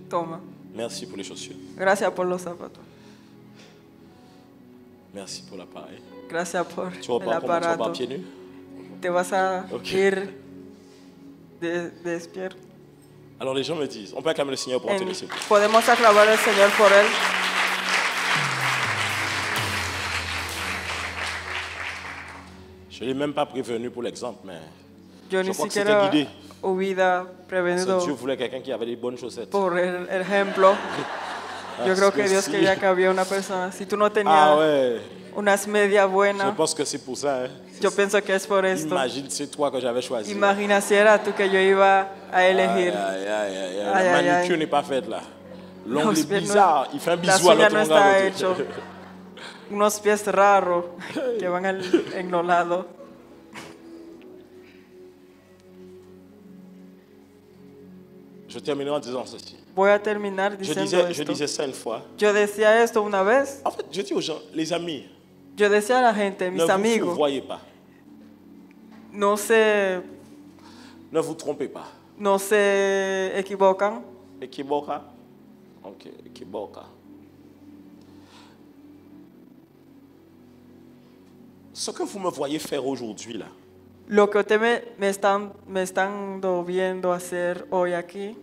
Toma. Merci pour les chaussures. Gracias por los zapatos. Merci pour l'appareil. Gracias por Tu el repars comment? Tu repars aparato. pieds nus? te vas a Ok. ir despierto. Alors les gens me disent, on peut acclamer le Seigneur pour Anthony, s'il vous plaît. Podemos aclamar al Señor por él. Je ne l'ai même pas prévenu pour l'exemple, mais Yo je ni crois que c'était siquiera guidé. hubiera Parce que prevenido Dieu voulait quelqu'un qui avait des bonnes chaussettes. por el ejemplo. Yo creo que Dios quería que había una persona. Si tú no Ah tenías ouais, unas medias je buenas, pense que c'est pour ça. Hein. yo pienso que es por esto. Imagine, c'est toi que j'avais choisi. Imagina si era tú que yo iba a Aïe, elegir. aïe, aïe, aïe. La Aïe, aïe, manucure aïe. n'est pas faite là. L'ongle Los est pies no- bizarre. Il fait un Las bisou à uñas l'autre no ongle. está à hecho. l'autre. Unos pies raros que van en los lados. Je terminerai en disant ceci. Voy a terminar Je diciendo disais esto. ça une fois. Yo decía esto una vez. En fait, je dis aux gens, les amis, Yo decía a la gente, ne mis vous amigos, voyez pas. no se Ne vous trompez pas. equivocan. Equivoca? Ok, equivoca. Ce que vous me voyez faire aujourd'hui là, Lo que ustedes me están viendo hacer hoy aquí,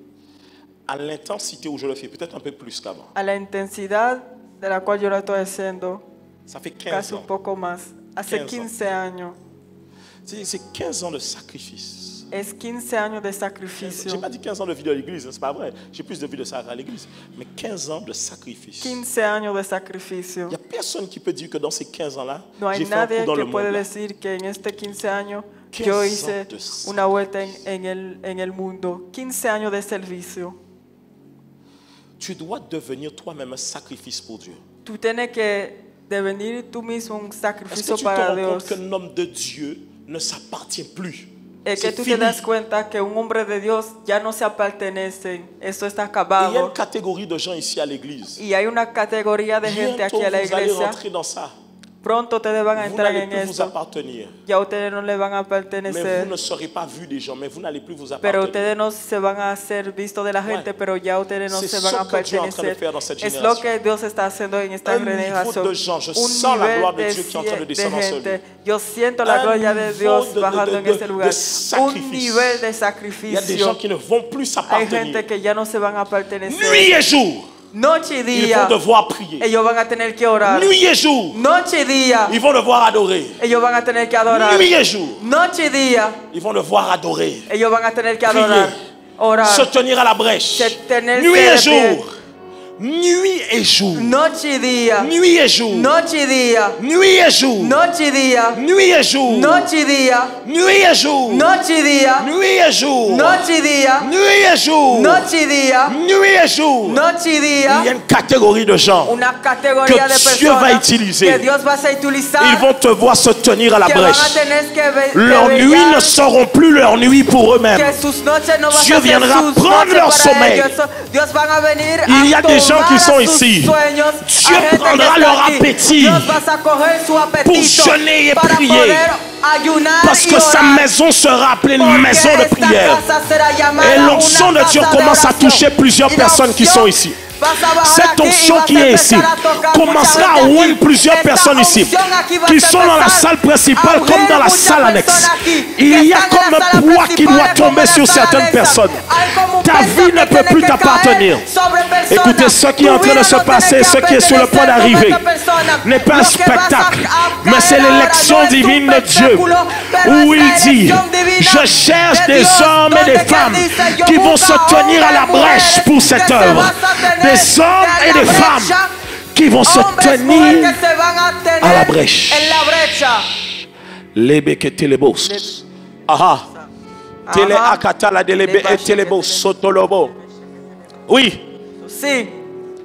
à l'intensité où je le fais, peut-être un peu plus qu'avant. a la intensidad de la cual yo la estoy haciendo, Ça fait 15 casi ans. un poco más. Hace 15 años. C'est 15 ans de sacrifice. Es 15 años de Je sacrificio. n'ai pas dit 15 ans de vie de l'église, hein, c'est pas vrai. J'ai plus de vie de ça à l'église. Mais 15 ans de sacrifice. 15 años de sacrificio. Il n'y a personne qui peut dire que dans ces 15 ans-là, No hay j'ai fait un nadie coup dans que le puede monde. là. decir que en este 15 años 15 yo ans hice de sacrificio. una vuelta en el mundo. 15 años de servicio. Tu dois devenir toi-même un sacrifice pour Dieu. Tú tienes que devenir tú mismo un Est-ce que sacrificio tu te para rends Dios. compte qu'un homme de Dieu ne s'appartient plus? Es que C'est tú fini. te das cuenta que un hombre de Dios ya no se pertenece. Esto está Et il y a acabado. une catégorie de gens ici à l'église. Y hay una categoría de gente Bientôt, aquí a la vous allez iglesia. rentrer dans ça. Pronto ustedes van a Vous entrar n'allez en plus vous esto. appartenir. Ya ustedes no le van a Mais pertenecer. vous ne serez pas vus des gens, mais vous n'allez plus vous Pero appartenir. ustedes no se van a ser vistos de la gente, pero ya ustedes no C'est se van a ce que Dieu est en train de pertenecer. faire dans cette Es génération. lo que Dios está haciendo en esta Un niveau generación. de gens, je Un sens la gloire de nivel Dieu qui est en train de de descendre sur gente. lui. Yo siento la Un gloria de niveau Dios de- bajando de- en este de lugar. Un sacrifice. nivel de Il y a des gens sacrificio. qui ne vont plus Hay s'appartenir. gente que ya no se van a pertenecer. Nuit et jour, Noche y ils día, vont devoir prier. ellos van a tener que orar. Nuit et jour, Noche y día, ils vont devoir adorer. ellos van a tener que adorar. Nuit et jour, Noche y día, ils vont devoir adorer. ellos van a tener que Prier. adorar. Orar. Se tenir à la brèche. Se tenerse Nuit et de pie. jour. Nuit et jour. Noche y día. Nuit et jour. Noche y día. Nuit et jour. Noche y día. Nuit et jour. Noche y día. Nuit et jour. Noche y día. Nuit et jour. Noche y día. Nuit et jour. Noche y día. Nuit et jour. Noche y Il y a día. une catégorie de gens. Una categoría de Que Dieu va personas utiliser. que Dios va a utilizar. Ils vont te voir se tenir à la Que van a brèche. tener que Leurs nuits ne velar, seront plus leurs nuits pour eux-mêmes. que sus noches no van a Dieu ser viendra sus prendre noches leur para sommeil. ellos. Dios van a venir Il y a a des gens tomar qui a sont sus ici. sueños. Dieu Hay gente que prendra está leur aquí. appétit Dios va a coger su apetito jeûner et para prier. poder ayunar Parce y que sa orar. maison sera appelée une Porque maison de esta prière. casa será llamada Et l'onction una de Dieu casa commence à oración. toucher plusieurs Y la personnes qui unción sont ici. vas a bajar Cette aquí y onction vas a qui est ici empezar a tocar commencera mucha à gente oindre aquí. plusieurs Esta personnes ici onción aquí va a qui sont dans la empezar salle principale a comme dans la ungir salle muchas annexe. personas aquí Il que y a están en comme la un sala poids qui principal doit como tomber la sur sala certaines anexa. personnes. Hay como un Ta peso vie que ne peut tiene plus que caer t'appartenir. sobre personas. Écoutez, ce qui est en Tu train de vida se no tiene passer, que ce qui est sur le point pertenecer d'arriver, sobre personas. n'est pas un Lo que vas a spectacle, caer mais c'est ahora l'élection no es un divine de Dieu, espectáculo, pero où es il la dit, elección divina je cherche de des Dios, hommes et des donde que femmes dice, yo qui vont se busco tenir à la hombres y brèche mujeres pour cette que se œuvre. vas a tener Des hommes et en la des femmes brecha, qui vont se hombres, mujeres tenir que se van a tener à la brèche. en la brecha. Lebeketelebos. Aha. Tele akatala delebe etelebos sotolobo. Oui, Sí,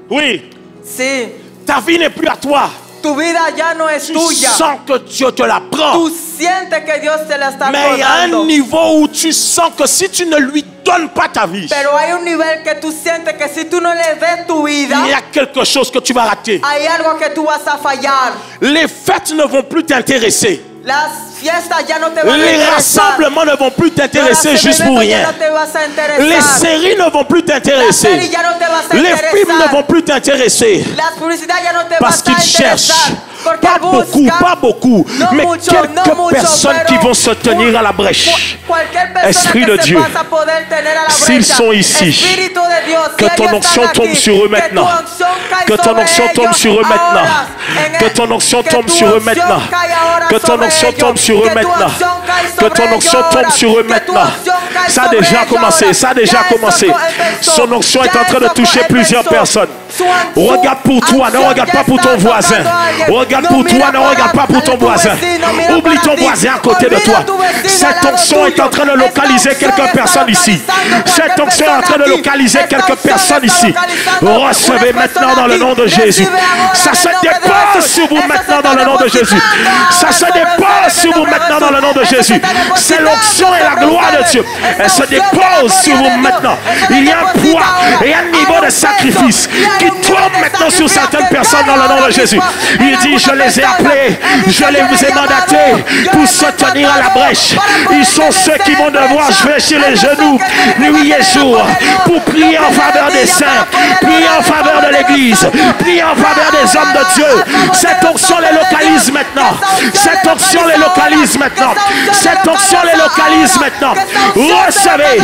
oui. sí. Ta vie n'est plus à toi. Tu vida ya no es Tu tuya. sens que Dieu te la prend. Tú sientes que Dios te la está Mais il y a un dando. niveau où tu sens que si tu ne lui donnes pas ta vie, Pero hay un nivel que tú sientes que si tú no le des tu vida, il y a quelque chose que tu vas rater. hay algo que tú vas a fallar. Les fêtes ne vont plus t'intéresser. Las fiestas ya no te van a Les interesar. rassemblements ne vont plus t'intéresser Los juste pour eventos ya rien. no te vas a interesar. Les séries ne vont plus Las series t'intéresser. ya no te vas a Les interesar. films ne vont plus t'intéresser. Las publicidades ya no te Parce vas a qu'ils cherchent interesar. Porque Pas beaucoup, busca, pas beaucoup, no mais mucho, quelques no mucho, personnes pero qui vont se tenir à la brèche. Cualquier persona Esprit que de se Dieu, pasa a poder tener a la s'ils brecha. sont ici, Espíritu de Dios, que si ton ellos onction están tombe aquí, sur eux que tu maintenant. onction cae Que ton sobre onction tombe ellos sur eux maintenant. ahora. Que ton onction Que tombe tu sur eux onction maintenant. cae ahora Que ton sobre onction ellos. tombe sur eux Que tu maintenant. onction cae Que sobre ton ellos onction tombe ahora. sur eux Que tu maintenant. onction cae Ça a sobre déjà ellos commencé, ahora. ça a déjà Ya eso commencé. empezó. Son onction est Ya en train de eso toucher plusieurs empezó. personnes. Su onction- Regarde pour toi, ne onction regarde ya pas pour está ton voisin. tocando a alguien. Regarde No pour mira toi, ne para regarde pas pour ton tu voisin. vecino, mira Oublie para ton ti. voisin à côté de Olvida toi. tu vecino al Cette lado onction est tuyo. en train de Esta localiser onction quelques está personnes ici. localizando Cette cualquier onction est en train de persona localiser aquí. quelques Esta onction personnes está ici. localizando Recevez unas maintenant personas dans le aquí. nom de Jésus. Recibe ahora Ça en se el nombre de dépose Jesús. sur vous Esto se maintenant está dans le nom de Jésus. depositando Ça ahora se sobre dépose ustedes sur en vous el nombre de maintenant dans le nom de Jesús. Jésus. Esto se está C'est depositando l'onction et la sobre gloire de ustedes. Dieu. Esta Elle se unción de la dépose gloria sur vous de Dios. maintenant. Esto se Il y a un deposita poids ahora. et un Hay niveau un de peso sacrifice y hay qui un nivel tombe de maintenant sur sacrificio certaines que personnes cae dans le nom ahora de Jésus. mismo en Il dit, je algunas les ai personas. appelés, Él dice, je les yo vous ai he mandatés llamado, pour yo se les he tenir à la mandado brèche. para Ils poder sont ceux qui vont vencer devoir brecha. fléchir les Ellos son genoux, que tienen que nuit et poner jour, los poderosos, pour prier en los que faveur des rodillas saints, para poder prier orar en en faveur favor de de los l'Église, santos, prier en faveur des hommes de Dieu. Cette onction les localise maintenant. Cette onction les localise maintenant. Cette onction les localise maintenant. Recevez,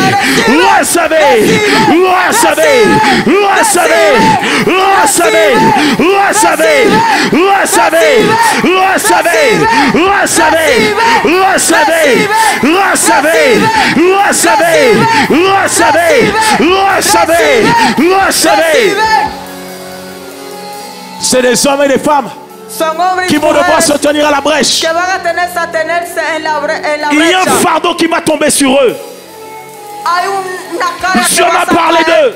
recevez, recevez, recevez, recevez, recevez, recevez, recevez, recevez, recevez, recevez, recevez, recevez, recevez, recevez. C'est des hommes et des femmes Son hombres y qui vont devoir se mujeres tenir à la brèche. que van a tenerse en la Il y a un brecha. fardeau qui va tomber sur eux. Hay una cara que Dieu va m'a a parlé caer d'eux.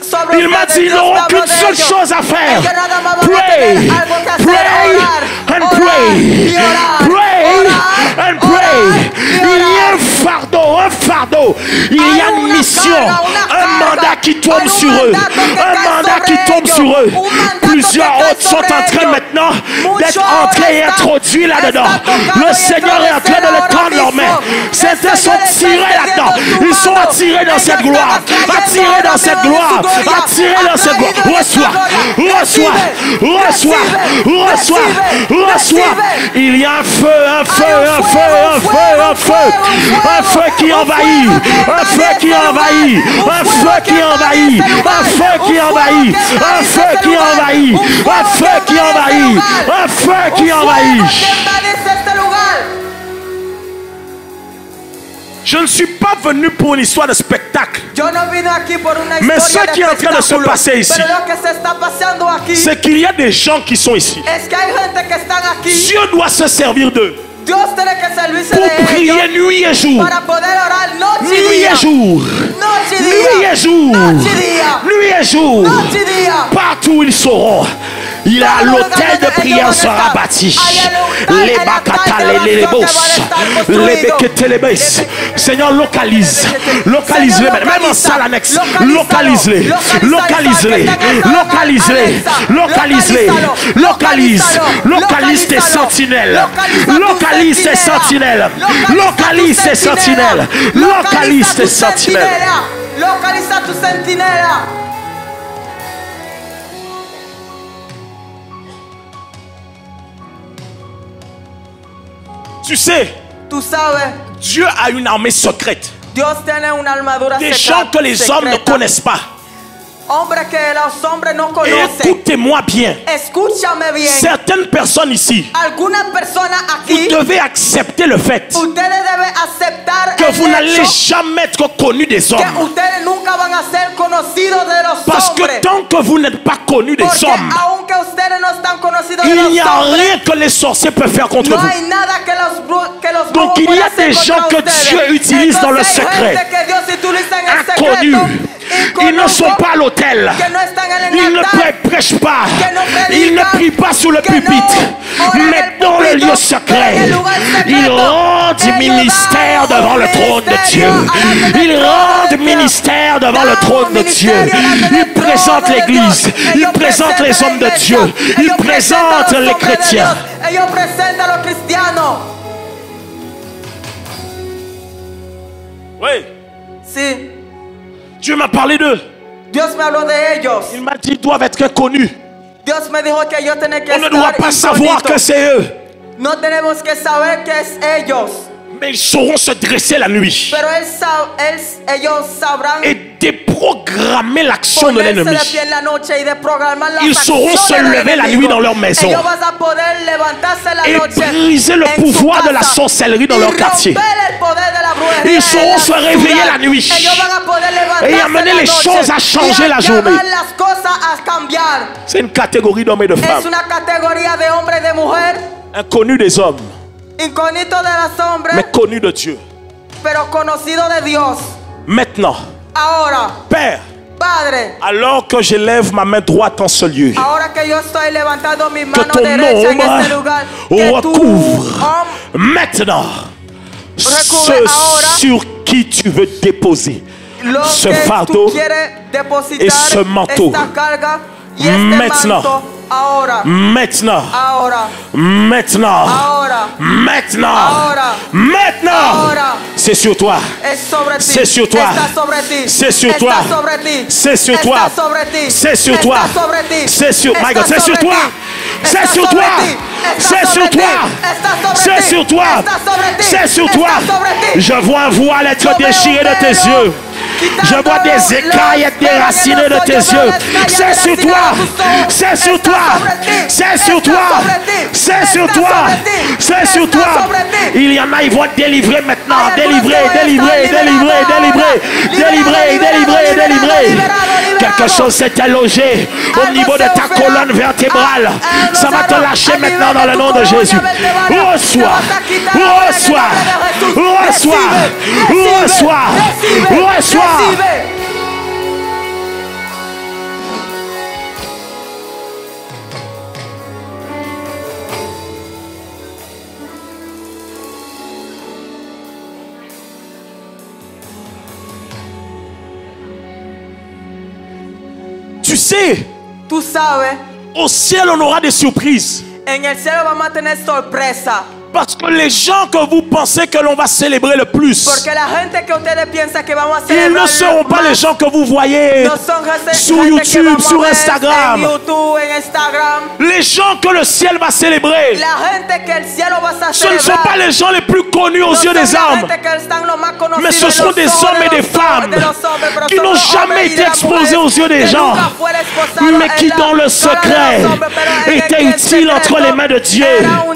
sobre Il m'a ustedes. dit, ils Dios n'auront me habló qu'une de seule ellos. chose à faire. Ellos nada más van a Pray, tener algo que hacer, pray orar, and orar pray. y orar, Pray orar, and orar pray. y Il y a orar. un fardeau. Il y Hay a une una mission, carga, una un carga. mandat qui Hay tombe un sur eux. mandato que Un cae mandat sobre qui tombe ellos. sur eux. Un mandato Plusieurs que cae autres sont sobre en train ellos. maintenant Muchos d'être ahora entrés et están- introduits là-dedans. están tocando Le y Seigneur est en train de les tendre leurs mains. Certains sont tirés là-dedans. Ils sont attirés dans cette gloire. Attirés dans cette gloire. Attirés dans cette gloire. Reçois, reçois, reçois, reçois, reçois. Il y a un feu, un feu, un feu, un feu, un feu. Un feu qui envahit. Un feu qui envahit. Un feu qui envahit. Un feu qui envahit. Un feu qui envahit. Un feu qui envahit. Un feu qui envahit. Je ne suis pas venu pour une histoire de spectacle. Yo no vine aquí por una Mais historia ce qui est en train de se espectáculo, passer ici, pero lo que se está pasando aquí c'est qu'il y a des gens qui sont ici. es que hay gente que están aquí. Dieu doit se servir d'eux Dios tiene que servirse pour de prier ellos nuit et jour. para poder orar noche y Nuit día. et jour. Noche y Nuit día. et jour. Noche y día. Nuit et jour. Noche y día. Partout où ils seront. Il a l'hôtel de prière sera bâti. Les bakata, les bosses, les bekete, les baisses. Seigneur, localise. Localise-les, même en salle annexe. Localise-les. Localise-les. Localise-les. Localise-les. Localise. Localise tes sentinelles. Localise tes sentinelles. Localise tes sentinelles. Localise tes sentinelles. Localiza tu centinela. Tu sais, Tú sabes, Dieu a une armée secrète. Dios tiene una armadura Des secreta- gens que les hommes ne secreta. connaissent pas. Hombres que los hombres no Et conocen. écoutez-moi bien. Escúchame bien. Certaines personnes ici, Algunas personas vous aquí, devez accepter le fait ustedes deben aceptar que vous el n'allez hecho jamais être connus des que hommes. ustedes nunca van a ser conocidos de los Parce hombres. que tant que vous n'êtes pas connus des Porque hommes, aunque ustedes no están conocidos de il los n'y a hombres, rien que les sorciers peuvent faire contre no vous. hay nada que los Donc, brujos il y a puedan hacer des contra gens que ustedes. Dieu utilise dans le Entonces, hay secret. gente que Dios utiliza en el Inconnus. secreto, Ils ne sont pas à l'hôtel. que no están en el Ils ne altar, prêchent pas. que no predican, Ils ne prient pas sous le que no pupitre. oran Mais el dans le púlpito, lieu pero secret, en el lugar ils secreto, rendent ellos ministère dan devant un le trône de Dieu. ministerio delante del Ils trono de rendent Dios. ministère devant le Dan trône un de Dieu. ministerio delante del Ils trono présentent de l'Église. Dios. Ils Ellos présentent les presentan hommes de la Dieu. iglesia. Ils Ellos presentan présentent los les hombres de chrétiens. Dios. Ellos presentan a los cristianos. Oui. Sí, Dieu m'a parlé d'eux. Dios me habló de ellos. Il m'a dit, ils doivent être connus. Dios me dijo que yo tenía que On ne doit estar pas savoir incógnito. que c'est eux. No tenemos que saber que es ellos. Mais ils sauront se dresser la nuit Pero ellos sabrán et déprogrammer l'action de ponerse l'ennemi. de pie en la noche y de programar las Ils sauront se acciones del lever la enemigo. nuit dans leur maison Ellos van a poder levantarse la et noche briser le en pouvoir su de la casa sorcellerie dans y leur quartier. romper el poder de la brujería Ils sauront en la se réveiller ciudad. la nuit Ellos van a poder levantarse et amener la les noche choses à changer y la a journée. llevar las cosas a cambiar. C'est une catégorie d'hommes et de Es femmes, una categoría de hombre y de mujer, inconnus des hommes, incógnito de los hombres, mais connus de Dieu. pero conocido de Dios. Maintenant, Ahora, Père, Padre, alors que j'élève ma main droite en ce lieu, ahora que yo estoy levantando mi que mano ton derecha en este ombre lugar, que tu recouvre maintenant ceux ahora sur qui tu veux déposer lo ce que fardeau tú quieres depositar et ce manteau. esta carga y este Maintenant. manto ahora, maintenant, ahora, maintenant, ahora, maintenant, ahora, maintenant. ahora. C'est sur toi. Es sobre ti. C'est sur toi. Está sobre ti. C'est sur Está toi. sobre ti. C'est sur Está toi. sobre ti. C'est sur Está toi. sobre ti. C'est sur, Está my God, c'est sur sobre toi. ti. C'est Está sur sobre toi. ti. Está C'est sobre sur ti. toi. Está sobre C'est ti. sur toi. Está sobre ti. C'est sur Está toi. sobre ti. Je vois un voile être Yo veo déchiré de tes velo yeux. Je vois des écailles être déracinées de tes yeux. C'est sur toi. C'est sur toi. C'est sur toi. C'est sur toi. C'est sur toi. Il y en a, ils vont être délivrés maintenant. Délivrés, délivrés, délivrés, délivrés. Délivrés, délivrés, délivrés. Quelque chose s'est allongé au niveau de ta colonne vertébrale. Ça va te lâcher maintenant dans le nom de Jésus. Reçois. Reçois. Reçois. Reçois. Reçois. Tu sais, Tú sabes, au ciel, on aura des surprises. en el cielo vamos a tener sorpresa. Parce que les gens que vous pensez que l'on va célébrer le plus, Porque la gente que ustedes piensan que vamos a ils celebrar ne seront pas más, les gens que vous voyez no son gente sur que YouTube, vamos a sur ver Instagram. en YouTube, en Instagram. Les gens que le ciel va célébrer, La gente que el cielo va a ce ne sont celebrar. pas les gens les plus connus aux No yeux son des la hommes, gente que están los más conocidos mais ce en sont los des ojos hommes et de des los femmes de los hombres, pero qui son n'ont los jamais hombres y été de las exposés aux yeux des mujeres gens, que nunca fueron esposados mais qui en la dans le cara de secret los hombres, pero en étaient el utiles entre secreto les mains de Dieu. era un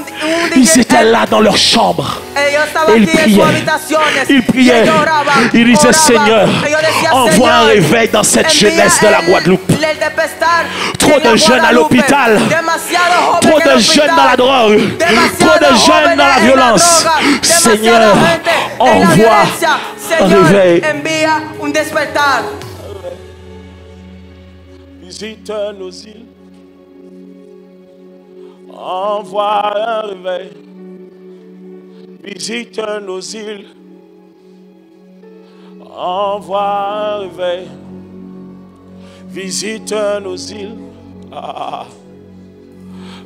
Ils étaient là dans leur chambre. Ellos estaban Et ils aquí en sus priaient. habitaciones. Ils priaient. Y ellos oraban, Ils disaient, oraban. Seigneur, Ellos decían, envoie un Señor, réveil dans cette envía jeunesse de la el- Guadeloupe. el despertar Trop en la de jeunes à Guadalupe. l'hôpital. Demasiados jóvenes Trop en el de jeunes hospital. dans la drogue. Demasiados Trop de jeunes jóvenes dans la en violence. droga. Demasiada Seigneur, gente en la envoie violencia. un Señor, réveil. envía un despertar. Visite nos îles. Envoie un réveil. Visite nos îles. Envoie un réveil. Visite nos îles. Ah.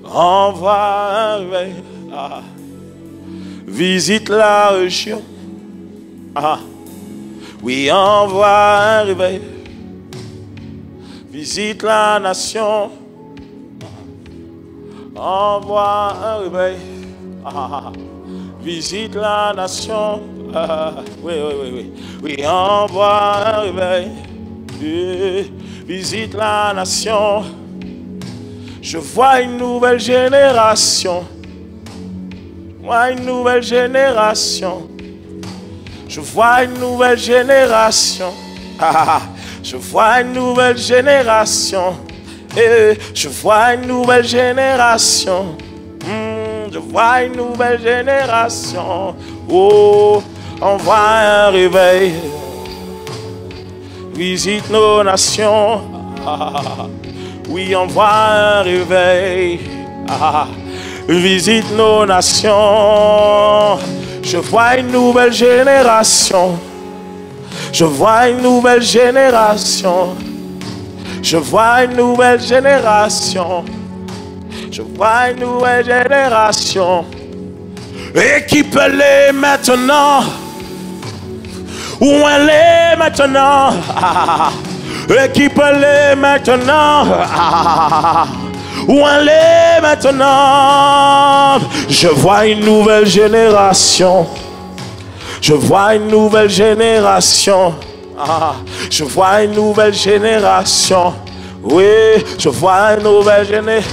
Envoie un réveil. Ah. Visite la région. Ah. Oui, envoie un réveil. Visite la nation. Envoie un réveil. Ah. Visite la nation. Ah. Oui, oui, oui, oui. Oui, envoie un réveil. Visite la nation. Je vois une nouvelle génération. Je vois une nouvelle génération. Je vois une nouvelle génération. Ah, je vois une nouvelle génération. Je vois une nouvelle génération. Je vois une nouvelle génération. Oh, on voit un réveil. Visite nos nations. Ah, oui, on voit un réveil. Ah, visite nos nations. Je vois une nouvelle génération. Je vois une nouvelle génération. Je vois une nouvelle génération. Je vois une nouvelle génération. Équipe-les maintenant. Où elle est maintenant? Équipe-les maintenant. Où elle est maintenant. Je vois une nouvelle génération. Je vois une nouvelle génération. Ah, je vois une nouvelle génération. Oui, je vois une nouvelle génération.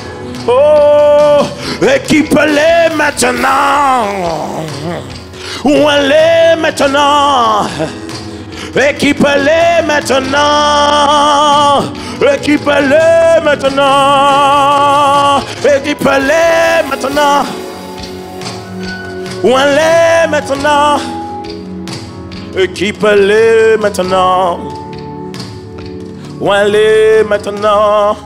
Oh, équipe-les maintenant. Où elle est maintenant. Équipe-les maintenant. Équipe-les maintenant. Équipe-les maintenant. Où elle est maintenant. Équipe-les maintenant. Où elle est maintenant.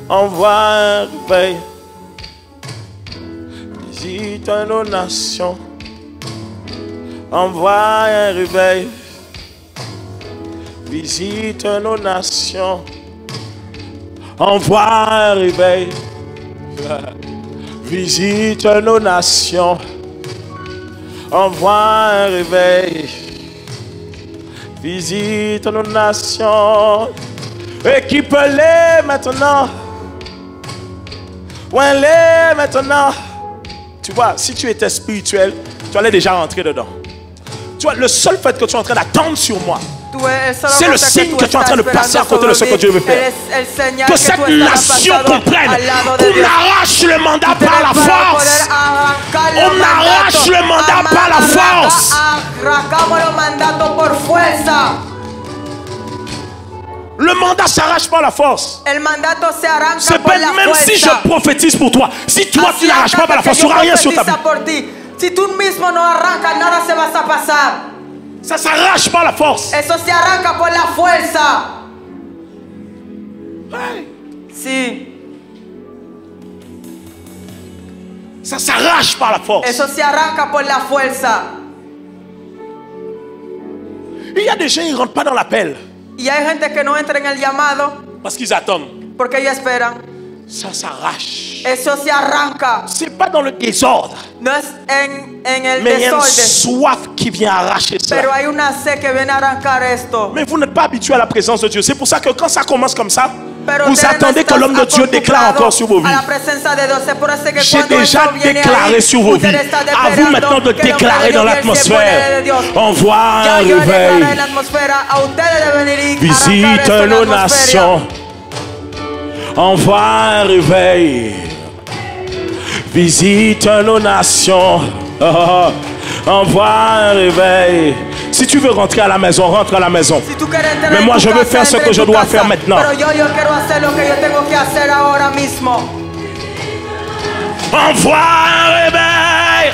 Envoie un réveil. Visite nos nations. Envoie un réveil. Visite nos nations. Envoie un réveil. Visite nos nations. Envoie un réveil. Visite nos nations. Équipe-les maintenant. Où elle est maintenant. Tu vois, si tu étais spirituel, tu allais déjà rentrer dedans. Tu vois, le seul fait que tu es en train d'attendre sur moi, c'est le signe que tu es en train de passer à côté de ce que Dieu veut faire. Que cette nation comprenne qu'on arrache le mandat par la force. On arrache le mandat par la force. Le mandat s'arrache par la force. C'est pas même si je prophétise pour toi. Si toi tu n'arraches pas par la force, tu n'auras rien sur ta vie. Si tú mismo no arrancas, nada se va a pasar. Ça s'arrache par la force. Eso se arranca por la fuerza. Hey. Sí. Ça s'arrache par la force. Eso se arranca por la fuerza. Il y a des gens qui ne rentrent pas dans l'appel. Y hay gente que no entra en el llamado. Parce qu'ils attendent. Porque ellos esperan. Ça s'arrache. Eso se arranca. C'est pas dans le désordre. No es en el Mais il y a une desorden. soif qui vient arracher ça. Pero hay una sed que viene a arrancar esto. Mais vous n'êtes pas habitué à la présence de Dieu. C'est pour ça que quand ça commence comme ça, Pero vous attendez que l'homme de Dieu déclare encore sur vos vies. J'ai déjà déclaré sur vos vies. À vous maintenant de déclarer dans l'atmosphère. Envoie un réveil. Visite nos nations. Envoie un réveil. Visite nos nations. Envoie un réveil. Si tu veux rentrer à la maison, rentre à la maison. Mais moi, je veux faire ce que je dois faire maintenant. Envoie un réveil.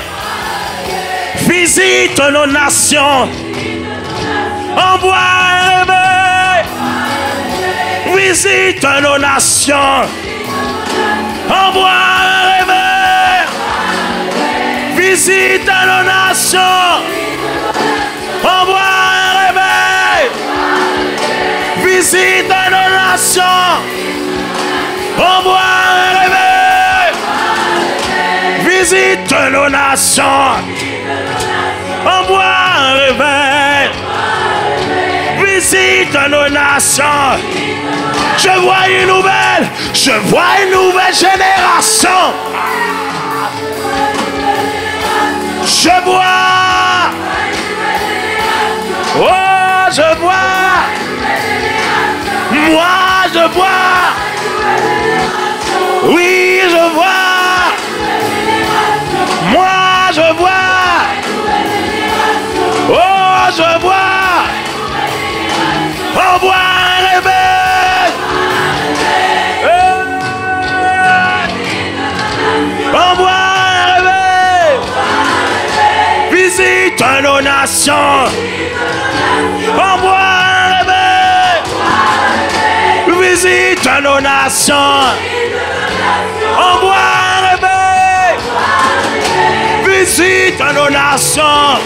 Visite nos nations. Envoie un réveil. Visite nos nations. Envoie un réveil. Visite nos nations. Envoie un réveil. Visite nos nations. Envoie un réveil. Visite nos nations. Envoie un réveil. Visite nos nations. Je vois une nouvelle. Je vois une nouvelle génération. Je vois. Oh, je vois. Moi, je vois. Oui, je vois. Moi, je vois. Oh, je vois. Envoie un réveil. Envoie un réveil. Visite nos nations. Envoie un réveil. Visite nos nations. Envoie un réveil. Visite nos nations.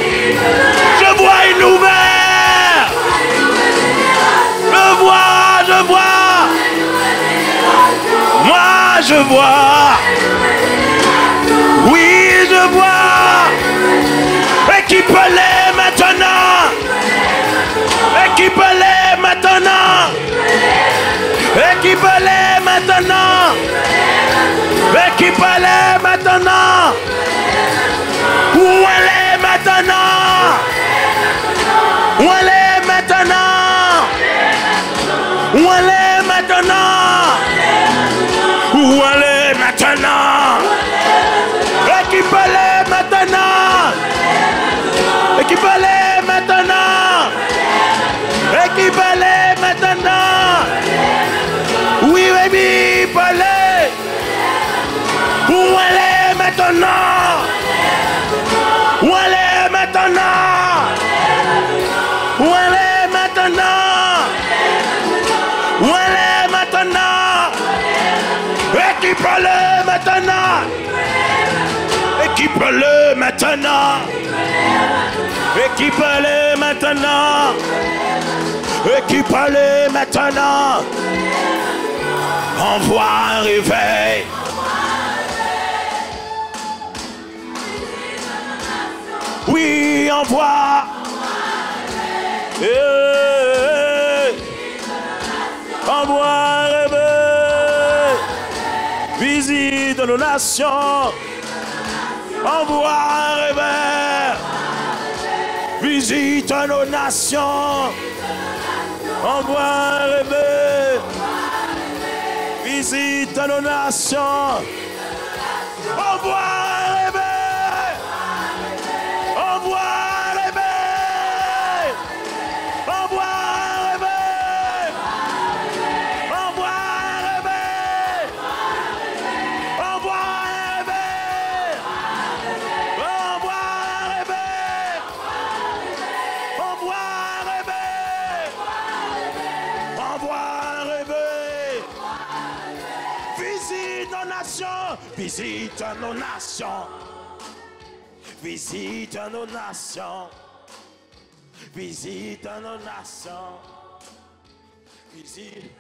Je vois une nouvelle. Je vois. Moi, je vois. Oui, je vois. Équipe-les maintenant. Équipe-les maintenant. Équipe-les maintenant. Équipe-les maintenant. Où elle est maintenant? Où elle est maintenant? Où elle est maintenant? Où elle est maintenant? Équipe-les maintenant. Équipe-les maintenant. Équipe-les maintenant. Oui, baby, parlez. Où elle est maintenant? Où elle est maintenant? Où elle est maintenant? Où elle est maintenant? Équipe-le maintenant. Équipe-le maintenant. Équipe-le maintenant. Équipe-le maintenant. Envoie un réveil. Oui, envoie. Envoie un réveil. Visite nos nations. Envoie un réveil. Visite nos nations. Envoie un réveil. Visite nos nations. Envoie un réveil. Envoie un réveil. Envoie un réveil. Envoie un réveil. Envoie un réveil. Envoie un réveil. Envoie un réveil. Envoie un réveil. Visite nos nations. Visite nos nations. Visite nos nations. Visite nos nations. Visite.